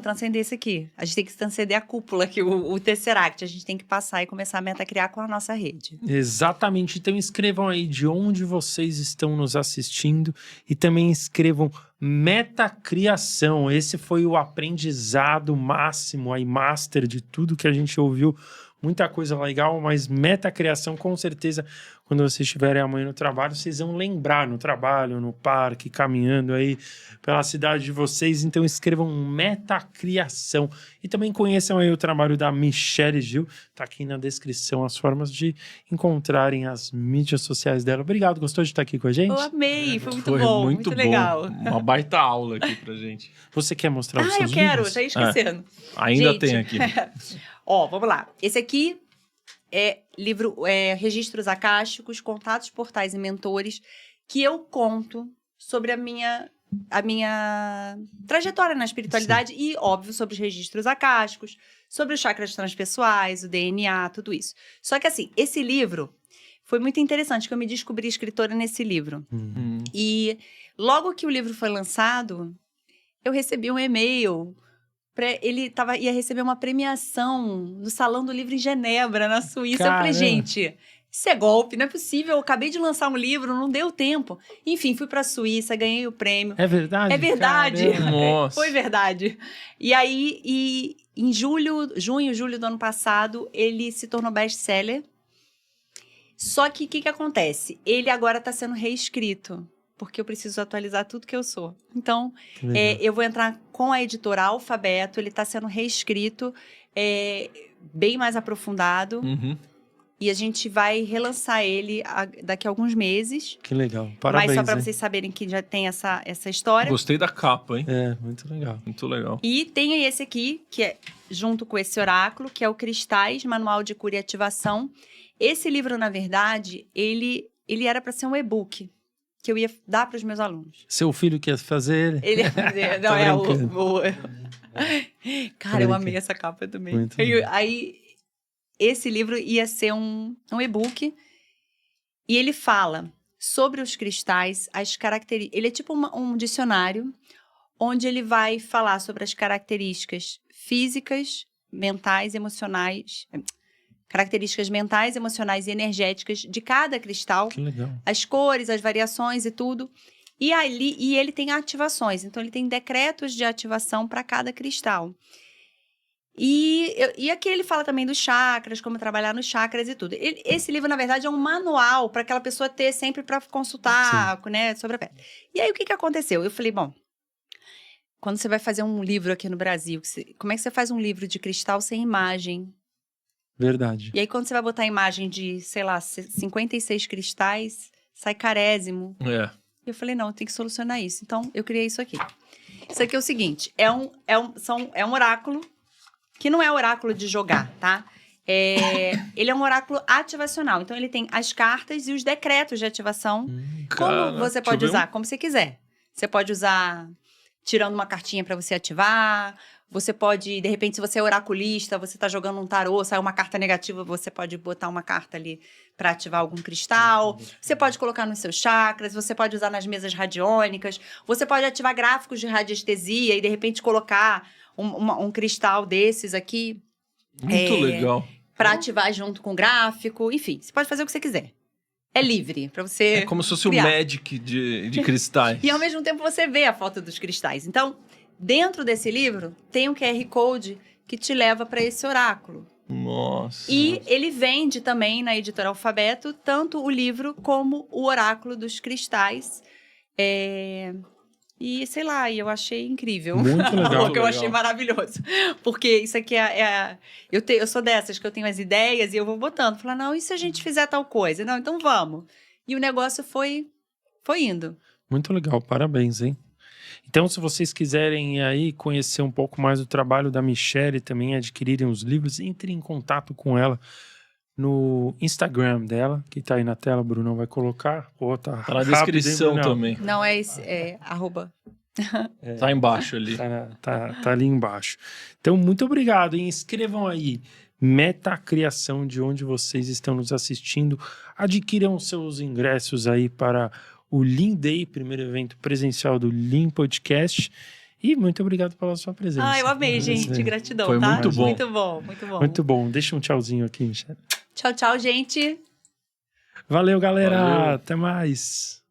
B: transcender isso aqui. A gente tem que transcender a cúpula, aqui, o Tesseract. A gente tem que passar e começar a metacriar com a nossa rede.
A: Exatamente. Então escrevam aí de onde vocês estão nos assistindo e também escrevam metacriação. Esse foi o aprendizado máximo, aí master de tudo que a gente ouviu. Muita coisa legal, mas metacriação, com certeza, quando vocês estiverem amanhã no trabalho, vocês vão lembrar no trabalho, no parque, caminhando aí pela cidade de vocês. Então escrevam metacriação. E também conheçam aí o trabalho da Michele Gil. Tá aqui na descrição as formas de encontrarem as mídias sociais dela. Obrigado, gostou de estar aqui com a gente?
B: Eu amei, foi muito bom, muito legal.
C: Uma baita aula aqui pra gente.
A: Você quer mostrar os seus
B: eu quero,
A: livros?
B: já ia esquecendo.
C: Ainda gente, tem aqui.
B: Ó, vamos lá. Esse aqui é livro Registros Acásticos, Contatos, Portais e Mentores, que eu conto sobre a minha trajetória na espiritualidade. Sim. E, óbvio, sobre os registros acásticos, sobre os chakras transpessoais, o DNA, tudo isso. Só que, assim, esse livro foi muito interessante, que eu me descobri escritora nesse livro. E logo que o livro foi lançado, eu recebi um e-mail. Ele ia receber uma premiação no Salão do Livro em Genebra, na Suíça. Caramba. Eu falei, gente, isso é golpe, não é possível. Eu acabei de lançar um livro, não deu tempo. Enfim, fui para a Suíça, ganhei o prêmio.
A: É verdade?
B: É verdade.
C: Nossa.
B: Foi verdade. E aí, em junho, julho do ano passado, ele se tornou best-seller. Só que o que acontece? Ele agora está sendo reescrito. Porque eu preciso atualizar tudo que eu sou. Então, eu vou entrar com a editora Alfabeto, ele está sendo reescrito, bem mais aprofundado. E a gente vai relançar ele daqui a alguns meses.
A: Que legal, parabéns.
B: Mas só para vocês saberem que já tem essa história.
C: Gostei da capa, hein?
A: Muito legal.
C: Muito legal.
B: E tem esse aqui, que é junto com esse oráculo, que é o Cristais, Manual de Cura e Ativação. Esse livro, na verdade, ele era para ser um e-book. Que eu ia dar para os meus alunos.
A: Seu filho quer fazer?
B: Ele ia fazer. Não, Cara, eu amei essa capa também. Aí, esse livro ia ser um e-book. E ele fala sobre os cristais, as características. Ele é tipo um dicionário, onde ele vai falar sobre as características físicas, mentais, emocionais... Características mentais, emocionais e energéticas de cada cristal.
A: Que legal.
B: As cores, as variações e tudo. E ele tem ativações. Então, ele tem decretos de ativação para cada cristal. E aqui ele fala também dos chakras, como trabalhar nos chakras e tudo. Esse livro, na verdade, é um manual para aquela pessoa ter sempre para consultar, né, sobre a pele. E aí, o que aconteceu? Eu falei, bom, quando você vai fazer um livro aqui no Brasil, como é que você faz um livro de cristal sem imagem?
A: Verdade.
B: E aí, quando você vai botar a imagem de, sei lá, 56 cristais, sai carésimo.
C: É.
B: E eu falei, não, eu tenho que solucionar isso. Então, eu criei isso aqui. Isso aqui é o seguinte, é um oráculo, que não é oráculo de jogar, tá? Ele é um oráculo ativacional. Então, ele tem as cartas e os decretos de ativação. Como você pode usar? Como você quiser. Você pode usar tirando uma cartinha para você ativar. Você pode, de repente, se você é oraculista, você tá jogando um tarô, sai uma carta negativa, você pode botar uma carta ali para ativar algum cristal. Você pode colocar nos seus chakras, você pode usar nas mesas radiônicas. Você pode ativar gráficos de radiestesia e, de repente, colocar um cristal desses aqui.
C: Muito legal.
B: Para ativar junto com o gráfico. Enfim, você pode fazer o que você quiser. É livre para você
C: É como se fosse
B: criar.
C: o Magic de cristais.
B: E ao mesmo tempo você vê a foto dos cristais. Então, dentro desse livro, tem um QR Code que te leva para esse oráculo.
C: Nossa.
B: E ele vende também na Editora Alfabeto, tanto o livro como o oráculo dos cristais. E, sei lá, eu achei incrível.
A: Muito legal.
B: Eu achei maravilhoso. Porque isso aqui eu sou dessas, que eu tenho as ideias e eu vou botando. Falar, não, e se a gente fizer tal coisa? Não, então vamos. E o negócio foi indo.
A: Muito legal, parabéns, hein? Então, se vocês quiserem aí conhecer um pouco mais do trabalho da Michelle e também adquirirem os livros, entrem em contato com ela no Instagram dela, que tá aí na tela, o Brunão vai colocar. Pô, tá
C: na
A: rápido,
C: descrição
A: hein, Brunão?
C: também.
B: Não é esse, arroba.
C: Tá embaixo ali.
A: Tá ali embaixo. Então, muito obrigado, hein? Escrevam aí Metacriação, de onde vocês estão nos assistindo. Adquiram seus ingressos aí para o Lean Day, primeiro evento presencial do Lean Podcast. E muito obrigado pela sua presença.
B: Eu amei, gente. Gratidão,
C: Foi
B: tá?
C: muito bom.
B: Muito bom, muito bom.
A: Muito bom. Deixa um tchauzinho aqui, Michelle.
B: Tchau, tchau, gente.
A: Valeu, galera.
C: Valeu.
A: Até mais.